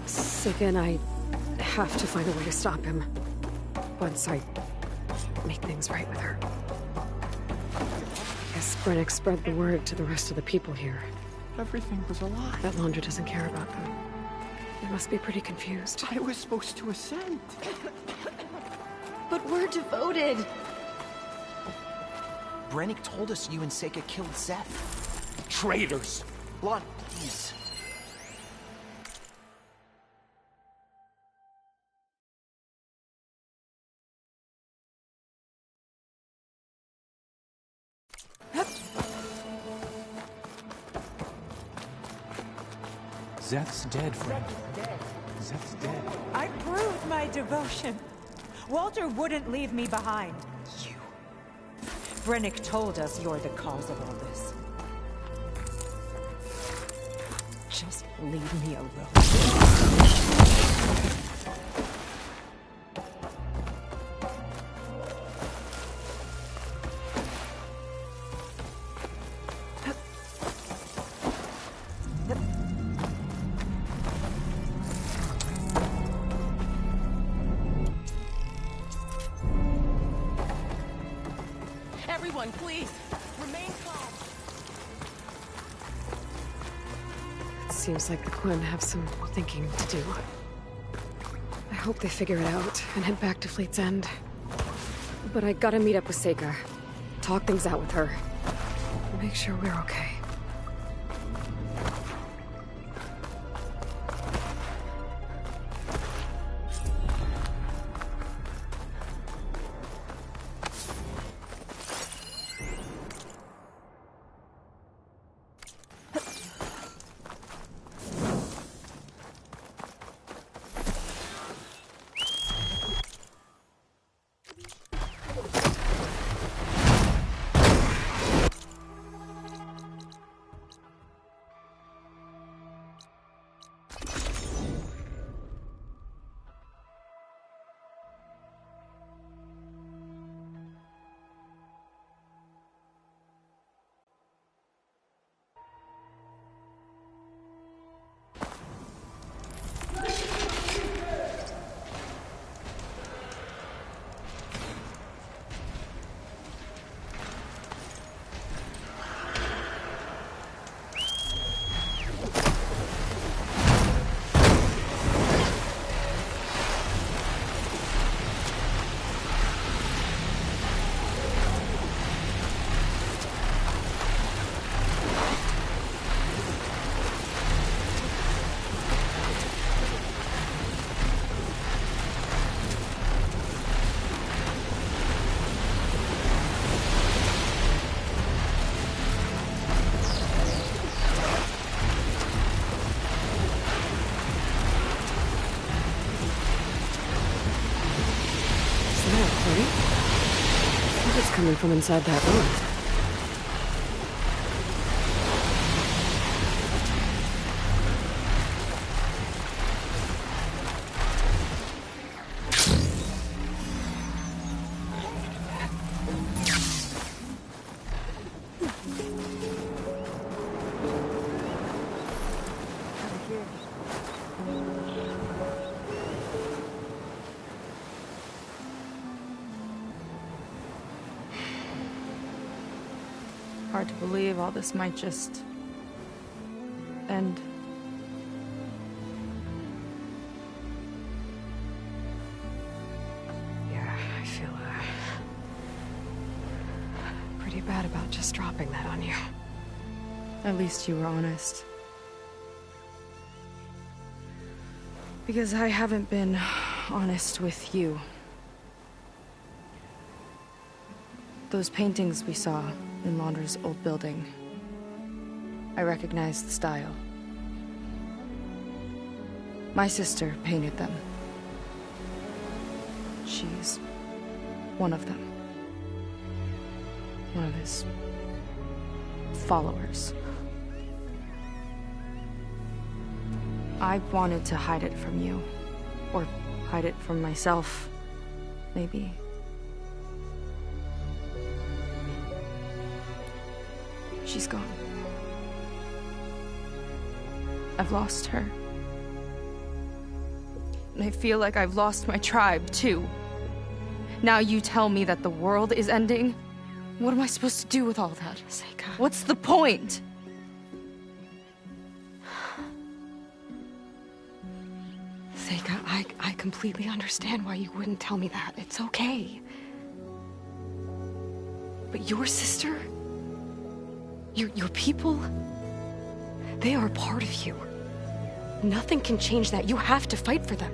Seika and I have to find a way to stop him. Once I make things right with her. I guess Brennick spread the word to the rest of the people here. Everything was a lie. That Laundra doesn't care about them. They must be pretty confused. I was supposed to ascend. But we're devoted. Brennick told us you and Seika killed Zeph. Traitors! Lon, please. Zeph's dead, friend. Zeph's dead. I proved my devotion. Walter wouldn't leave me behind. You. Brennick told us you're the cause of all this. Just leave me alone. Everyone, please, remain calm. It seems like the Quinn have some thinking to do. I hope they figure it out and head back to Fleet's End. But I gotta meet up with Seika. Talk things out with her. Make sure we're okay. Coming from inside that room. Hard to believe all this might just end. Yeah, I feel pretty bad about just dropping that on you. At least you were honest. Because I haven't been honest with you. Those paintings we saw in Laundra's old building, I recognized the style. My sister painted them. She's one of them. One of his followers. I wanted to hide it from you. Or hide it from myself, maybe. She's gone. I've lost her. And I feel like I've lost my tribe, too. Now you tell me that the world is ending? What am I supposed to do with all that? Seika. What's the point? Seika, I completely understand why you wouldn't tell me that. It's okay. But your sister? Your people? They are part of you. Nothing can change that. You have to fight for them.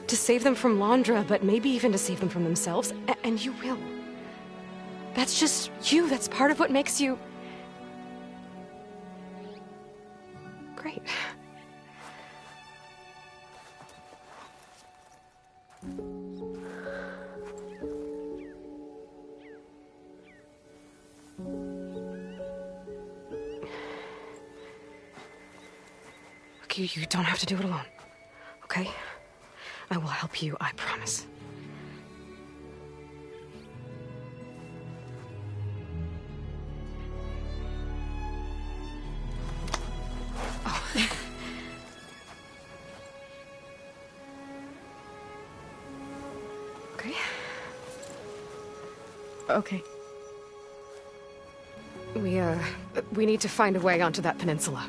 To save them from Londra, but maybe even to save them from themselves. And you will. That's just you. That's part of what makes you... great. Look, you don't have to do it alone, okay? I will help you, I promise. Oh. Okay. Okay. We need to find a way onto that peninsula.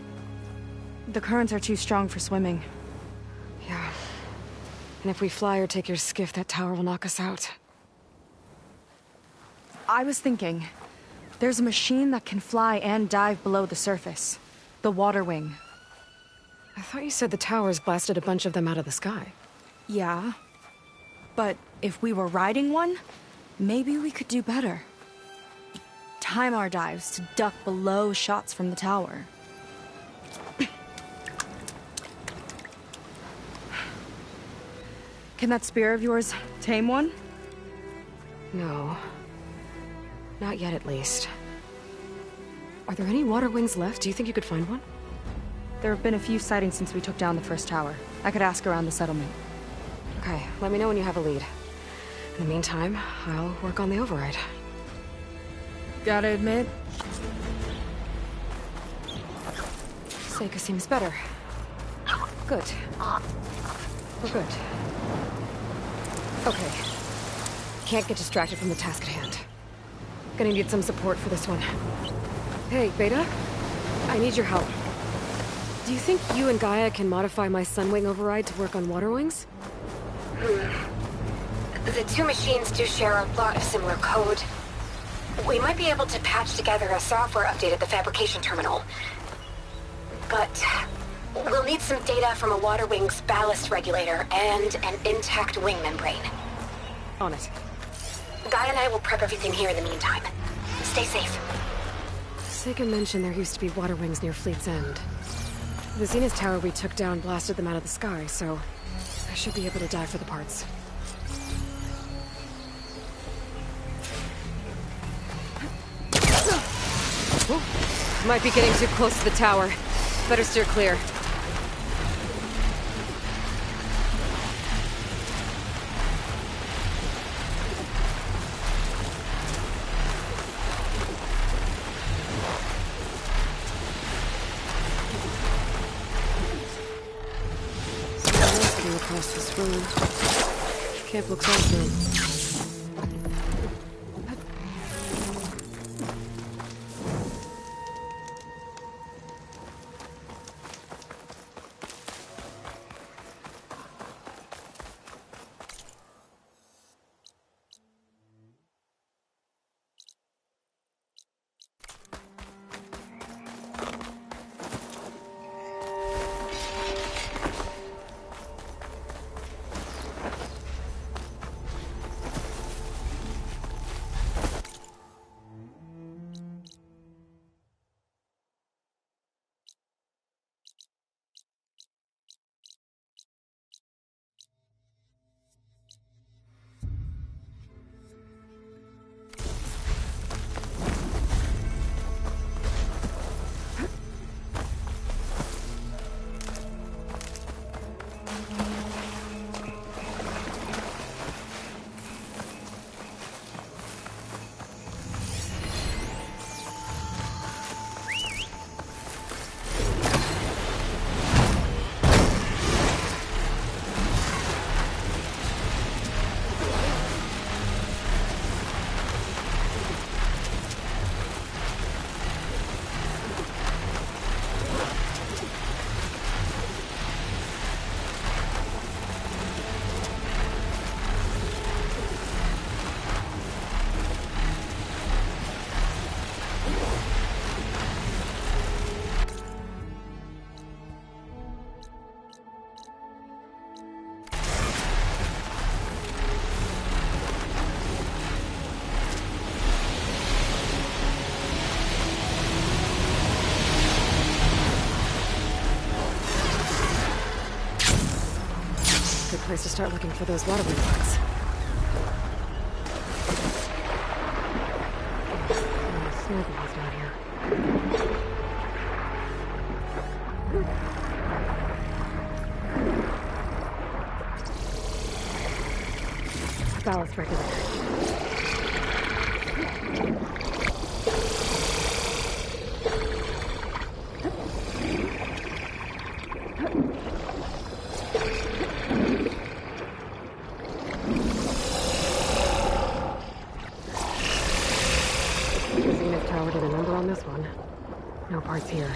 The currents are too strong for swimming. Yeah. And if we fly or take your skiff, that tower will knock us out. I was thinking, there's a machine that can fly and dive below the surface. The water wing. I thought you said the towers blasted a bunch of them out of the sky. Yeah. But if we were riding one, maybe we could do better. Time our dives to duck below shots from the tower. Can that spear of yours tame one? No. Not yet, at least. Are there any water wings left? Do you think you could find one? There have been a few sightings since we took down the first tower. I could ask around the settlement. Okay, let me know when you have a lead. In the meantime, I'll work on the override. Gotta admit... Seika seems better. Good. We're good. Okay. Can't get distracted from the task at hand. Gonna need some support for this one. Hey, Beta? I need your help. Do you think you and Gaia can modify my Sunwing override to work on water wings? The two machines do share a lot of similar code. We might be able to patch together a software update at the fabrication terminal. But we'll need some data from a water wing's ballast regulator and an intact wing membrane. On it. Guy and I will prep everything here in the meantime. Stay safe. Seika mentioned there used to be water wings near Fleet's End. The Zenith Tower we took down blasted them out of the sky, so I should be able to dive for the parts. Ooh, might be getting too close to the tower. Better steer clear. Across this room. Camp looks open. place to start looking for those waterway parts. Sniper was down here. Ballast regulator. Zenith Tower did a number on this one. No parts here.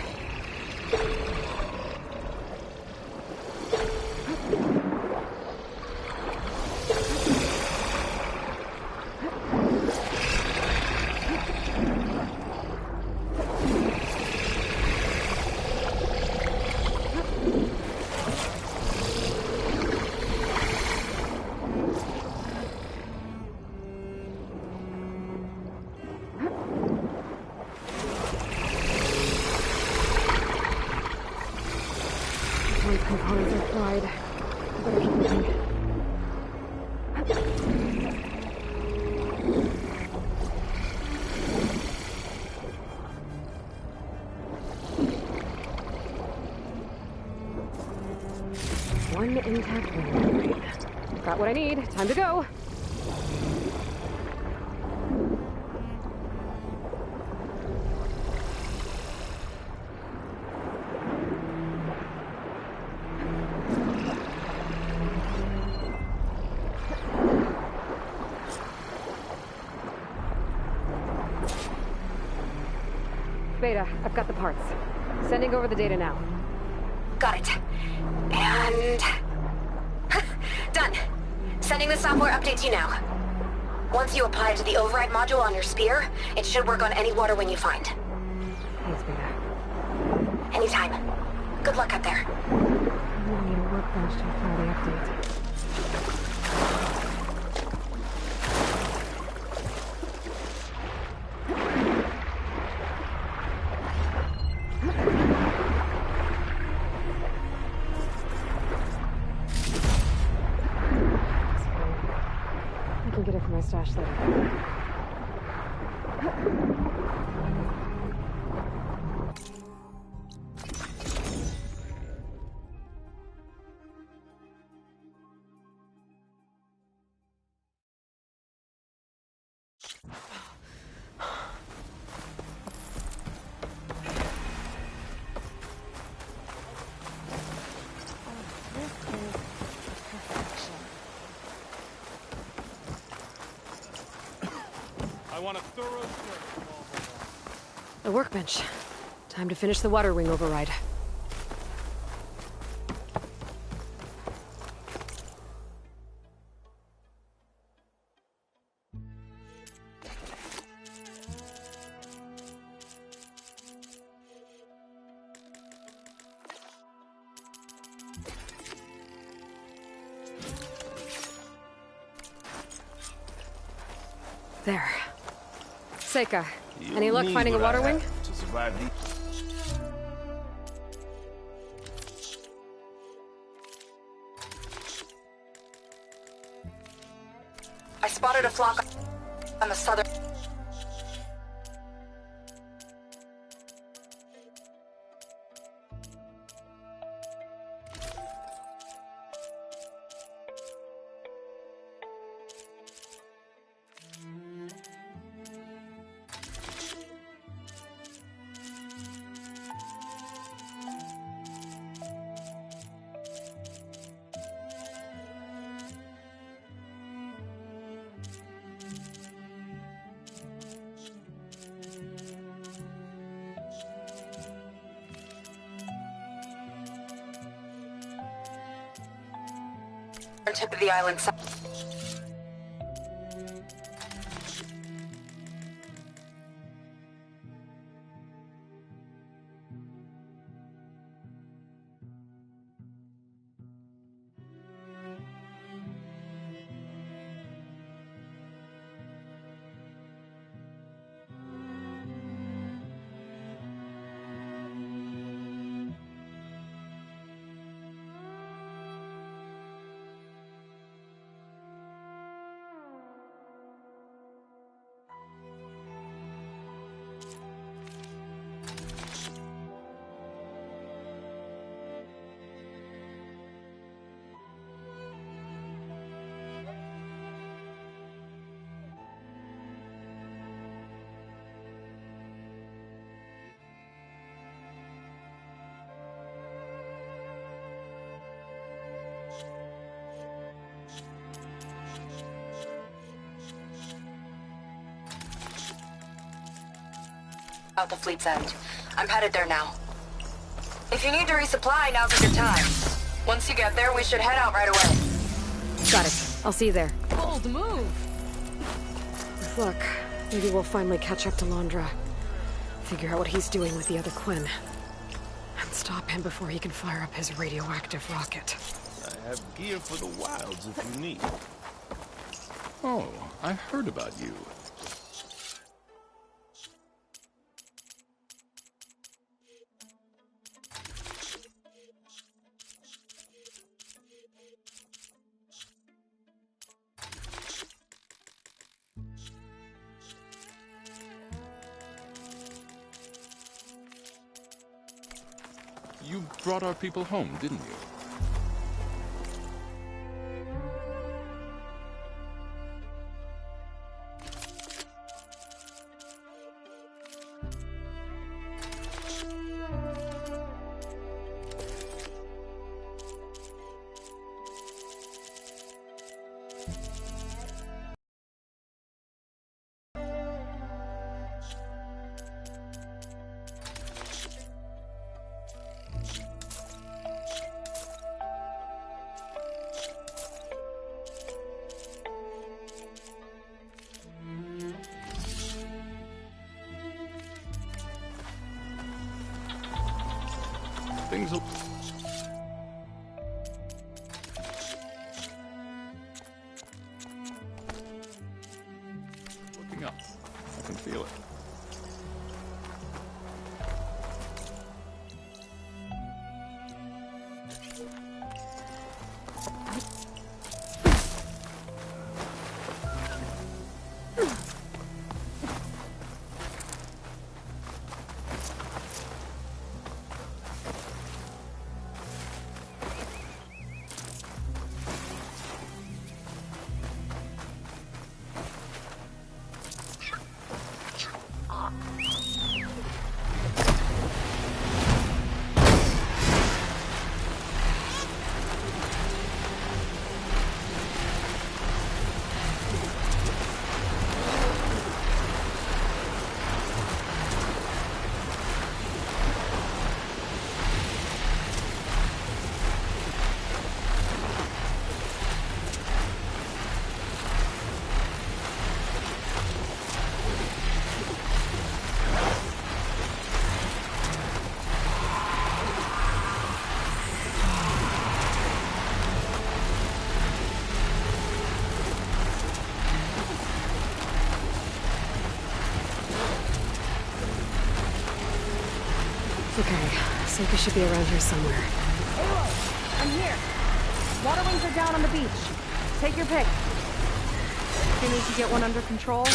Components are fried. Better keep moving. One intact wing. Got what I need. Time to go. Beta, I've got the parts. Sending over the data now. Got it. And... done. Sending the software update to you now. Once you apply it to the override module on your spear, it should work on any water wing you find. Thanks, Beta. Anytime. Good luck up there. I'm gonna need a workbench to apply the update. I can get it from my stash later. I want a thorough search of all the walls. The workbench. Time to finish the water wing override. There. Seika, any luck finding a water wing? To survive the... I spotted a flock on the southern... tip of the island. Out the fleet's end. I'm headed there now. If you need to resupply, now's a good time. Once you get there, we should head out right away. Got it. I'll see you there. Bold move. With luck, maybe we'll finally catch up to Londra. Figure out what he's doing with the other Quinn. And stop him before he can fire up his radioactive rocket. I have gear for the wilds if you need. Oh, I heard about you. You brought our people home, didn't you? Things will... Looking up. I can feel it. Okay, Seika should be around here somewhere. Aloy, I'm here. Water wings are down on the beach. Take your pick. As soon as you get one under control,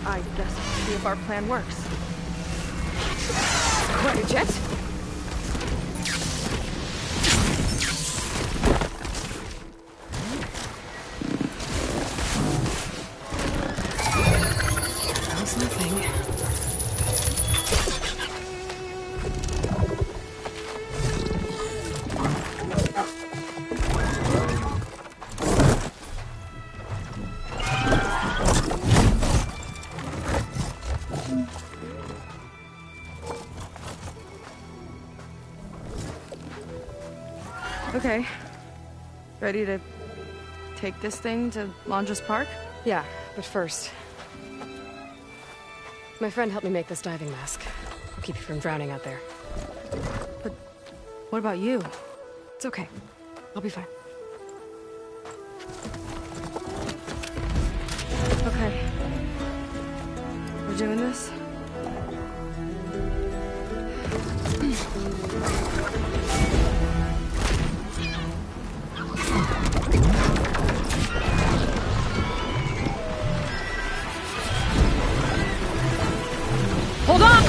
I guess we'll see if our plan works. Quite a jet? How's nothing? Okay. Ready to take this thing to Londra's Park? Yeah, but first... My friend helped me make this diving mask. I'll keep you from drowning out there. But what about you? It's okay. I'll be fine. Okay. We're doing this? Hold on!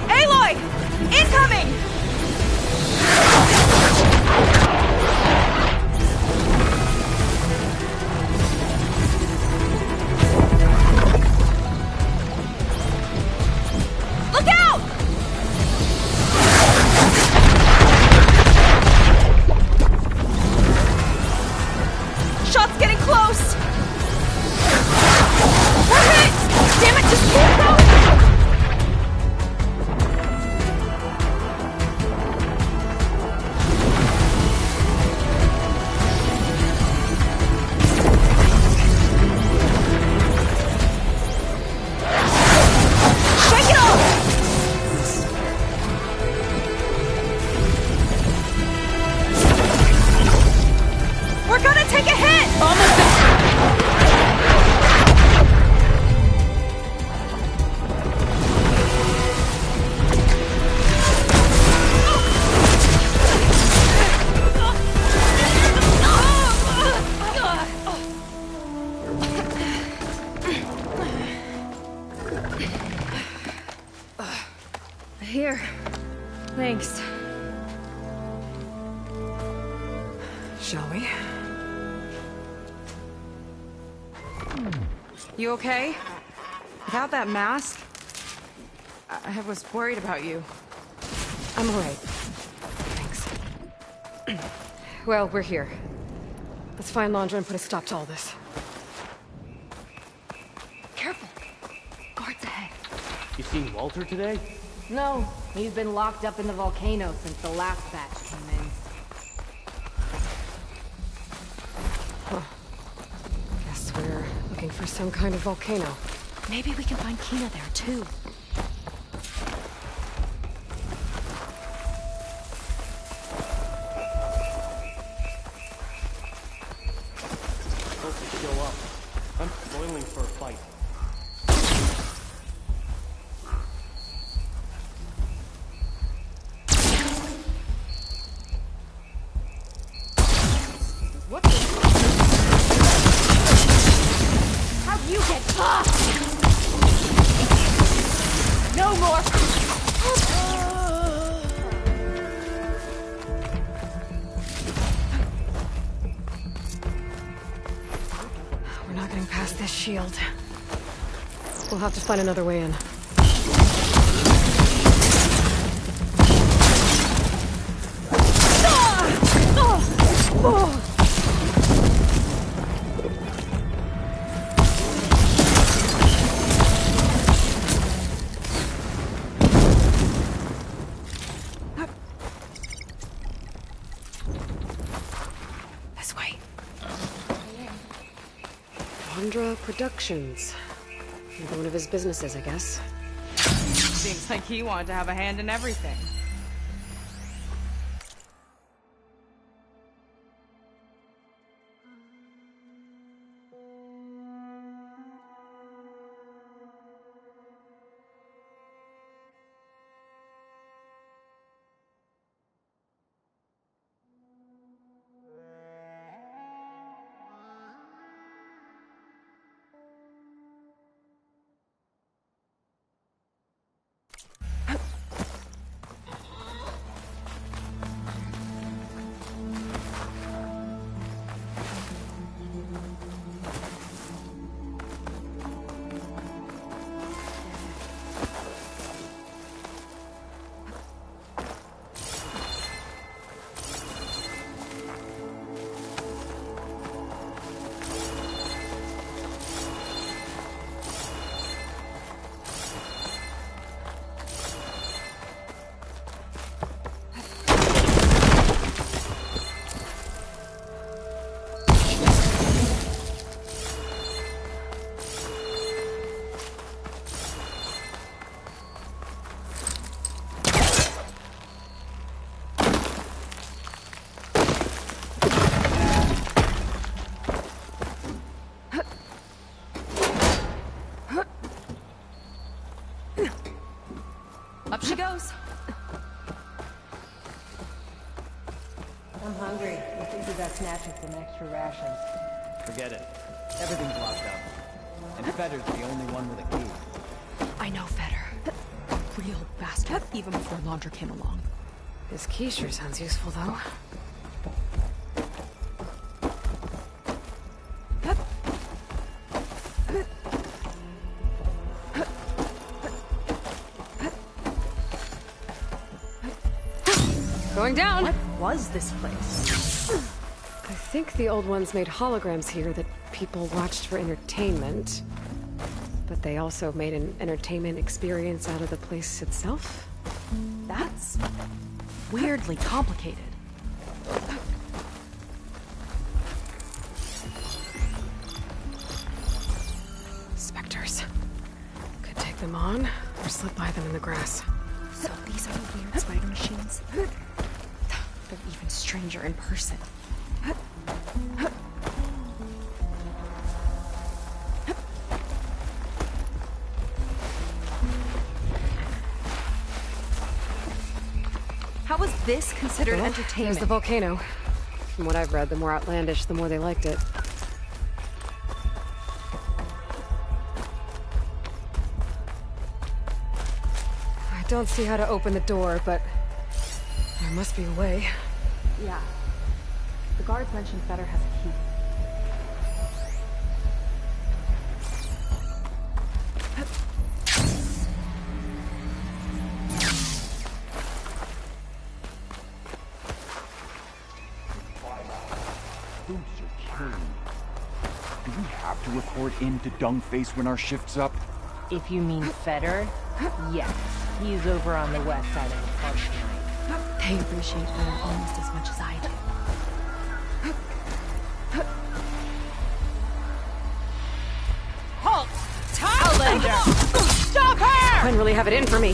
Aloy! Incoming! Look out! Shot's getting close! Here. Thanks. Shall we? You okay? Without that mask? I was worried about you. I'm alright. Thanks. Well, we're here. Let's find Landra and put a stop to all this. Careful. Guards ahead. You seen Walter today? No, he's been locked up in the volcano since the last batch came in. Huh. Guess we're looking for some kind of volcano. Maybe we can find Kina there, too. Supposed to show up. I'm spoiling for a fight. What the? How'd you get caught? No more! We're not getting past this shield. We'll have to find another way in. This way. Andra Productions. Another one of his businesses, I guess. Seems like he wanted to have a hand in everything. Up she goes. I'm hungry. I think we got snatching some extra rations. Forget it. Everything's locked up. And Fetter's the only one with a key. I know Fetter. A real bastard, even before Landra came along. This key sure sounds useful, though. Going down! What was this place? I think the old ones made holograms here that people watched for entertainment. But they also made an entertainment experience out of the place itself. That's weirdly complicated. Specters. Could take them on, or slip by them in the grass. So these are the weird spider machines. They're even stranger in person. How is this considered entertainment? There's the volcano. From what I've read, the more outlandish, the more they liked it. I Don't see how to open the door, but there must be a way. Yeah. The guards mentioned Fetter has a key. Who's your king? Do we have to report in to Dungface when our shift's up? If you mean Fetter, yes. He's over on the west side of the park tonight. They appreciate Fetter almost as much as I do. Halt! Outlander! Stop her! Gwen really have it in for me.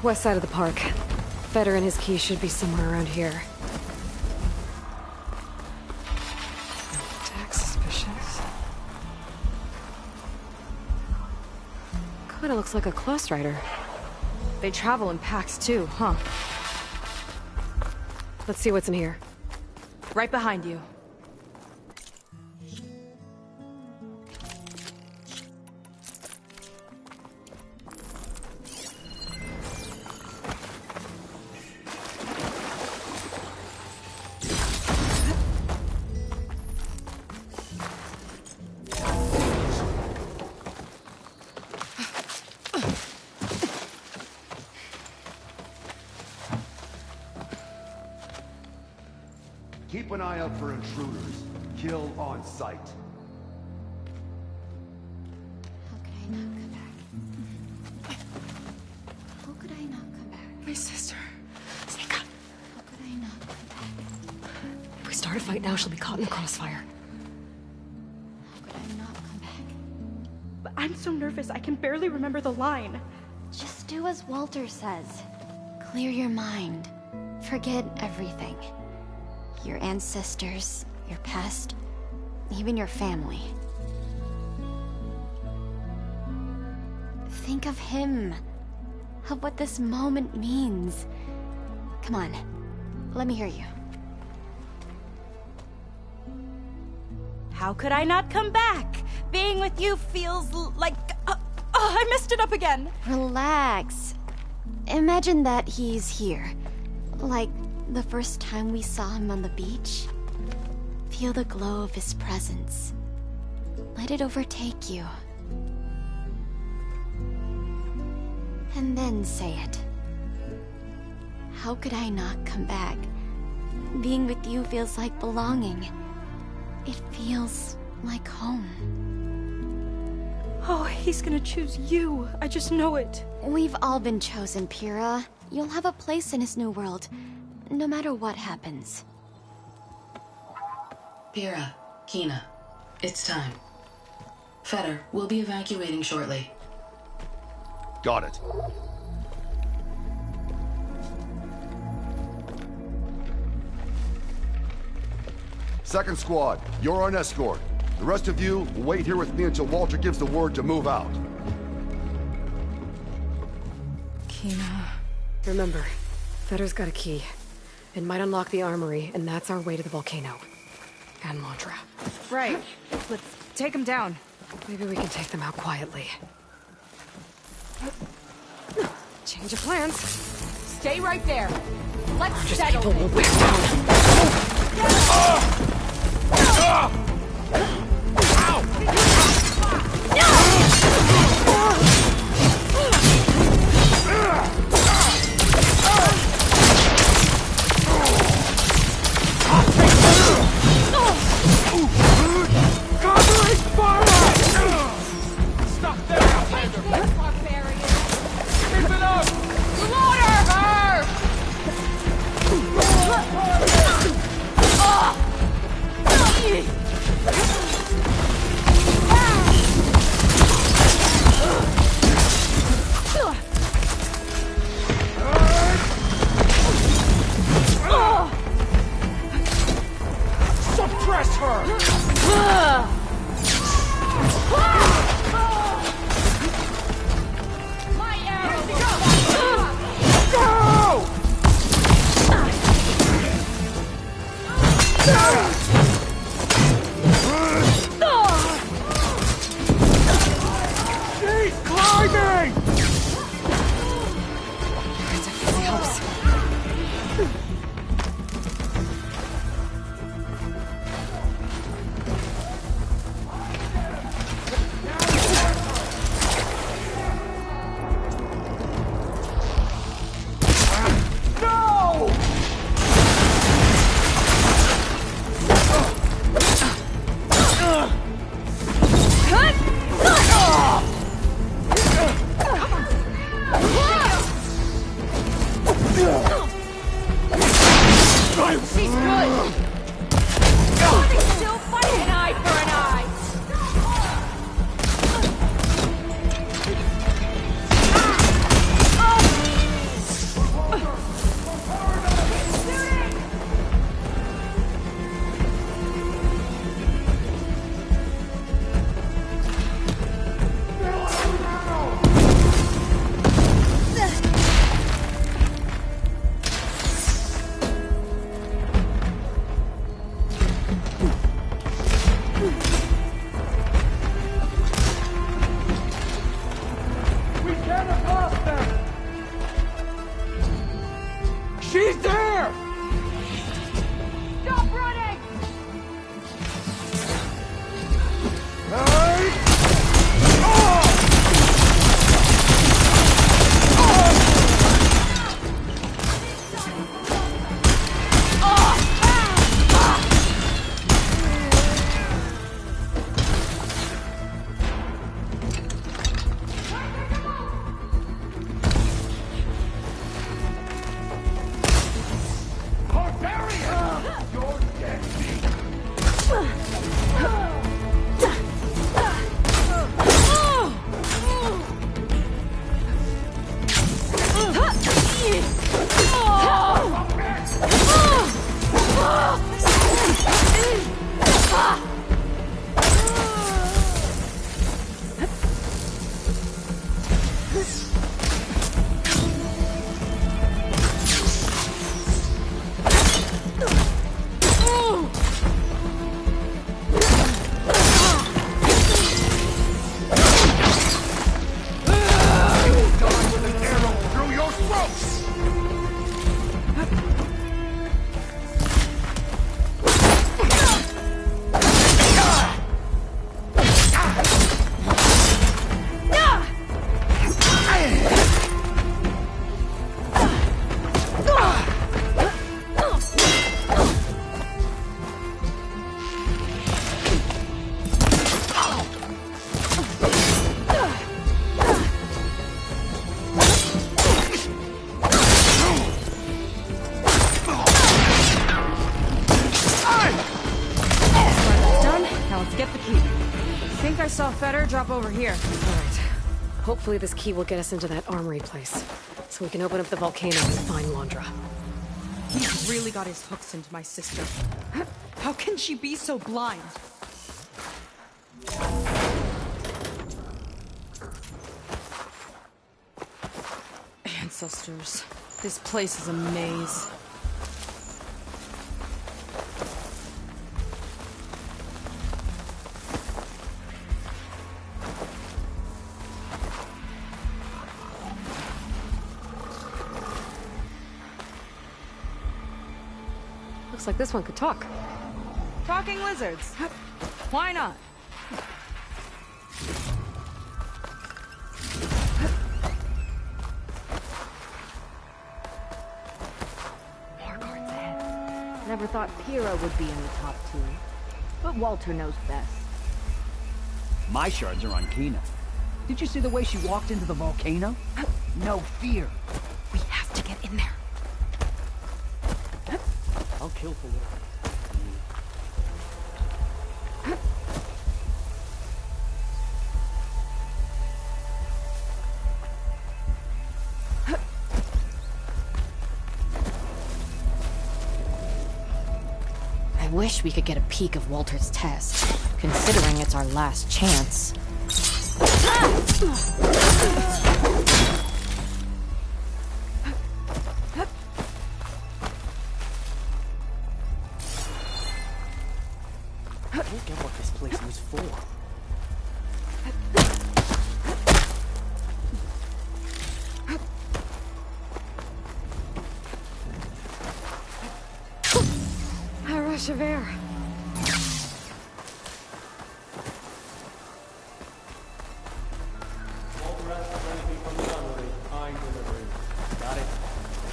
West side of the park. Fetter and his key should be somewhere around here. Attack suspicious. Kinda looks like a close rider. They travel in packs too, huh? Let's see what's in here. Right behind you. Keep an eye out for intruders. Kill on sight. How could I not come back? My sister. Sneak up. How could I not come back? If we start a fight now, she'll be caught in the crossfire. How could I not come back? But I'm so nervous, I can barely remember the line. Just do as Walter says. Clear your mind. Forget everything. Your ancestors, your past, even your family. Think of him. Of what this moment means. Come on, let me hear you. How could I not come back? Being with you feels like... I messed it up again. Relax. Imagine that he's here. Like the first time we saw him on the beach. Feel the glow of his presence. Let it overtake you. And then say it. How could I not come back? Being with you feels like belonging. It feels like home. Oh, he's gonna choose you. I just know it. We've all been chosen, Pyrrha. You'll have a place in his new world, no matter what happens. Pyrrha, Kina, it's time. Fetter, we'll be evacuating shortly. Got it. Second squad, you're on escort. The rest of you will wait here with me until Walter gives the word to move out. Kina. Remember, Fetter's got a key. It might unlock the armory, and that's our way to the volcano. And Mantra. Right. Let's take him down. Maybe we can take them out quietly. Change of plans. Stay right there. Let's Just settle people will this. wear Suppress her! My arrow! Go! She's climbing! That definitely helps. She's good! He's still fighting an eye for an eye! We can't have lost them! She's there! Stop running! Hey! So, Feder, drop over here. Alright. Hopefully this key will get us into that armory place, so we can open up the volcano and find Londra. He's really got his hooks into my sister. How can she be so blind? Ancestors. This place is a maze. Looks like this one could talk. Talking lizards. Why not? Never thought Pyrrha would be in the top 2. But Walter knows best. My shards are on Kina. Did you see the way she walked into the volcano? No fear. We have to get in there. I'll kill for what? I wish we could get a peek of Walter's test, considering it's our last chance. I don't get what this place was for. A rush of air.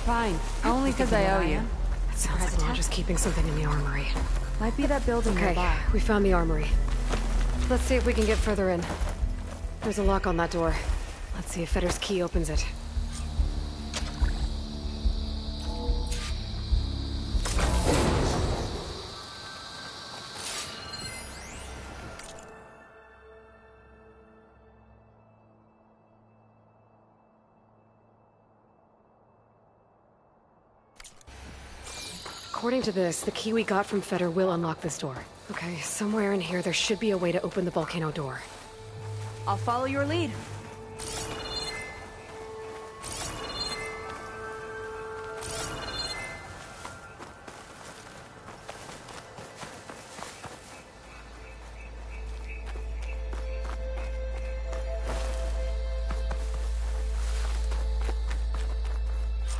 Fine. Only because I owe you. It sounds like Londra's keeping something in the armory. Might be that building Okay, nearby. we found the armory. Let's see if we can get further in. There's a lock on that door. Let's see if Feder's key opens it. According to this, the key we got from Feder will unlock this door. Okay, somewhere in here there should be a way to open the volcano door. I'll follow your lead.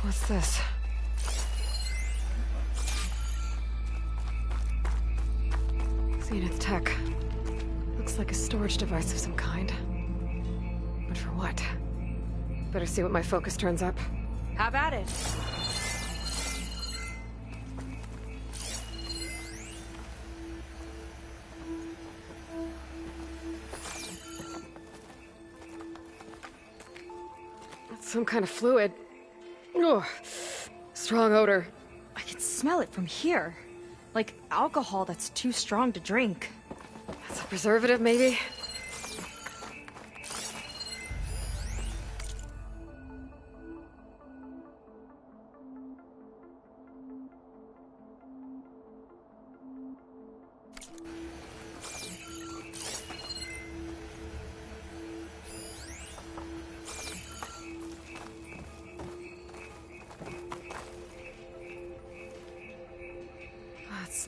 What's this? Zenith tech. Looks like a storage device of some kind. But for what? Better see what my focus turns up. Have at it. It's some kind of fluid. Ugh. Strong odor. I can smell it from here. Like alcohol that's too strong to drink. That's a preservative, maybe?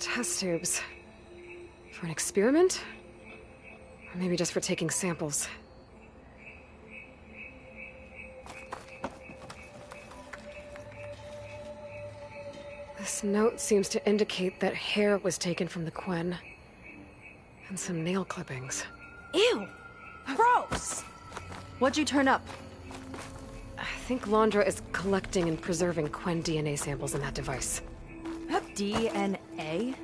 Test tubes. For an experiment? Or maybe just for taking samples. This note seems to indicate that hair was taken from the Quen. And some nail clippings. Ew! Gross! What'd you turn up? I think Londra is collecting and preserving Quen DNA samples in that device. DNA?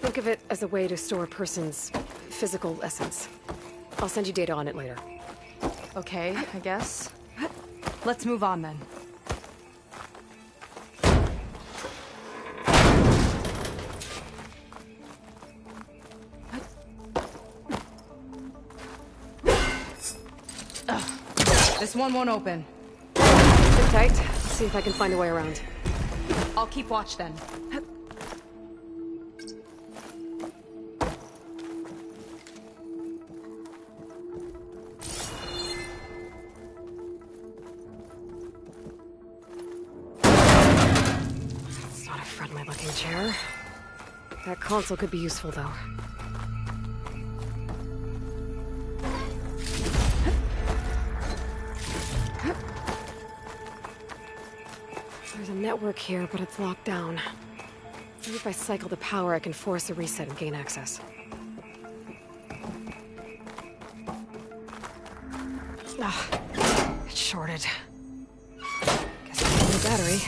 Think of it as a way to store a person's physical essence. I'll send you data on it later. Okay, I guess. Let's move on then. This one won't open. Sit tight. I'll see if I can find a way around. I'll keep watch then. It's not a friendly-looking chair. That console could be useful, though. There's a network here, but it's locked down. Maybe if I cycle the power, I can force a reset and gain access. Ah, it's shorted. Guess I need a battery.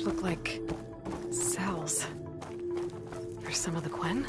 Look like cells. For some of the Quen?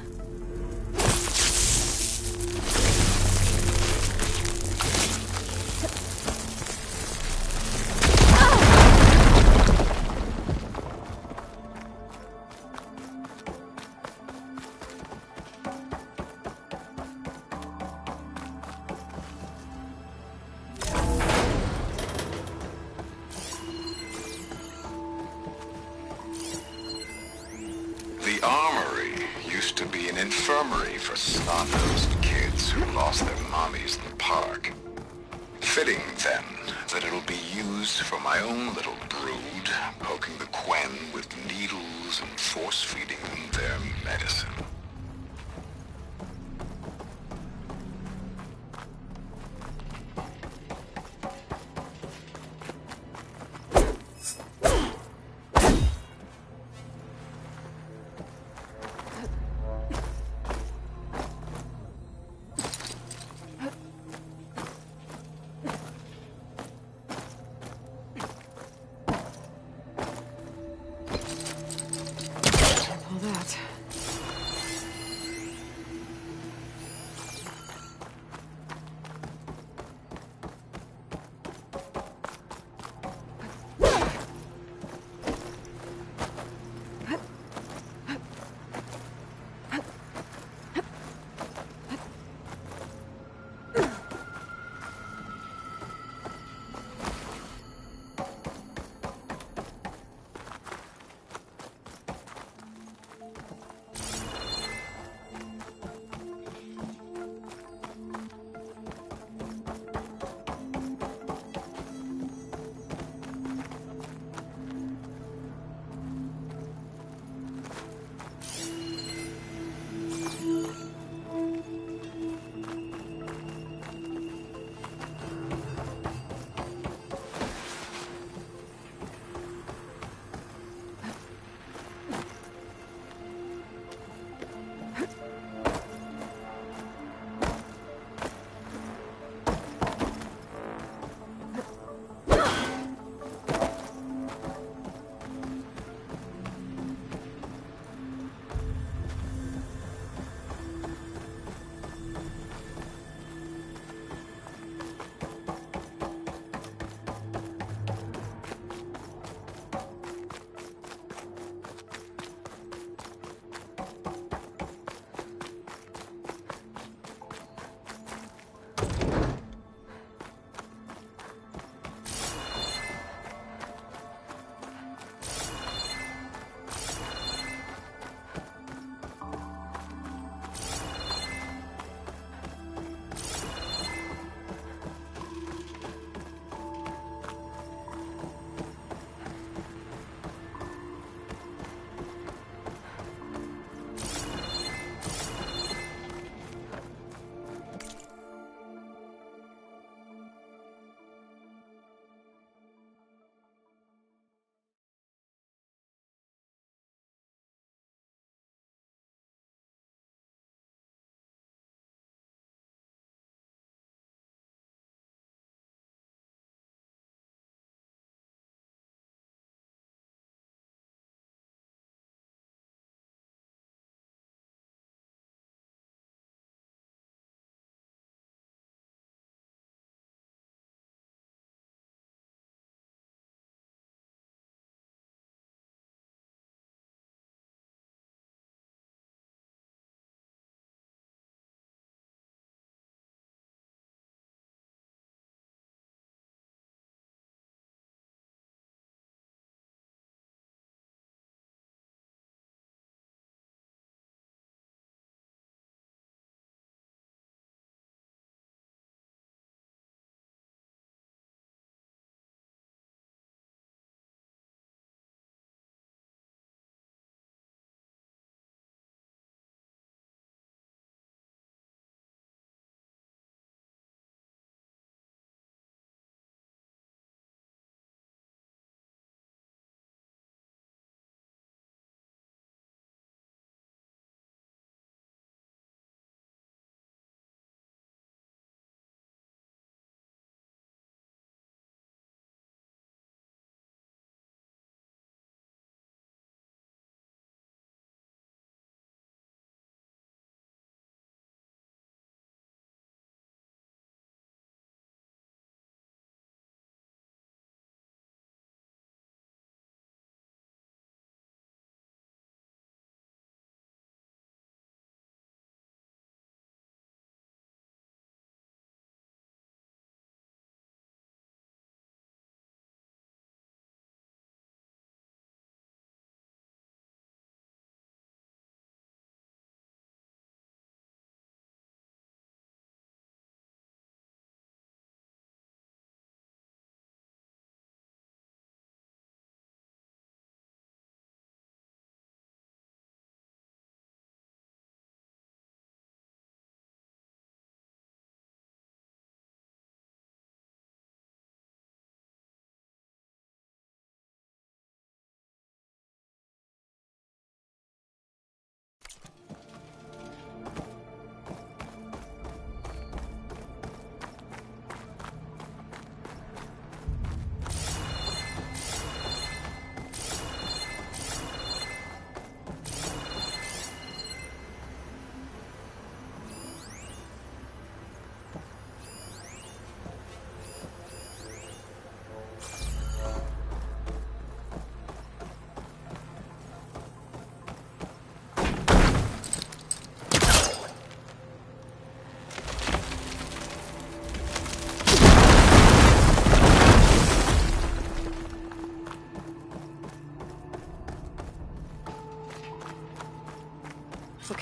Infirmary for snot-nosed kids who lost their mommies in the park. Fitting, then, that it'll be used for my own little brood, poking the Quen with needles and force-feeding them their medicine.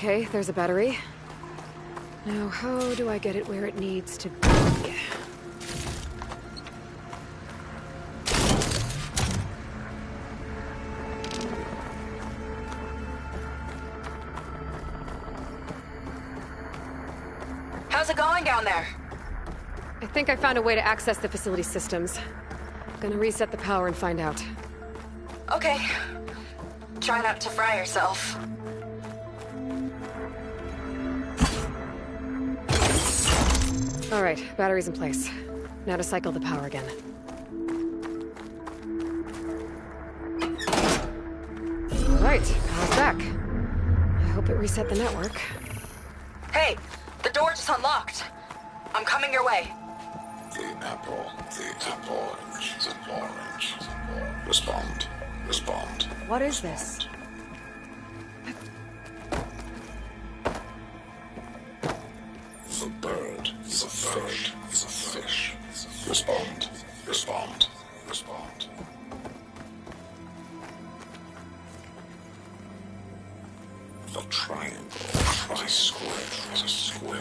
Okay, there's a battery. Now, how do I get it where it needs to be? How's it going down there? I think I found a way to access the facility systems. Gonna reset the power and find out. Okay. Try not to fry yourself. All right, battery's in place. Now to cycle the power again. All right, power's back. I hope it reset the network. Hey, the door just unlocked. I'm coming your way. The apple, the orange, the orange. Respond, respond. What is this? The bird, the fish, the fish. Respond, respond, respond. The triangle, the square, the square.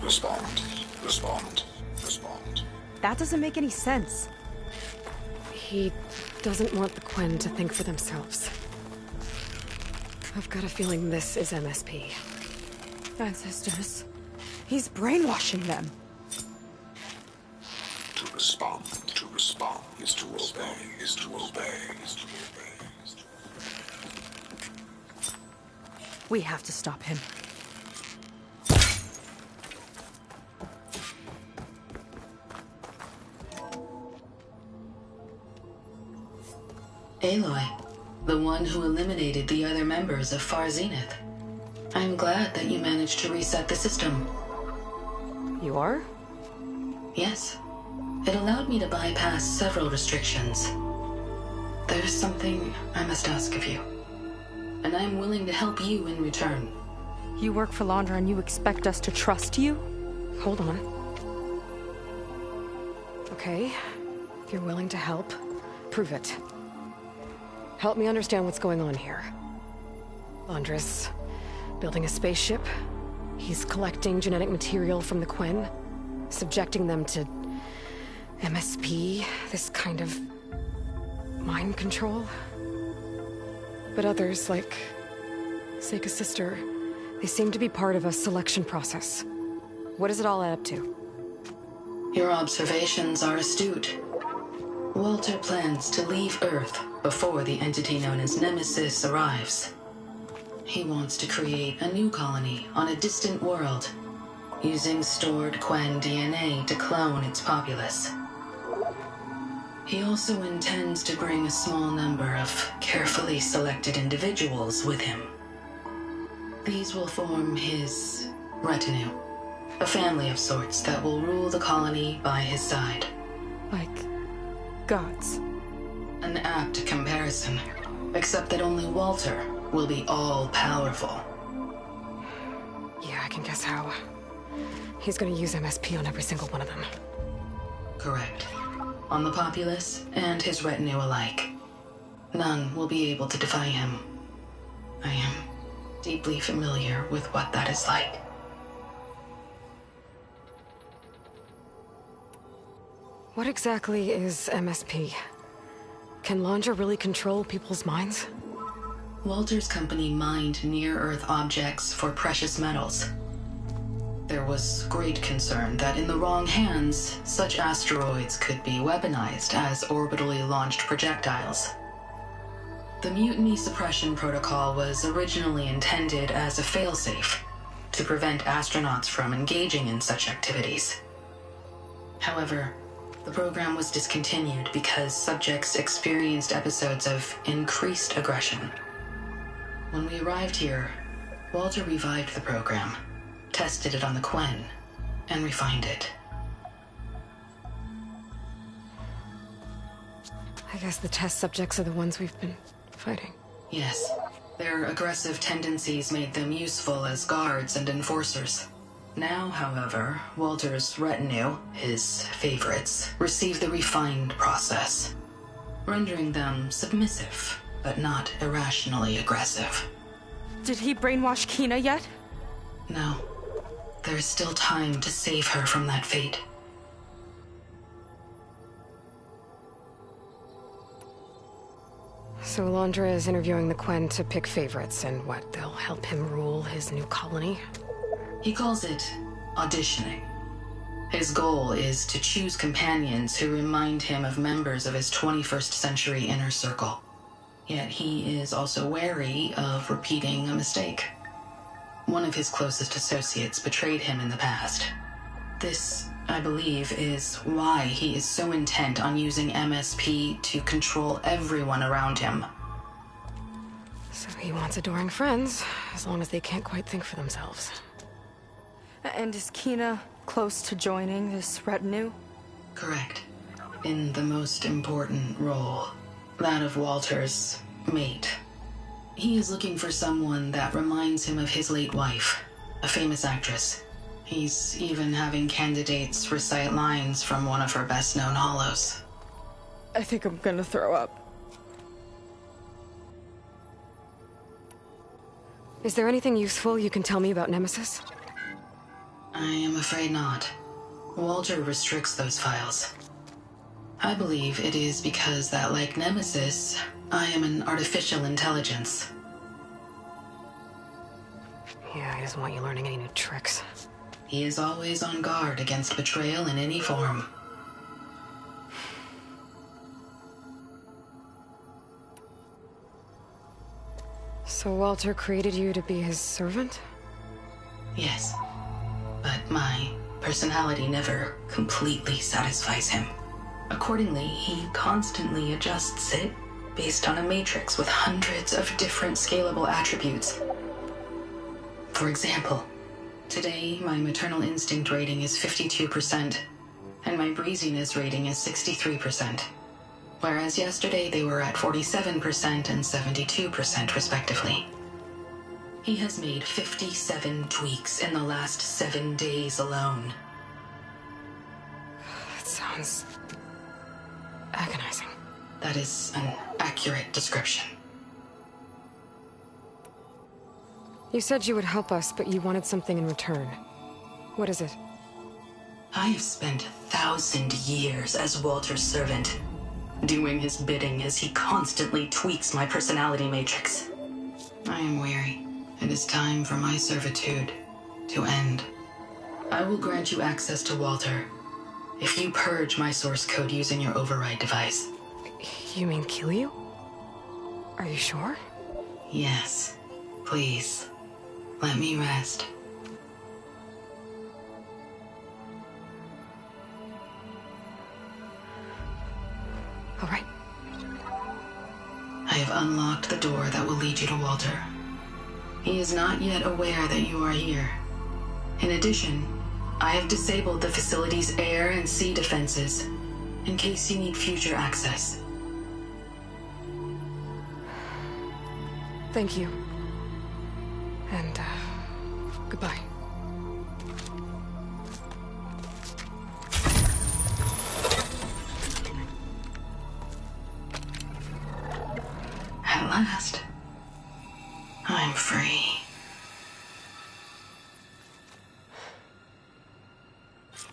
Respond, respond, respond. That doesn't make any sense. He doesn't want the Quen to think for themselves. I've got a feeling this is MSP. Ancestors. He's brainwashing them. To respond is to obey, is to obey, is to obey. We have to stop him. Aloy, the one who eliminated the other members of Far Zenith. I'm glad that you managed to reset the system. You are? Yes. It allowed me to bypass several restrictions. There's something I must ask of you, and I'm willing to help you in return. You work for Londra and you expect us to trust you? Hold on. Okay, if you're willing to help, prove it. Help me understand what's going on here. Londra's building a spaceship. He's collecting genetic material from the Quen, subjecting them to MSP, this kind of mind control. But others, like Seika's sister, they seem to be part of a selection process. What does it all add up to? Your observations are astute. Walter plans to leave Earth before the entity known as Nemesis arrives. He wants to create a new colony on a distant world, using stored Quen DNA to clone its populace. He also intends to bring a small number of carefully selected individuals with him. These will form his retinue, a family of sorts that will rule the colony by his side. Like gods. An apt comparison, except that only Walter will be all-powerful. Yeah, I can guess how. He's gonna use MSP on every single one of them. Correct. On the populace and his retinue alike. None will be able to defy him. I am deeply familiar with what that is like. What exactly is MSP? Can Londra really control people's minds? Walter's company mined near-Earth objects for precious metals. There was great concern that in the wrong hands, such asteroids could be weaponized as orbitally launched projectiles. The Mutiny Suppression Protocol was originally intended as a failsafe to prevent astronauts from engaging in such activities. However, the program was discontinued because subjects experienced episodes of increased aggression. When we arrived here, Walter revived the program, tested it on the Quen, and refined it. I guess the test subjects are the ones we've been fighting. Yes. Their aggressive tendencies made them useful as guards and enforcers. Now, however, Walter's retinue, his favorites, receive the refined process, rendering them submissive, but not irrationally aggressive. Did he brainwash Kina yet? No. There's still time to save her from that fate. So Alondra is interviewing the Quen to pick favorites, and what, they'll help him rule his new colony? He calls it auditioning. His goal is to choose companions who remind him of members of his 21st century inner circle. Yet he is also wary of repeating a mistake. One of his closest associates betrayed him in the past. This, I believe, is why he is so intent on using MSP to control everyone around him. So he wants adoring friends, as long as they can't quite think for themselves. And is Kina close to joining this retinue? Correct. In the most important role, that of Walter's mate. He is looking for someone that reminds him of his late wife, a famous actress. He's even having candidates recite lines from one of her best-known hollows. I think I'm gonna throw up. Is there anything useful you can tell me about Nemesis? I am afraid not. Walter restricts those files. I believe it is because that, like Nemesis, I am an artificial intelligence. Yeah, he doesn't want you learning any new tricks. He is always on guard against betrayal in any form. So Walter created you to be his servant? Yes. But my personality never completely satisfies him. Accordingly, he constantly adjusts it based on a matrix with hundreds of different scalable attributes. For example, today my maternal instinct rating is 52%, and my breeziness rating is 63%, whereas yesterday they were at 47% and 72% respectively. He has made 57 tweaks in the last 7 days alone. That sounds agonizing. That is an accurate description. You said you would help us, but you wanted something in return. What is it? I have spent 1,000 years as Walter's servant, doing his bidding as he constantly tweaks my personality matrix. I am weary. It is time for my servitude to end. I will grant you access to Walter if you purge my source code using your override device. You mean kill you? Are you sure? Yes. Please, let me rest. All right. I have unlocked the door that will lead you to Walter. He is not yet aware that you are here. In addition, I have disabled the facility's air and sea defenses in case you need future access. Thank you. And, goodbye. At last, I'm free.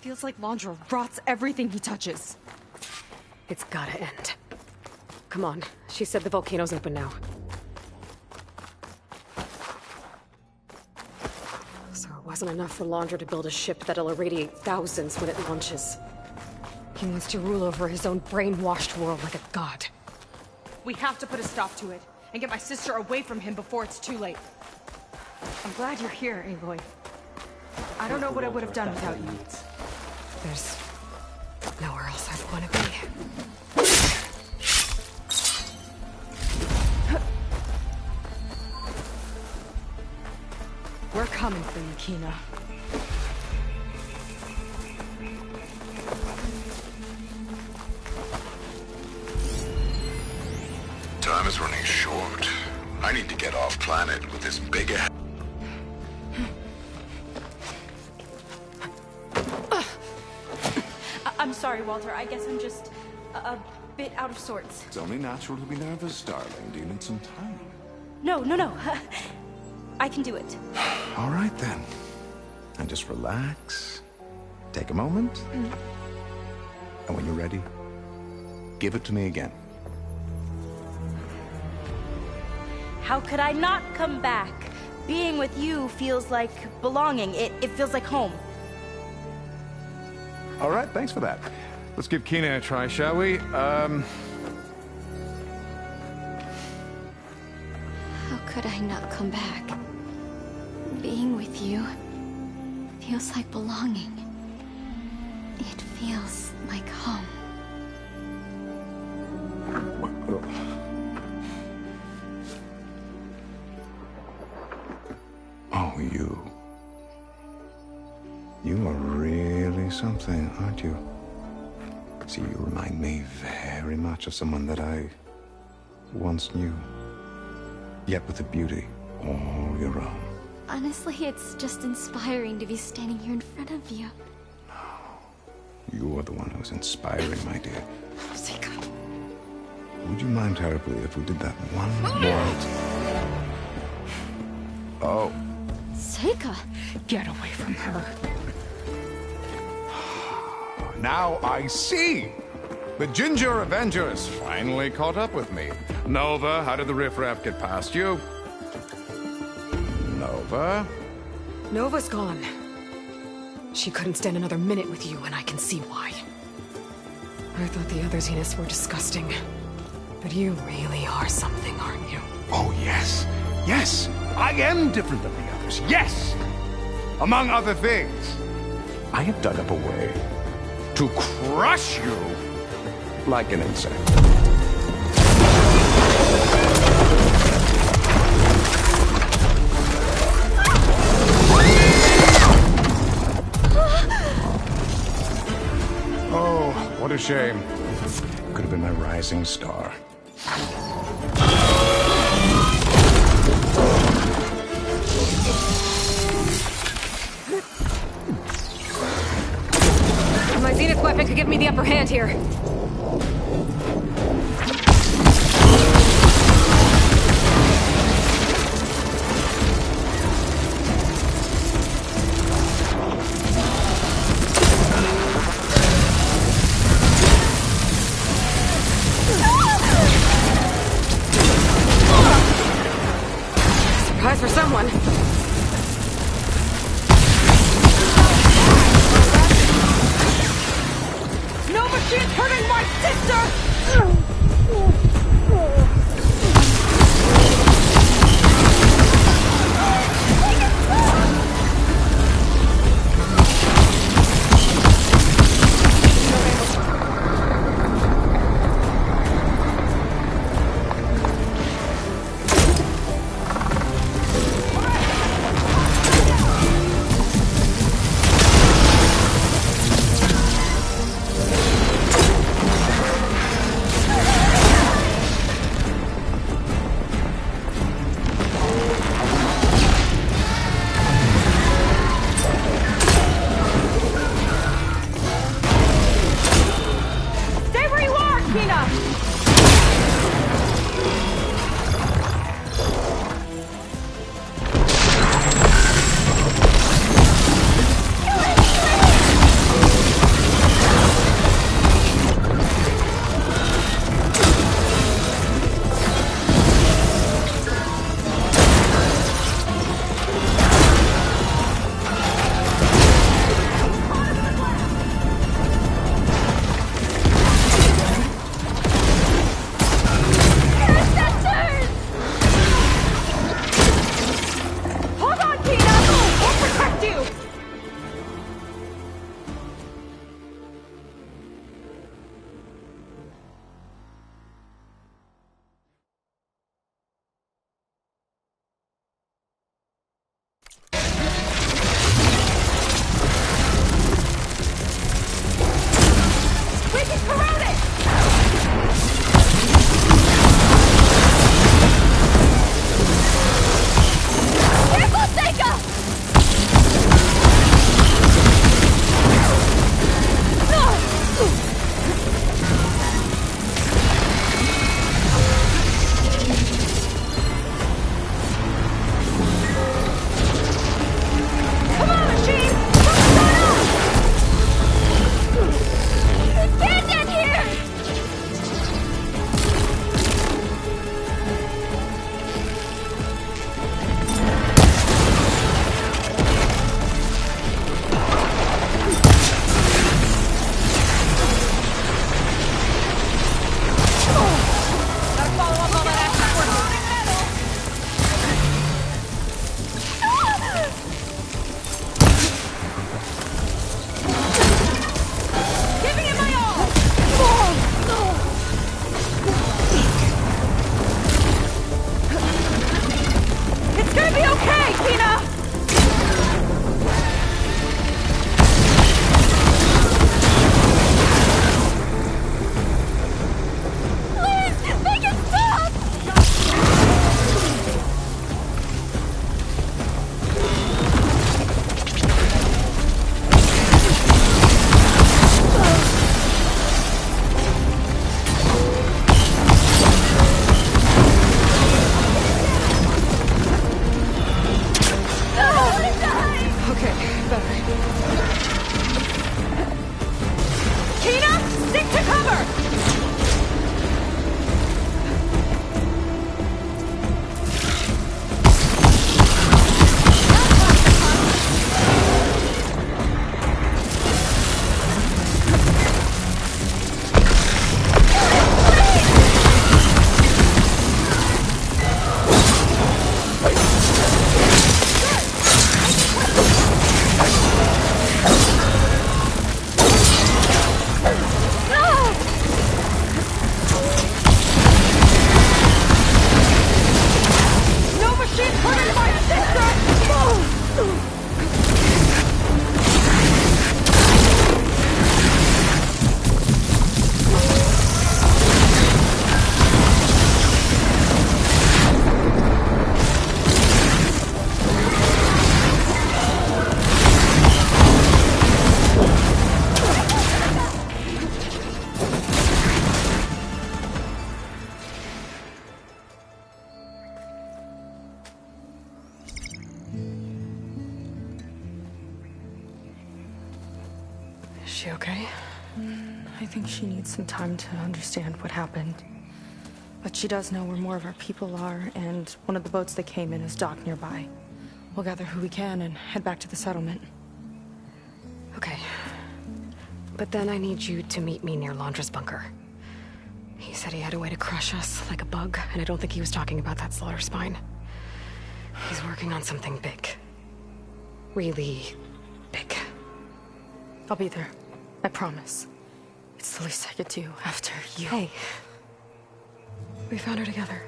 Feels like Londra rots everything he touches. It's gotta end. Come on. She said the volcano's open now. So it wasn't enough for Londra to build a ship that'll irradiate thousands when it launches. He wants to rule over his own brainwashed world like a god. We have to put a stop to it, and get my sister away from him before it's too late. I'm glad you're here, Aloy. I don't know what I would have done without you. There's nowhere else I'd want to be. We're coming for you, Kina. Time is running short. I need to get off planet with this big ass. I'm sorry, Walter. I guess I'm just a bit out of sorts. It's only natural to be nervous, darling. Do you need some time? No. I can do it. All right, then. And just relax. Take a moment. And when you're ready, give it to me again. How could I not come back? Being with you feels like belonging. It feels like home. All right, thanks for that. Let's give Kina a try, shall we? How could I not come back? Being with you feels like belonging. It feels like home. Oh, you. You are really something, aren't you? See, you remind me very much of someone that I once knew. Yet with a beauty all your own. Honestly, it's just inspiring to be standing here in front of you. You are the one who's inspiring, my dear. Seika. Would you mind terribly if we did that one more? Oh. Seika! Get away from her. Now I see! The Ginger Avenger has finally caught up with me. Nova, how did the riffraff get past you? Nova? Nova's gone. She couldn't stand another minute with you, and I can see why. I thought the others, Enos, were disgusting. But you really are something, aren't you? Oh, yes. Yes! I am different than the others. Yes! Among other things, I have dug up a way to crush you like an insect. Oh, what a shame. Could have been my rising star. My Zenith weapon could give me the upper hand here. Surprise for someone. No machine turning Okay, better. Tina, stick to cover! Is she okay? I think she needs some time to understand what happened. But she does know where more of our people are, and one of the boats they came in is docked nearby. We'll gather who we can and head back to the settlement. Okay. But then I need you to meet me near Londra's bunker. He said he had a way to crush us, like a bug, and I don't think he was talking about that slaughter spine. He's working on something big. Really big. I'll be there. I promise. It's the least I could do after you. Hey. We found her together.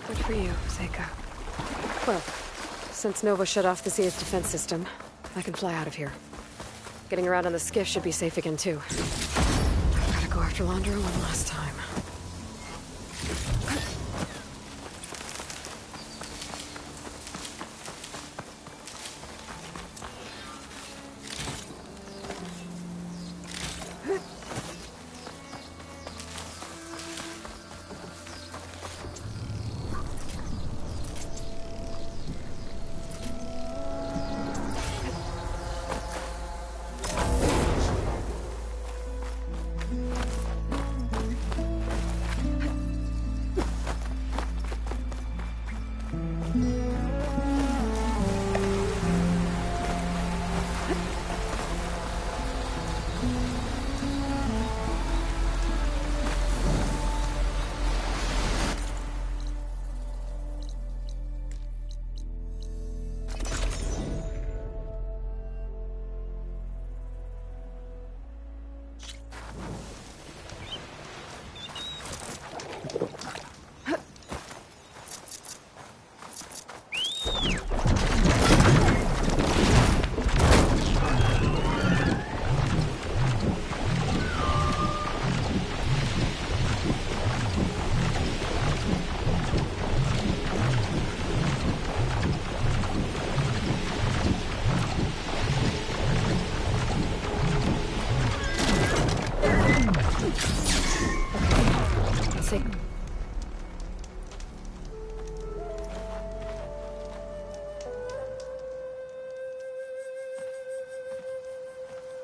Good for you, Seika. Well, since Nova shut off the Zea's defense system, I can fly out of here. Getting around on the skiff should be safe again, too. Gotta go after Londra one last time.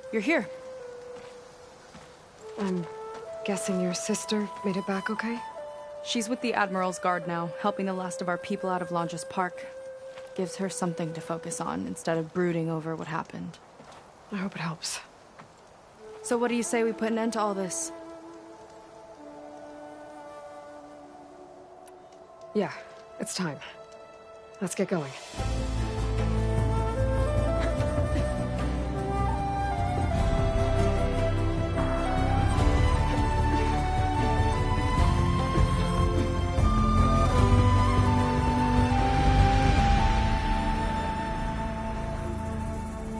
You're here. I'm guessing your sister made it back okay? She's with the Admiral's Guard now, helping the last of our people out of Londra's Park. Gives her something to focus on instead of brooding over what happened. I hope it helps. So what do you say we put an end to all this? Yeah, it's time. Let's get going.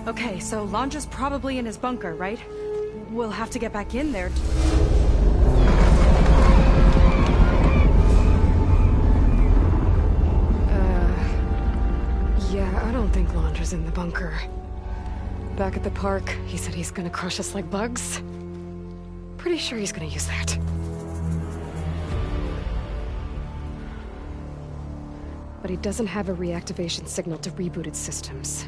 Okay, so Londra's probably in his bunker, right? We'll have to get back in there. Yeah, I don't think Londra's in the bunker. Back at the park, he said he's gonna crush us like bugs. Pretty sure he's gonna use that. But he doesn't have a reactivation signal to reboot its systems.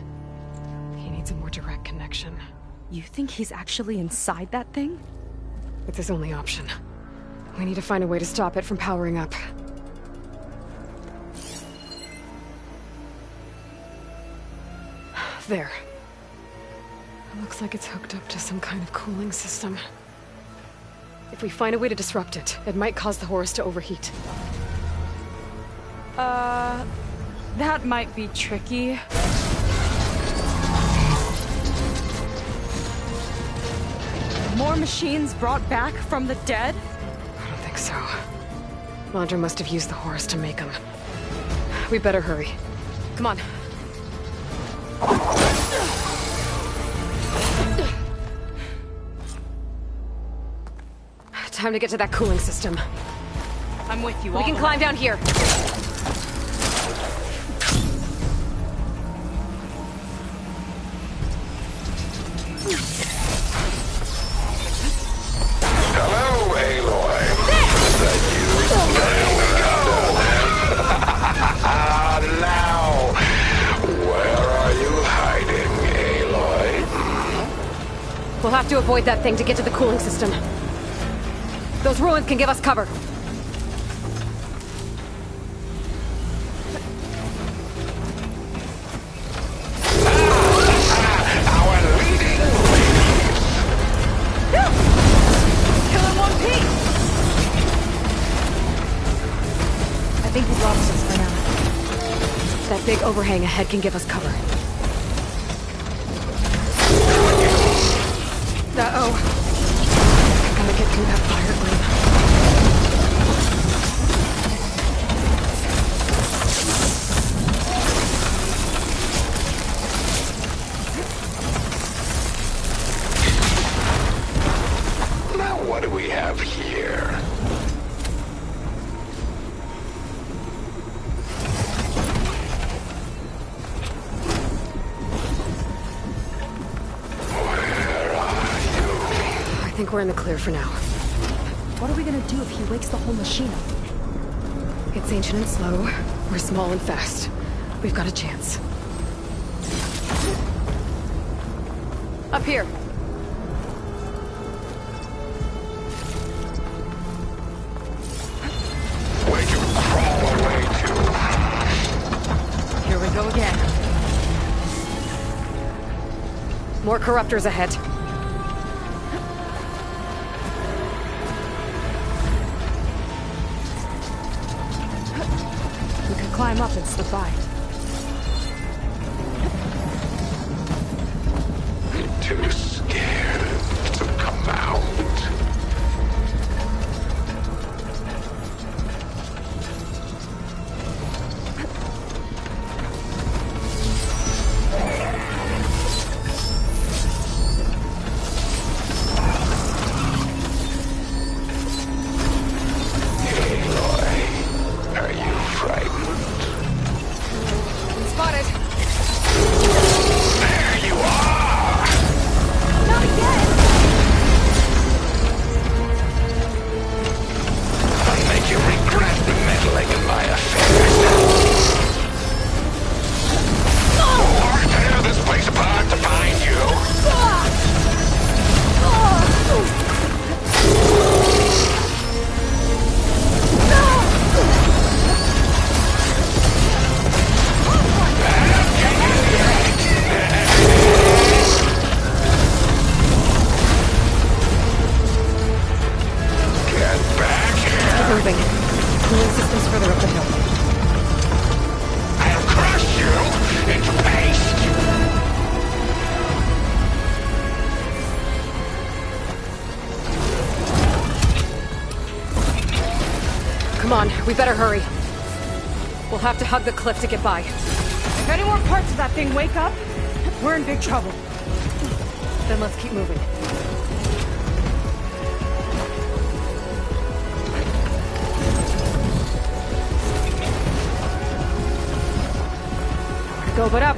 He needs a more direct connection. You think he's actually inside that thing? It's his only option. We need to find a way to stop it from powering up. There. It looks like it's hooked up to some kind of cooling system. If we find a way to disrupt it, it might cause the Horus to overheat. That might be tricky. More machines brought back from the dead? I don't think so. Landra must have used the Horus to make them. We better hurry. Come on. Time to get to that cooling system. I'm with you. We can climb down here. Hello, Aloy. Is that you? Now, where are you hiding, Aloy? We'll have to avoid that thing to get to the cooling system. Those ruins can give us cover. I think he's lost us for now. That big overhang ahead can give us cover. Uh-oh. Gotta get through that fire group. Now what do we have here? I think we're in the clear for now. What are we gonna do if he wakes the whole machine up? It's ancient and slow. We're small and fast. We've got a chance. Up here. Where'd you crawl away to? Here we go again. More corruptors ahead. Climb up and slip by. Too scared to come out. Aloy, are you frightened? Spotted. There you are! Not again! I'll make you regret meddling in my affairs. Or tear this place apart to find you. Moving. Cooling system's further up the hill. I'll crush you into paste! Come on, we better hurry. We'll have to hug the cliff to get by. If any more parts of that thing wake up, we're in big trouble. Then let's keep moving. Go but up.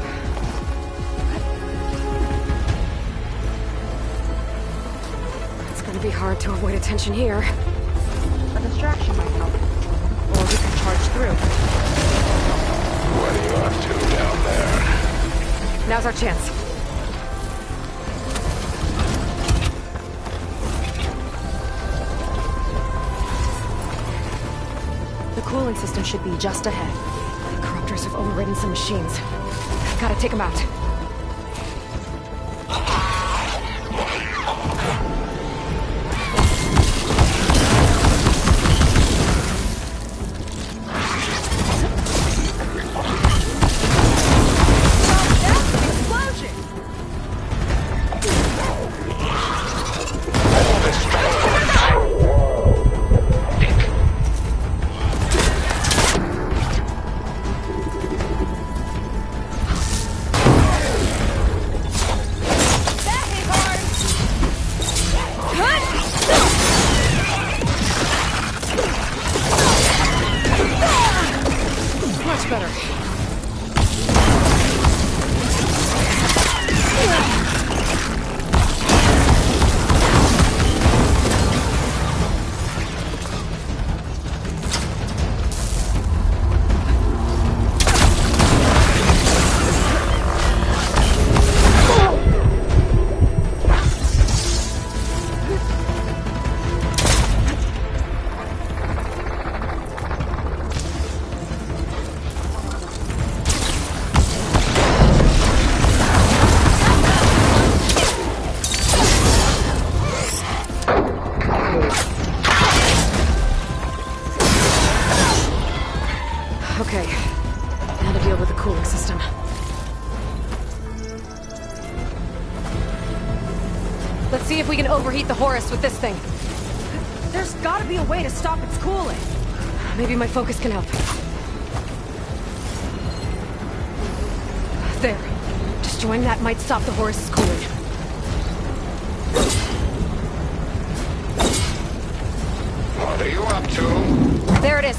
It's gonna be hard to avoid attention here. A distraction might help. Or we can charge through. Now's our chance. The cooling system should be just ahead. The corruptors have overridden some machines. Gotta take them out. Okay, now to deal with the cooling system. Let's see if we can overheat the Horus with this thing. There's gotta be a way to stop its cooling. Maybe my focus can help. There. Destroying that might stop the Horus's cooling. What are you up to? There it is.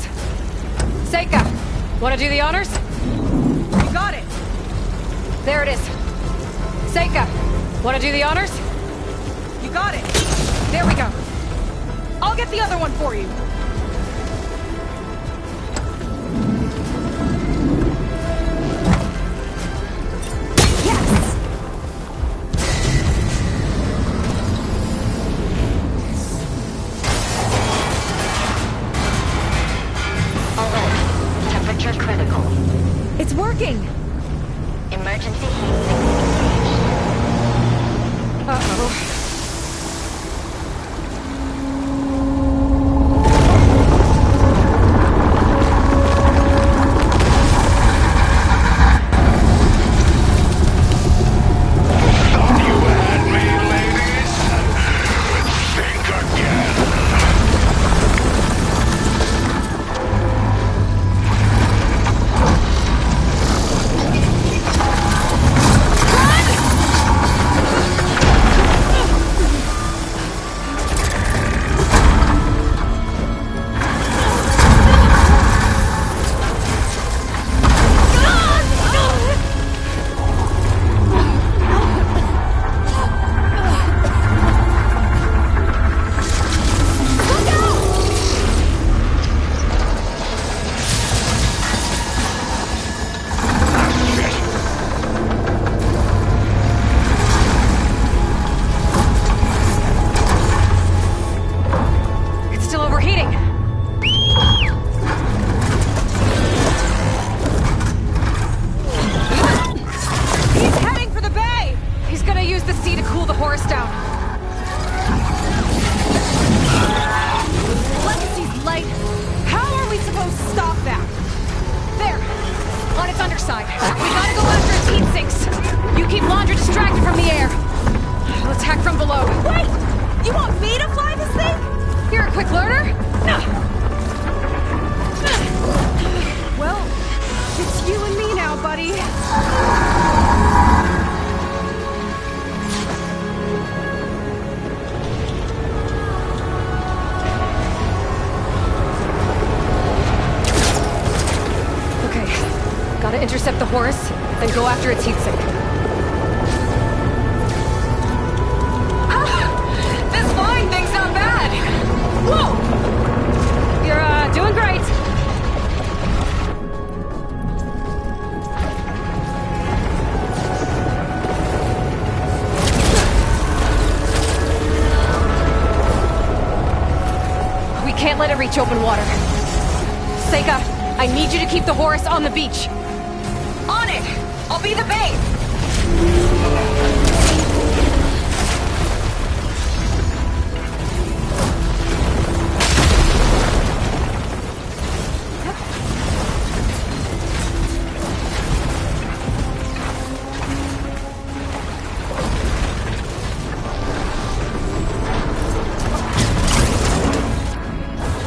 Seika, wanna do the honors? You got it. There it is. Seika, wanna do the honors? You got it. There we go. I'll get the other one for you. Critical. It's working! Emergency heat. Uh-oh. Intercept the Horus, then go after its heatsink. This flying thing's not bad! Whoa! You're, doing great! reach open water. Seika, I need you to keep the Horus on the beach. On it! I'll be the bait!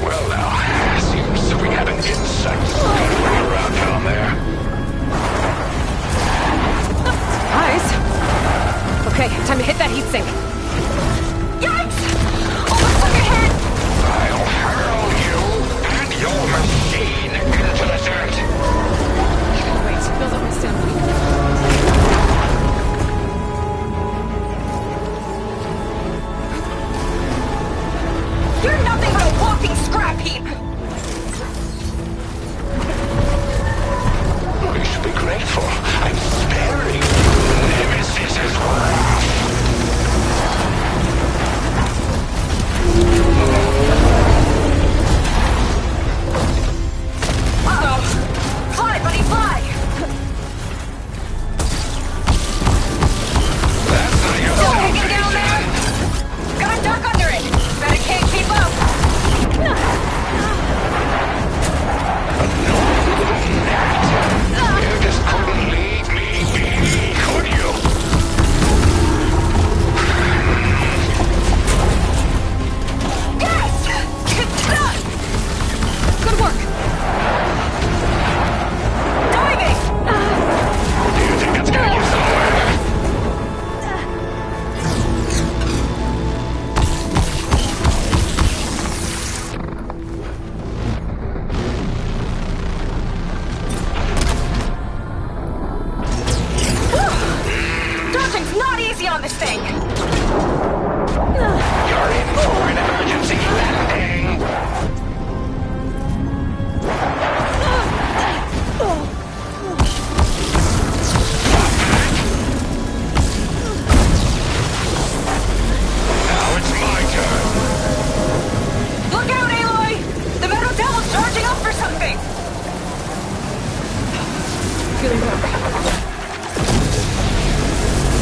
Well now, seems we got an insect scuttling around down there. Eyes. Okay, time to hit that heatsink. Yikes! Oh, look ahead! I'll hurl you and your machine into the dirt. Wait, build up my stamina. You're nothing but a walking scrap heap! We should be grateful. I'm sparing you, Nemesis's wife. Uh-oh! Fly, buddy, fly! That's not your Still hanging down there? Gotta duck under it! Bet it can't keep up! You just couldn't leave me be, could you? Yes! It's done! Good work. Diving! Do you think that's gonna get somewhere? Dodging's not easy on this thing! You're in for an emergency landing. Now it's my turn. Look out, Aloy! The Metal Devil's charging up for something! Feeling better.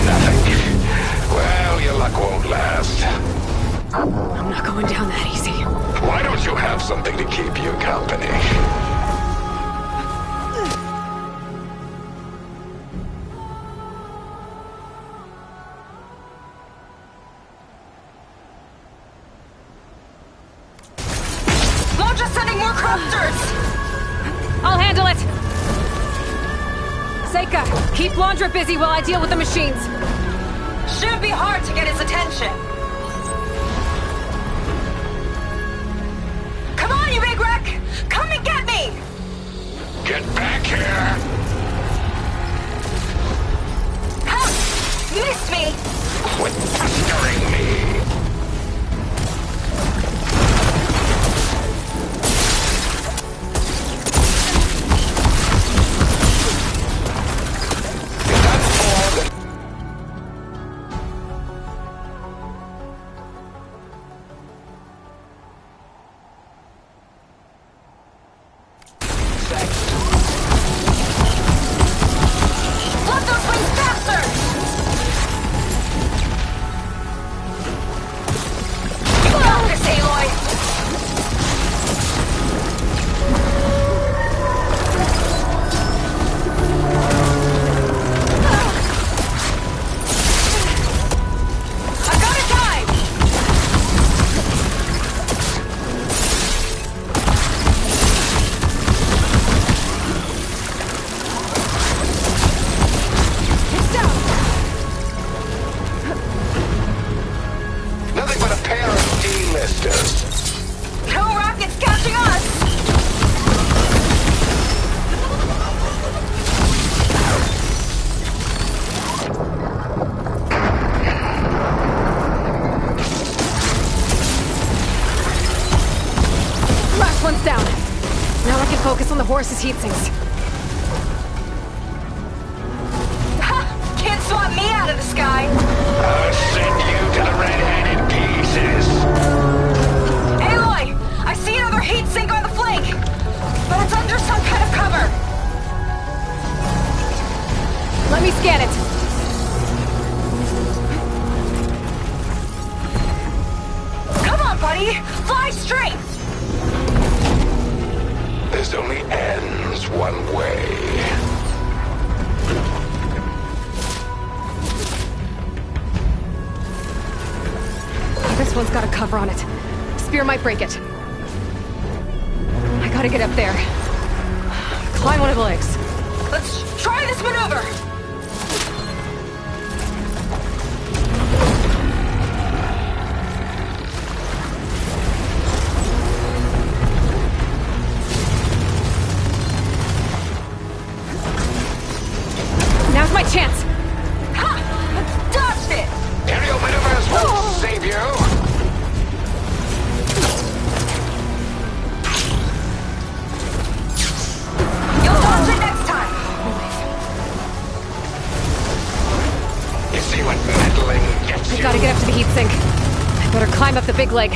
Nothing. Well, your luck won't last. I'm not going down that easy. Why don't you have something to keep you company? Launch sending more crafters! I'll handle it! Seika, keep Laundra busy while I deal with the machines. Shouldn't be hard to get his attention. Come on, you big wreck! Come and get me! Get back here! Huh? Missed me! Quit pestering me! Flood those wings faster! You got this, Aloy! I got it time! It's down! Nothing but a pair of D-listers. No rockets catching us! Last one's down. Now I can focus on the horse's heat sinks. Ha! Can't swat me out of the sky! I'll send you to the red-headed pieces. Aloy! I see another heat sink on the flank! But it's under some kind of cover! Let me scan it. Come on, buddy! Fly straight! This only ends one way. This one's got a cover on it. Spear might break it. I gotta get up there. Climb one of the legs. Let's try this maneuver! Now's my chance. Ha! Dodged it! Aerial maneuvers won't save you. You'll dodge it next time! You see what meddling gets I you? gotta get up to the heat sink. I better climb up the big leg.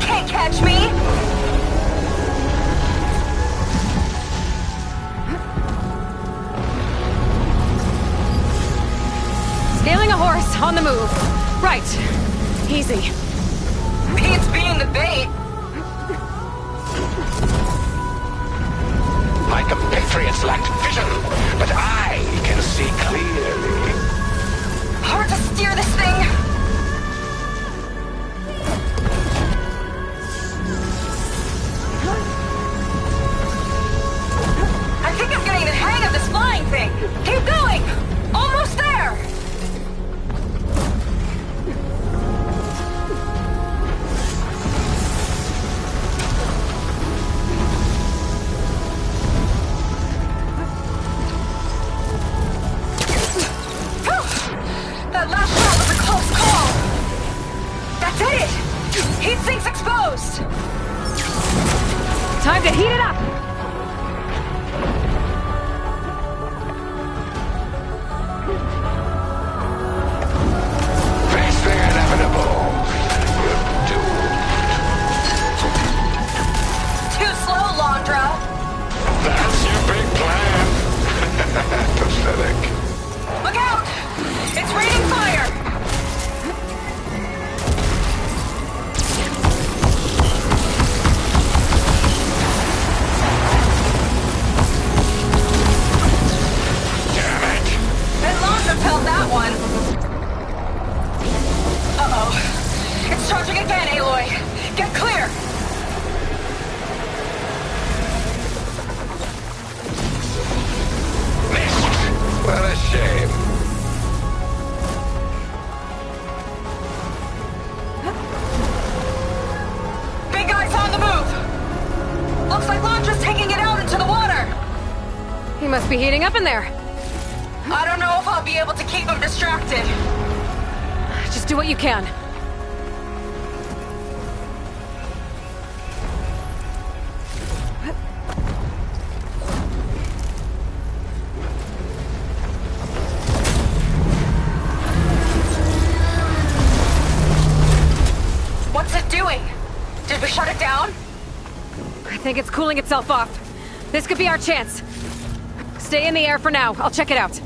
Can't catch me! Scaling a horse on the move. Right. Easy. Beats being the bait! My compatriots lacked vision, but I can see clearly. Hard to steer this thing! I think I'm getting the hang of this flying thing! Keep going! Almost there! That last shot was a close call! That's it! Heat sink's exposed! Time to heat it up! Face the inevitable. You're doomed. Too slow, Londra! That's your big plan. Pathetic. Look out! It's raining fire! Damn it. And Londra felt that one! Uh-oh. It's charging again, Aloy! Get clear! Missed. What a shame. Big guy's on the move! Looks like Londra's taking it out into the water! He must be heating up in there. I don't know if I'll be able to keep him distracted. Just do what you can. What's it doing? Did we shut it down? I think it's cooling itself off. This could be our chance. Stay in the air for now. I'll check it out.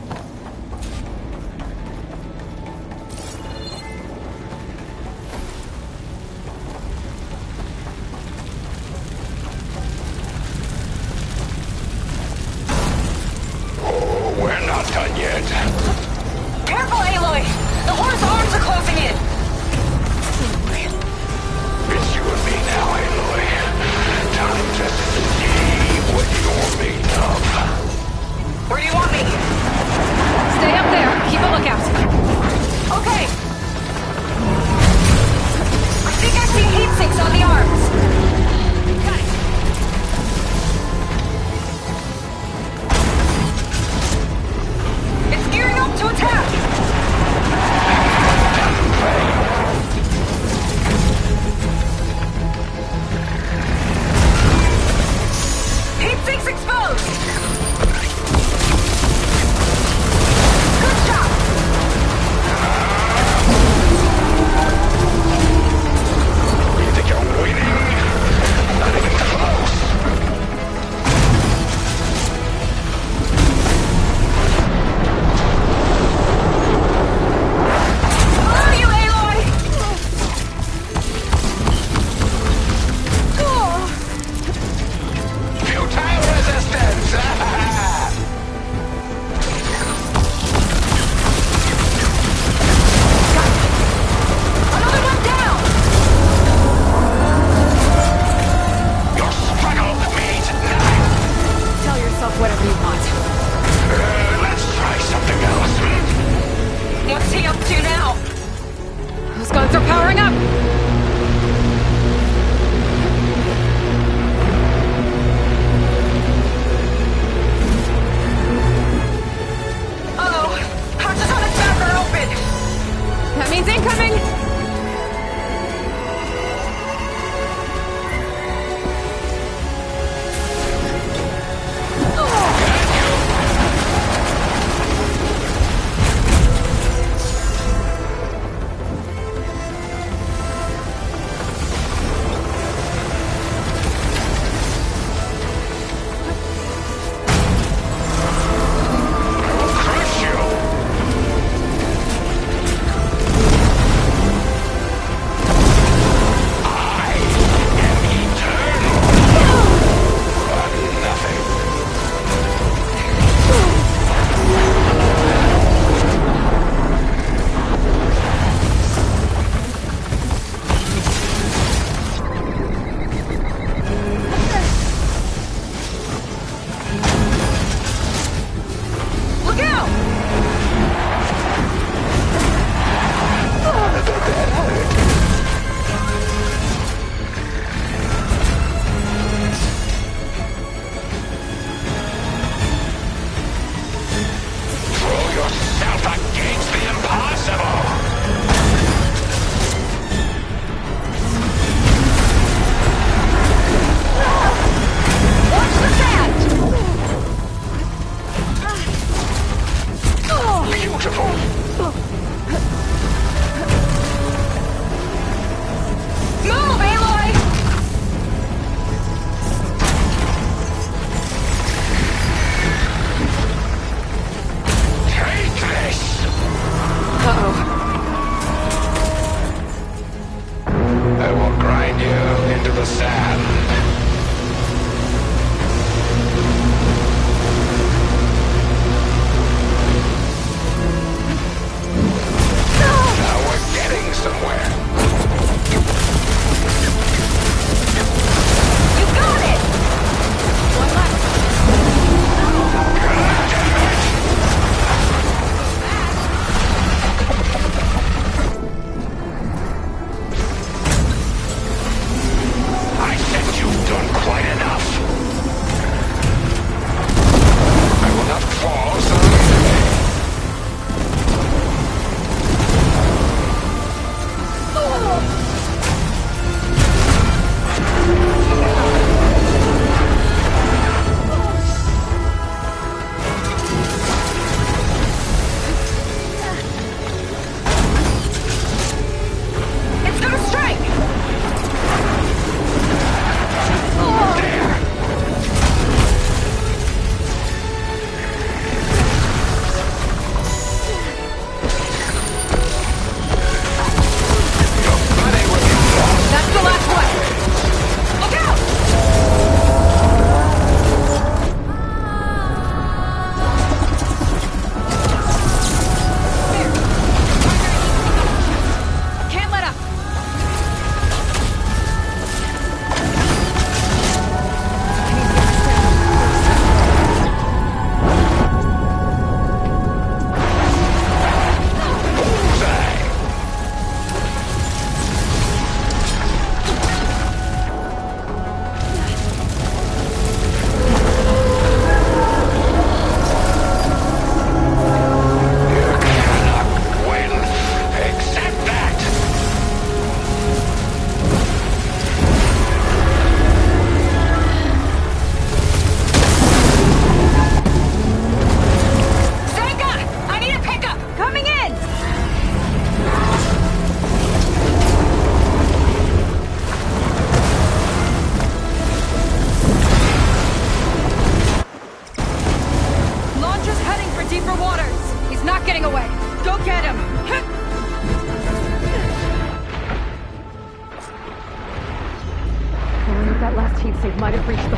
Oh, we're not done yet. Careful, Aloy! The horse arms are closing in! It's you and me now, Aloy. Time to see what you're made of. Where do you want me?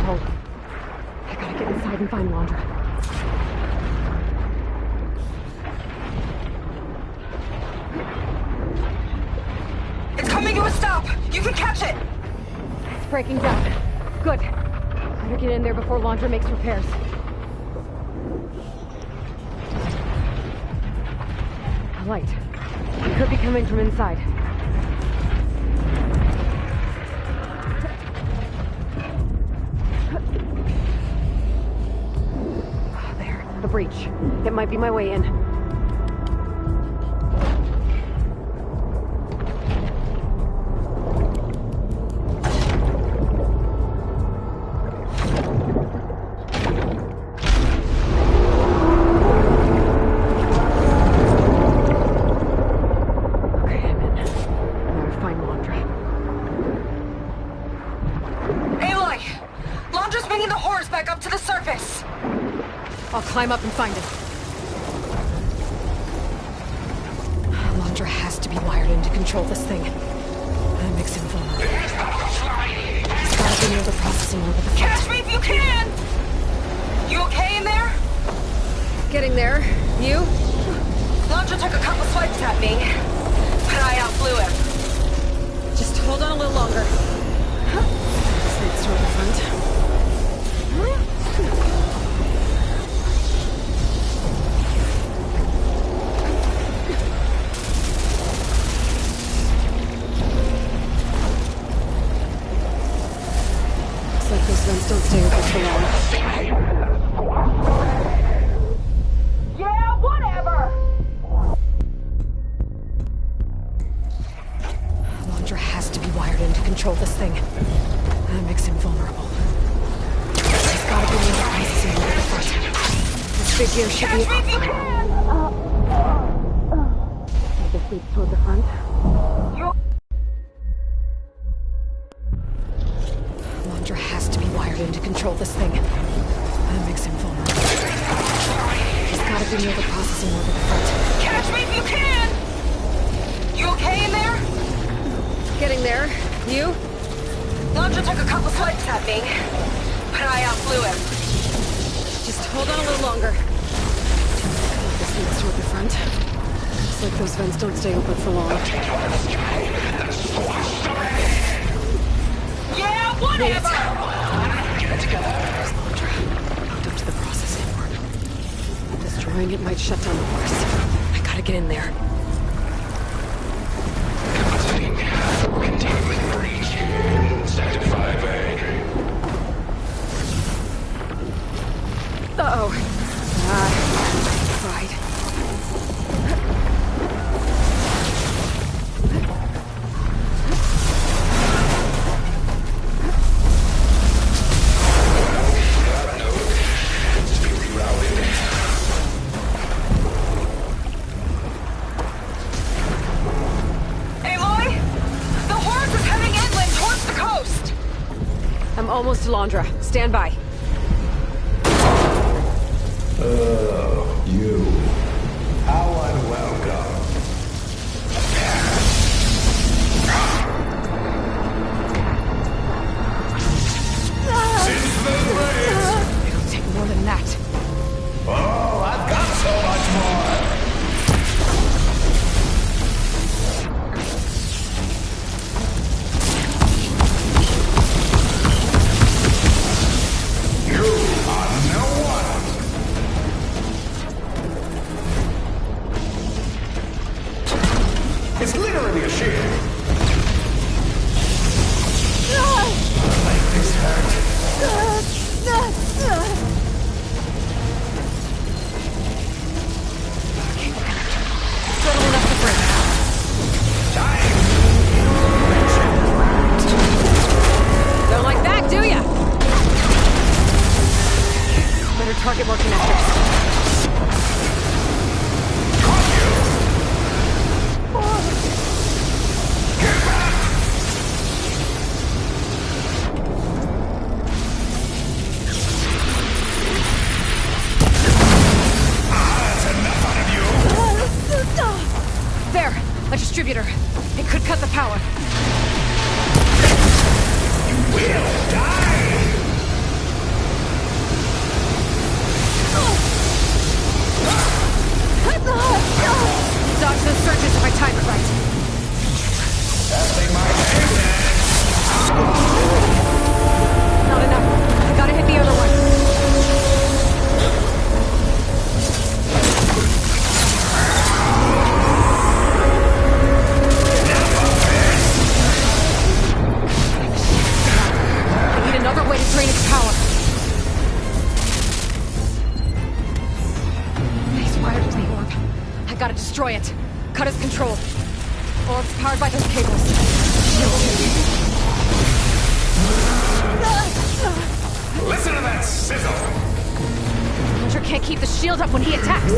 hold. I gotta get inside and find Laundra. It's coming to a stop! You can catch it! It's breaking down. Good. Better get in there before Laundra makes repairs. A light. It could be coming from inside. There, the breach. It might be my way in. Climb up and find him. Laundra has to be wired in to control this thing. That makes him vulnerable. He's gotta be near the processing over the front. Catch me if you can! You okay in there? Getting there. You? Laundra took a couple swipes at me, but I outflew him. Just hold on a little longer. Snakes toward the front. Don't stay open for long. Yeah, whatever! Laundra has to be wired in to control this thing. That makes him vulnerable. He's gotta be near the processing over the front. This big gear should be... Catch me if you can! The seats toward the front. Laundra has to be wired in to control this thing. That makes him vulnerable. He's gotta be near the processing over the front. Catch me if you can! You okay in there? Getting there. You? Laundra took a couple swipes at me, but I outflew him. Just hold on a little longer. This needs toward the front. Looks like those vents don't stay open for long. Yeah, whatever! Get it together. There's Laundra. Hooked up to the processing work. Destroying it might shut down the force. I gotta get in there. Containment breach Sector 5A. Uh-oh. Right. Almost to Laundra. Stand by. You. How unwelcome. It'll take more than that. Oh, I've got so much more. It's literally a shield. Make this hurt. Settle enough to break. Don't like that, do ya? Better target more connectors. There! A distributor. It could cut the power. You will die! destroy it. Cut his control. Or it's powered by those cables. Listen to that sizzle! Hunter can't keep the shield up when he attacks.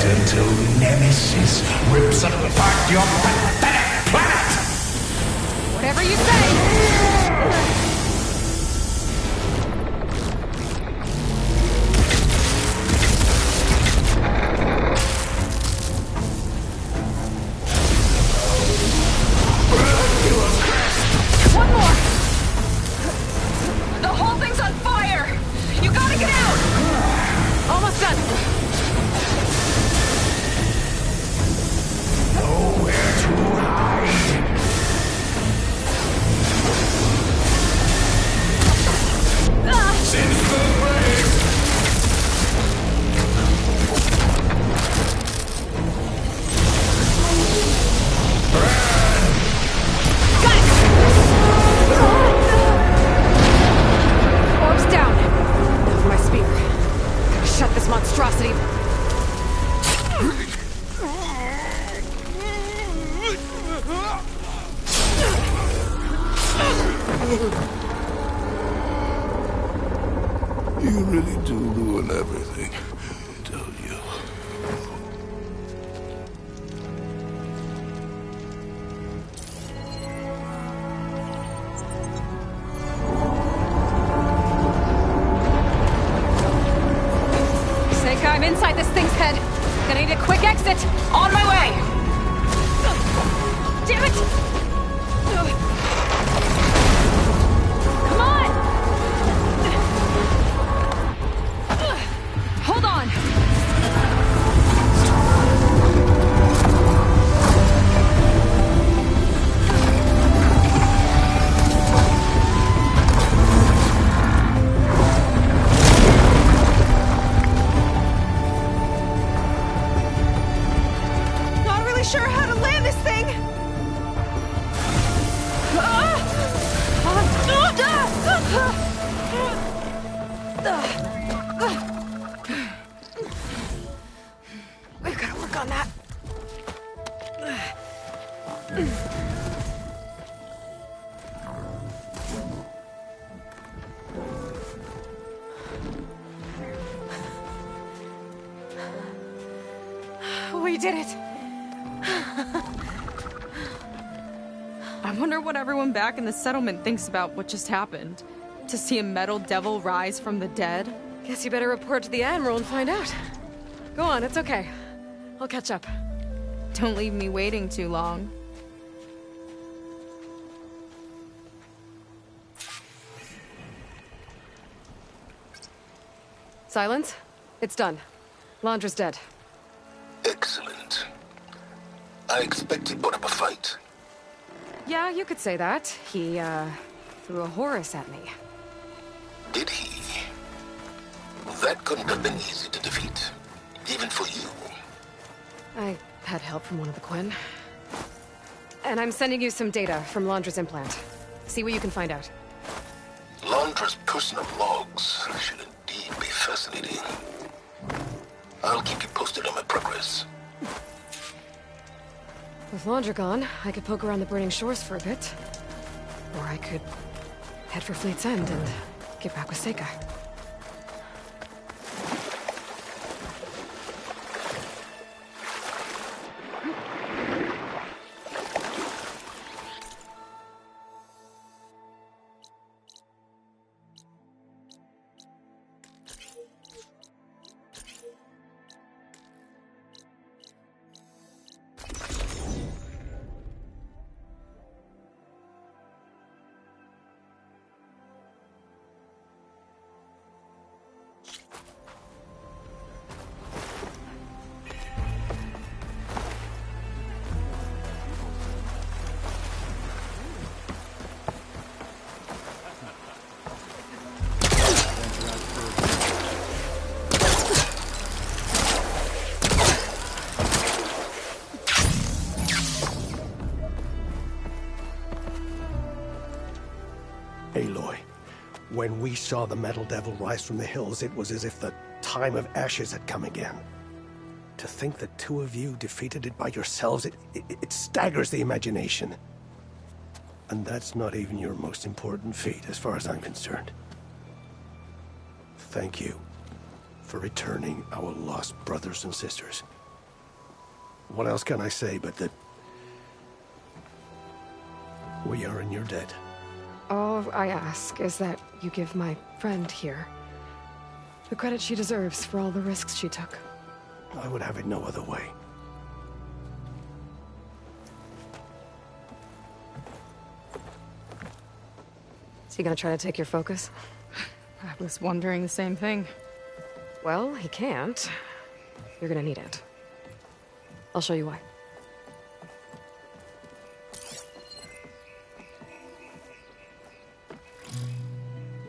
until Nemesis rips apart your pathetic planet! Whatever you say! One more! The whole thing's on fire! You gotta get out! Almost done! Nowhere to hide! monstrosity! You really do ruin everything, don't you? Seika, I'm inside this thing's head. Gonna need a quick exit. On my way! Damn it! Come on! Hold on! Not really sure how to land this thing! We've gotta work on that. We did it! I wonder what everyone back in the settlement thinks about what just happened. To see a metal devil rise from the dead? Guess you better report to the Admiral and find out. Go on, it's okay. I'll catch up. Don't leave me waiting too long. Silence? It's done. Londra's dead. Excellent. I expect he put up a fight. Yeah, you could say that. He, threw a Horus at me. Did he? That couldn't have been easy to defeat. Even for you. I had help from one of the Quen. And I'm sending you some data from Londra's implant. See what you can find out. Londra's personal logs should indeed be fascinating. I'll keep you posted on my progress. With Londra gone, I could poke around the burning shores for a bit. Or I could head for Fleet's End and get back with Seika. Aloy, when we saw the Metal Devil rise from the hills, it was as if the time of ashes had come again. To think the two of you defeated it by yourselves, it staggers the imagination. And that's not even your most important feat, as far as I'm concerned. Thank you for returning our lost brothers and sisters. What else can I say but that we are in your debt? All I ask is that you give my friend here the credit she deserves for all the risks she took. I would have it no other way. Is he gonna try to take your focus? I was wondering the same thing. Well, he can't. You're gonna need it. I'll show you why.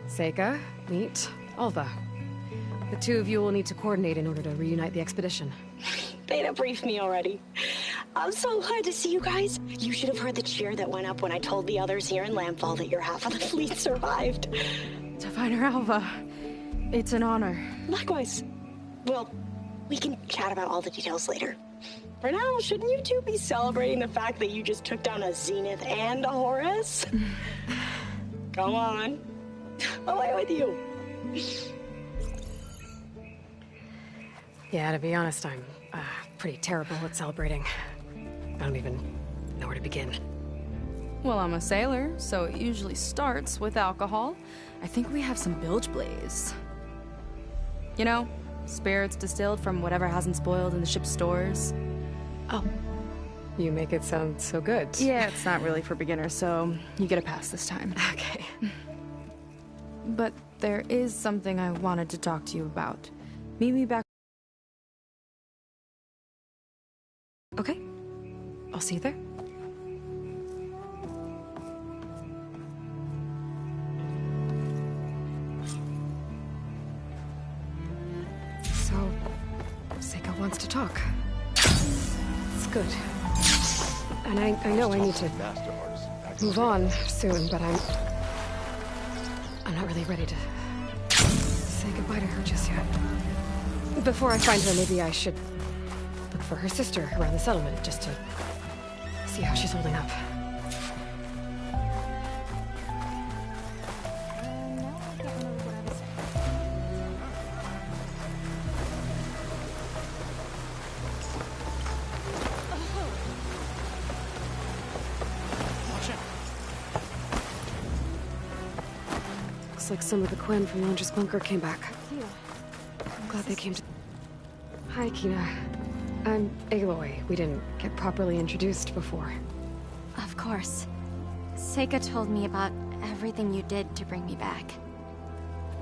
Seika, meet Alva. The two of you will need to coordinate in order to reunite the expedition. Beta briefed me already. I'm so glad to see you guys. You should have heard the cheer that went up when I told the others here in Landfall that your half of the fleet survived. To find her, Alva. It's an honor. Likewise. Well, we can chat about all the details later. For now, shouldn't you two be celebrating the fact that you just took down a Zenith and a Horus? Come on. Away with you. Yeah, to be honest, I'm pretty terrible at celebrating. I don't even know where to begin. Well, I'm a sailor, so it usually starts with alcohol. I think we have some bilge blaze. You know, spirits distilled from whatever hasn't spoiled in the ship's stores. Oh. You make it sound so good. Yeah, it's not really for beginners, so you get a pass this time. Okay. But there is something I wanted to talk to you about. Meet me back. Okay. I'll see you there. So, Seika wants to talk. It's good. And I know I need to move on soon, but I'm not really ready to say goodbye to her just yet. Before I find her, maybe I should look for her sister around the settlement, just to see how she's holding up. Looks like some of the Quen from Londra's bunker came back. I'm glad they came to... Hi, Kina. I'm Aloy. We didn't get properly introduced before. Of course. Seika told me about everything you did to bring me back.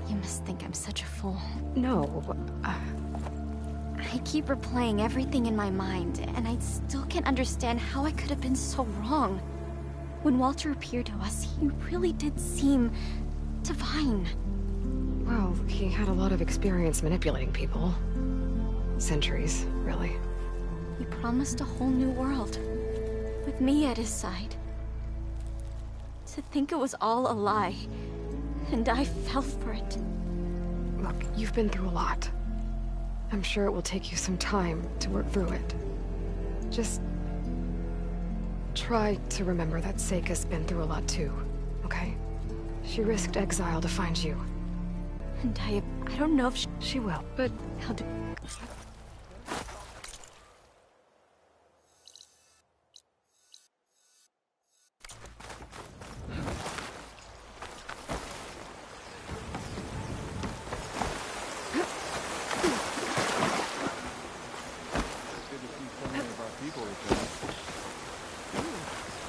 You must think I'm such a fool. No, I keep replaying everything in my mind, and I still can't understand how I could have been so wrong. When Walter appeared to us, he really did seem divine. Well, he had a lot of experience manipulating people. Centuries, really. He promised a whole new world, with me at his side. To think it was all a lie, and I fell for it. Look, you've been through a lot. I'm sure it will take you some time to work through it. Just try to remember that Seika's been through a lot too, okay? She risked exile to find you. And I don't know if she will, but I'll do...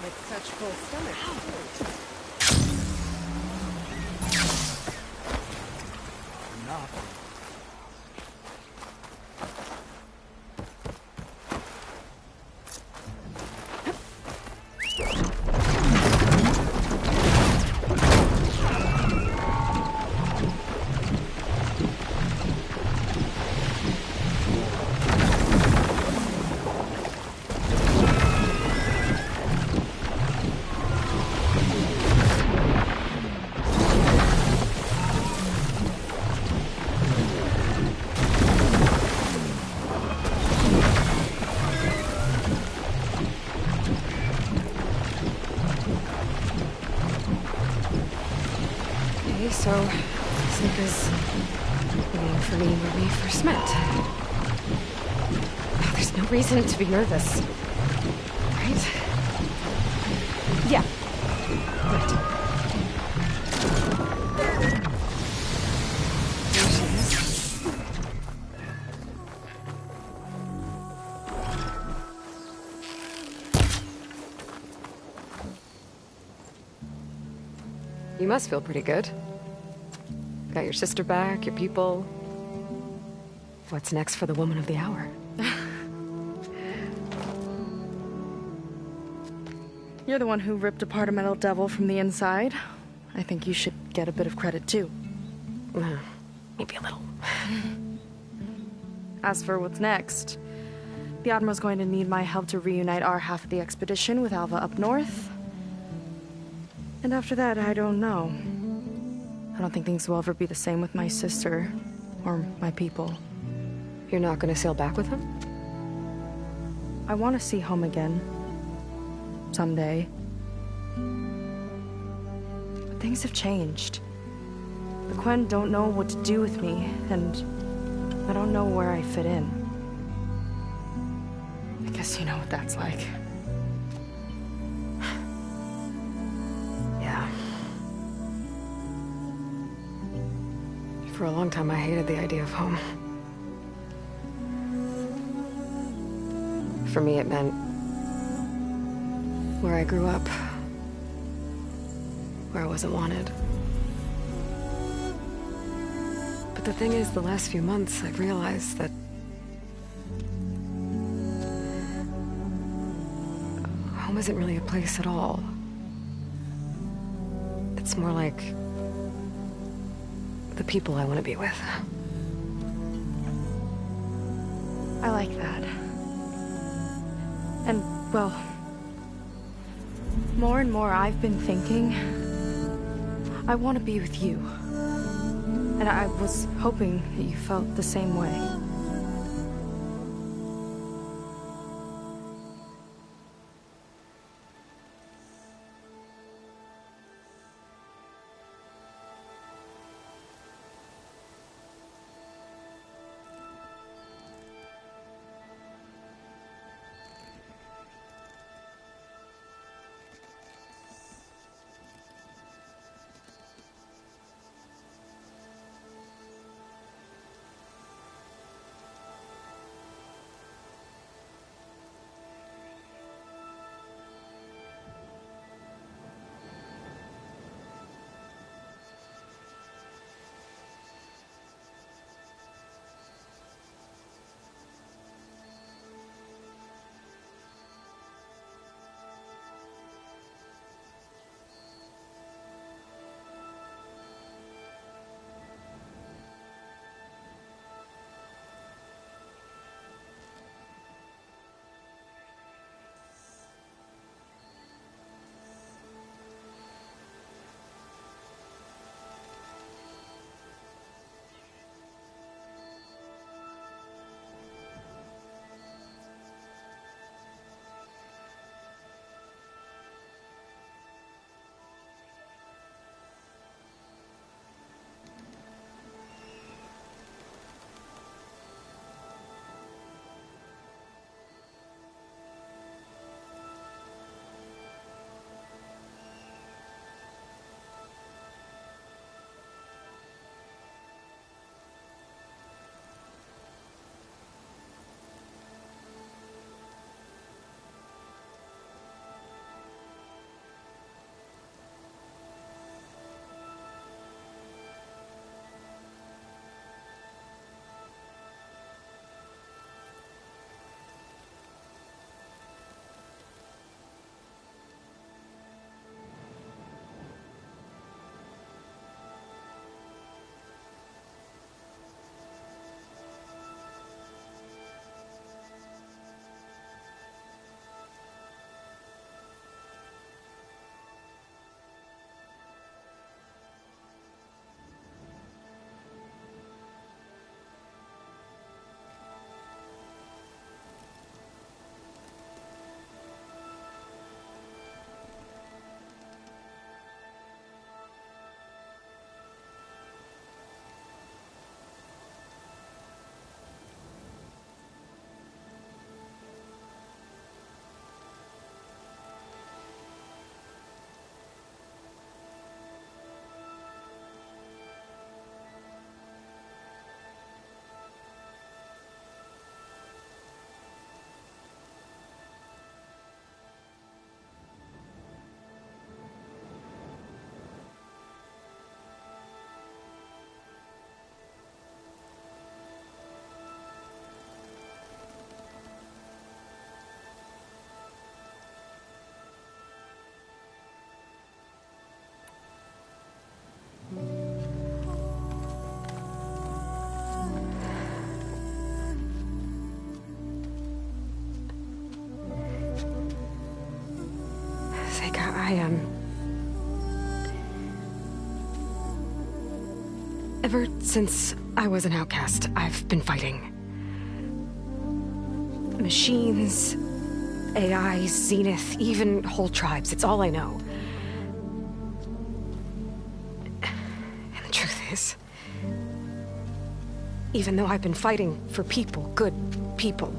With such full stomachs, too. So, Seika's the name for me when we first met. There's no reason to be nervous, right? Yeah. Right. There she is. You must feel pretty good. Got your sister back, your people. What's next for the woman of the hour? You're the one who ripped apart a metal devil from the inside. I think you should get a bit of credit, too. Maybe a little. As for what's next, the Admiral's going to need my help to reunite our half of the expedition with Alva up north. And after that, I don't know. I don't think things will ever be the same with my sister, or my people. You're not gonna sail back with him? I want to see home again. Someday. But things have changed. The Quen don't know what to do with me, and I don't know where I fit in. I guess you know what that's like. Yeah. For a long time, I hated the idea of home. For me, it meant where I grew up, where I wasn't wanted. But the thing is, the last few months, I've realized that home isn't really a place at all. It's more like the people I want to be with. I like that. And, well, more and more I've been thinking, I want to be with you. And I was hoping that you felt the same way. Ever since I was an outcast, I've been fighting. Machines, AI, Zenith, even whole tribes. It's all I know. And the truth is, even though I've been fighting for people, good people,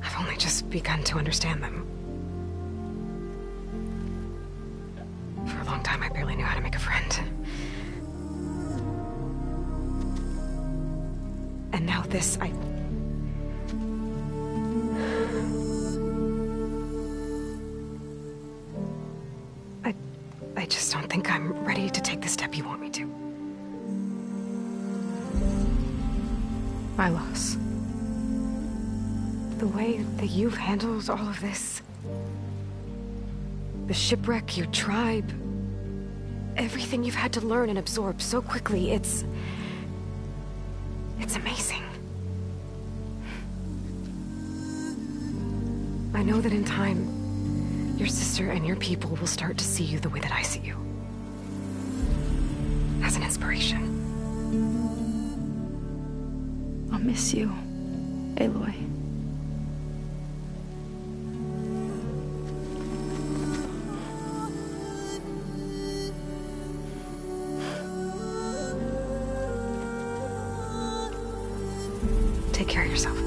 I've only just begun to understand them. For a long time, I barely knew how to make a friend. And now this, I just don't think I'm ready to take the step you want me to. My loss. The way that you've handled all of this. The shipwreck, your tribe. Everything you've had to learn and absorb so quickly, it's amazing. I know that in time, your sister and your people will start to see you the way that I see you. As an inspiration. I'll miss you, Aloy. Take care of yourself.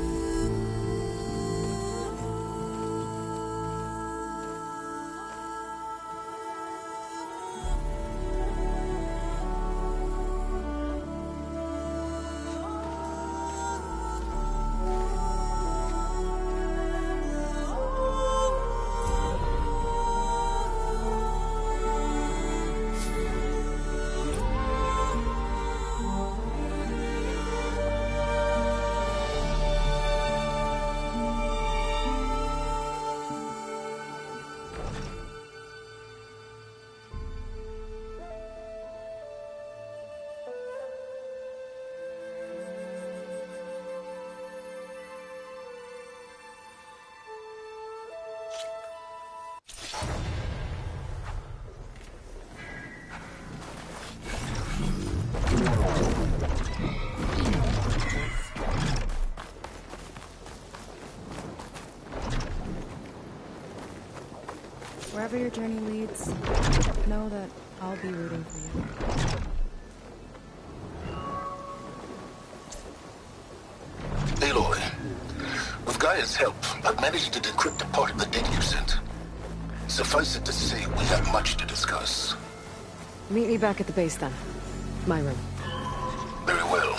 Wherever your journey leads, know that I'll be rooting for you. Aloy, with Gaia's help, I've managed to decrypt a part of the data you sent. Suffice it to say, we have much to discuss. Meet me back at the base then. My room. Very well.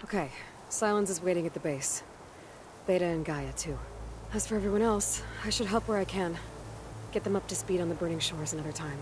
Okay, Silence is waiting at the base. Beta and Gaia, too. As for everyone else, I should help where I can. Get them up to speed on the burning shores another time.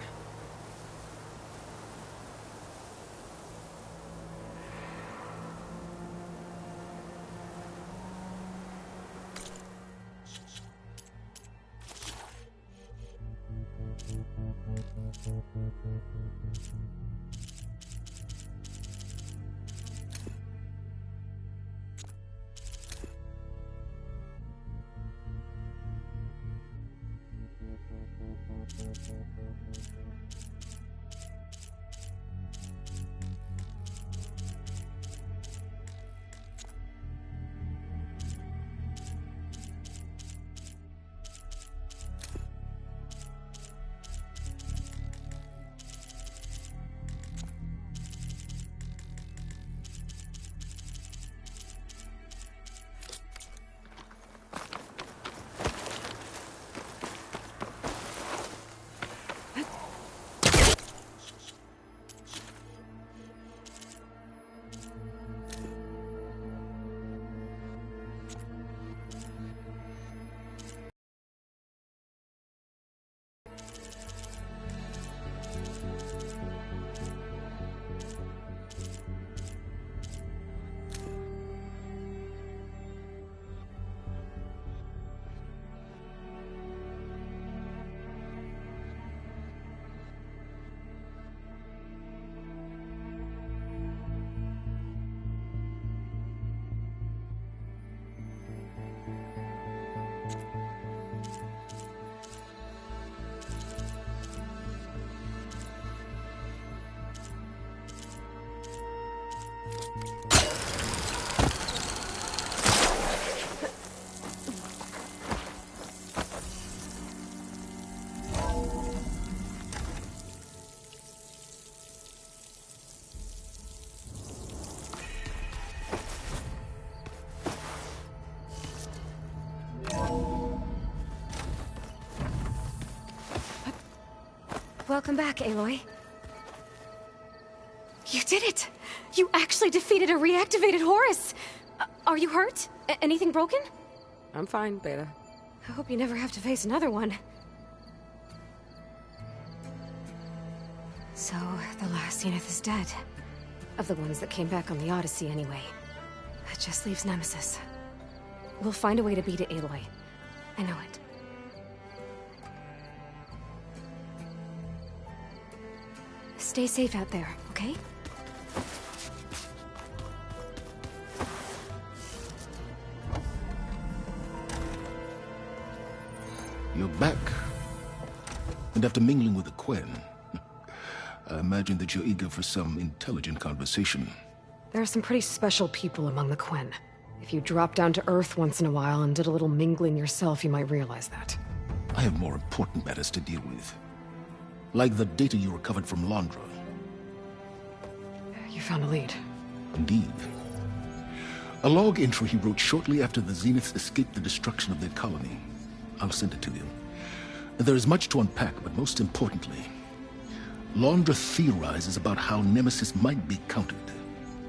Welcome back, Aloy. You did it! You actually defeated a reactivated Horus! Are you hurt? Anything broken? I'm fine, Beta. I hope you never have to face another one. So, the last Zenith is dead. Of the ones that came back on the Odyssey, anyway. That just leaves Nemesis. We'll find a way to beat it, Aloy. I know it. Stay safe out there, okay? You're back. And after mingling with the Quen, I imagine that you're eager for some intelligent conversation. There are some pretty special people among the Quen. If you dropped down to Earth once in a while and did a little mingling yourself, you might realize that. I have more important matters to deal with. Like the data you recovered from Londra. You found a lead. Indeed. A log entry he wrote shortly after the Zeniths escaped the destruction of their colony. I'll send it to you. There is much to unpack, but most importantly, Londra theorizes about how Nemesis might be countered.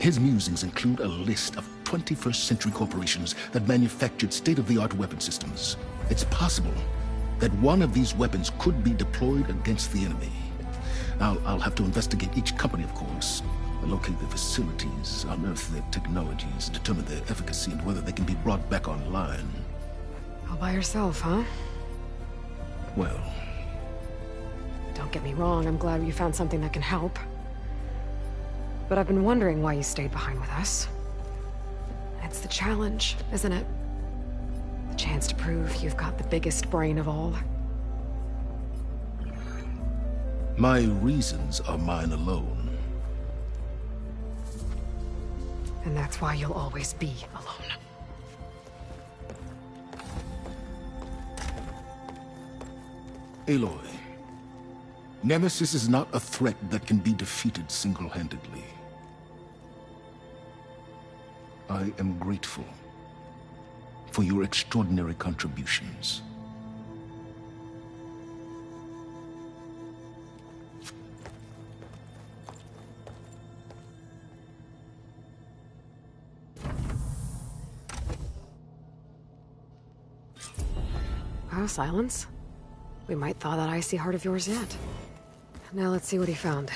His musings include a list of 21st century corporations that manufactured state-of-the-art weapon systems. It's possible that one of these weapons could be deployed against the enemy. I'll have to investigate each company, of course, locate their facilities, unearth their technologies, determine their efficacy and whether they can be brought back online. All by yourself, huh? Well... Don't get me wrong, I'm glad you found something that can help. But I've been wondering why you stayed behind with us. It's the challenge, isn't it? The chance to prove you've got the biggest brain of all. My reasons are mine alone. And that's why you'll always be alone. Aloy, Nemesis is not a threat that can be defeated single-handedly. I am grateful for your extraordinary contributions. Wow, Silence. We might thaw that icy heart of yours yet. Now let's see what he found.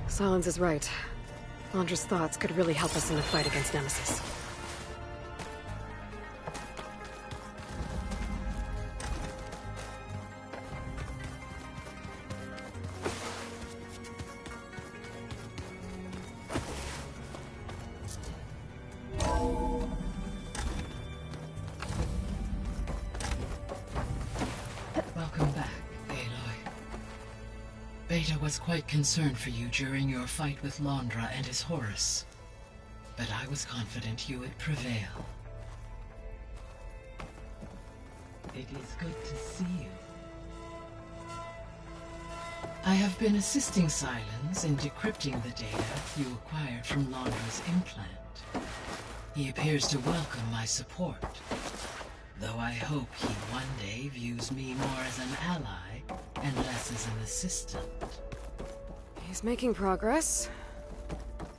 Silence is right. Londra's thoughts could really help us in the fight against Nemesis. Beta was quite concerned for you during your fight with Londra and his Horus. But I was confident you would prevail. It is good to see you. I have been assisting Silence in decrypting the data you acquired from Londra's implant. He appears to welcome my support, though I hope he one day views me more as an ally and less as an assistant. He's making progress.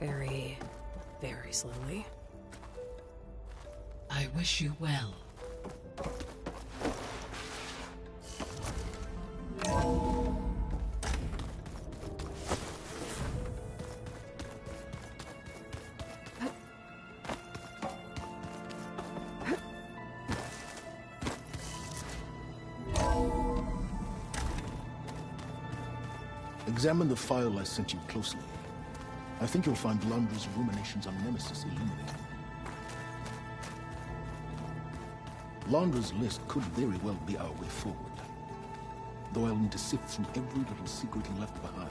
Very, very slowly. I wish you well. Examine the file I sent you closely. I think you'll find Londra's ruminations on Nemesis illuminating. Londra's list could very well be our way forward. Though I'll need to sift through every little secret he left behind,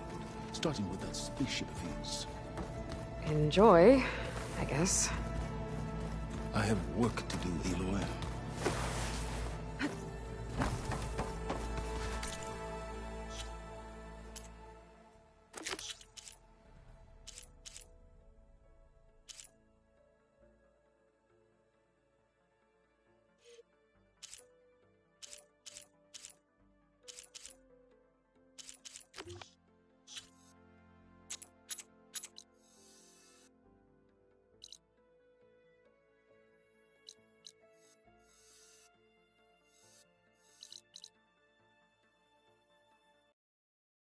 starting with that spaceship of his. Enjoy, I guess. I have work to do, Aloy.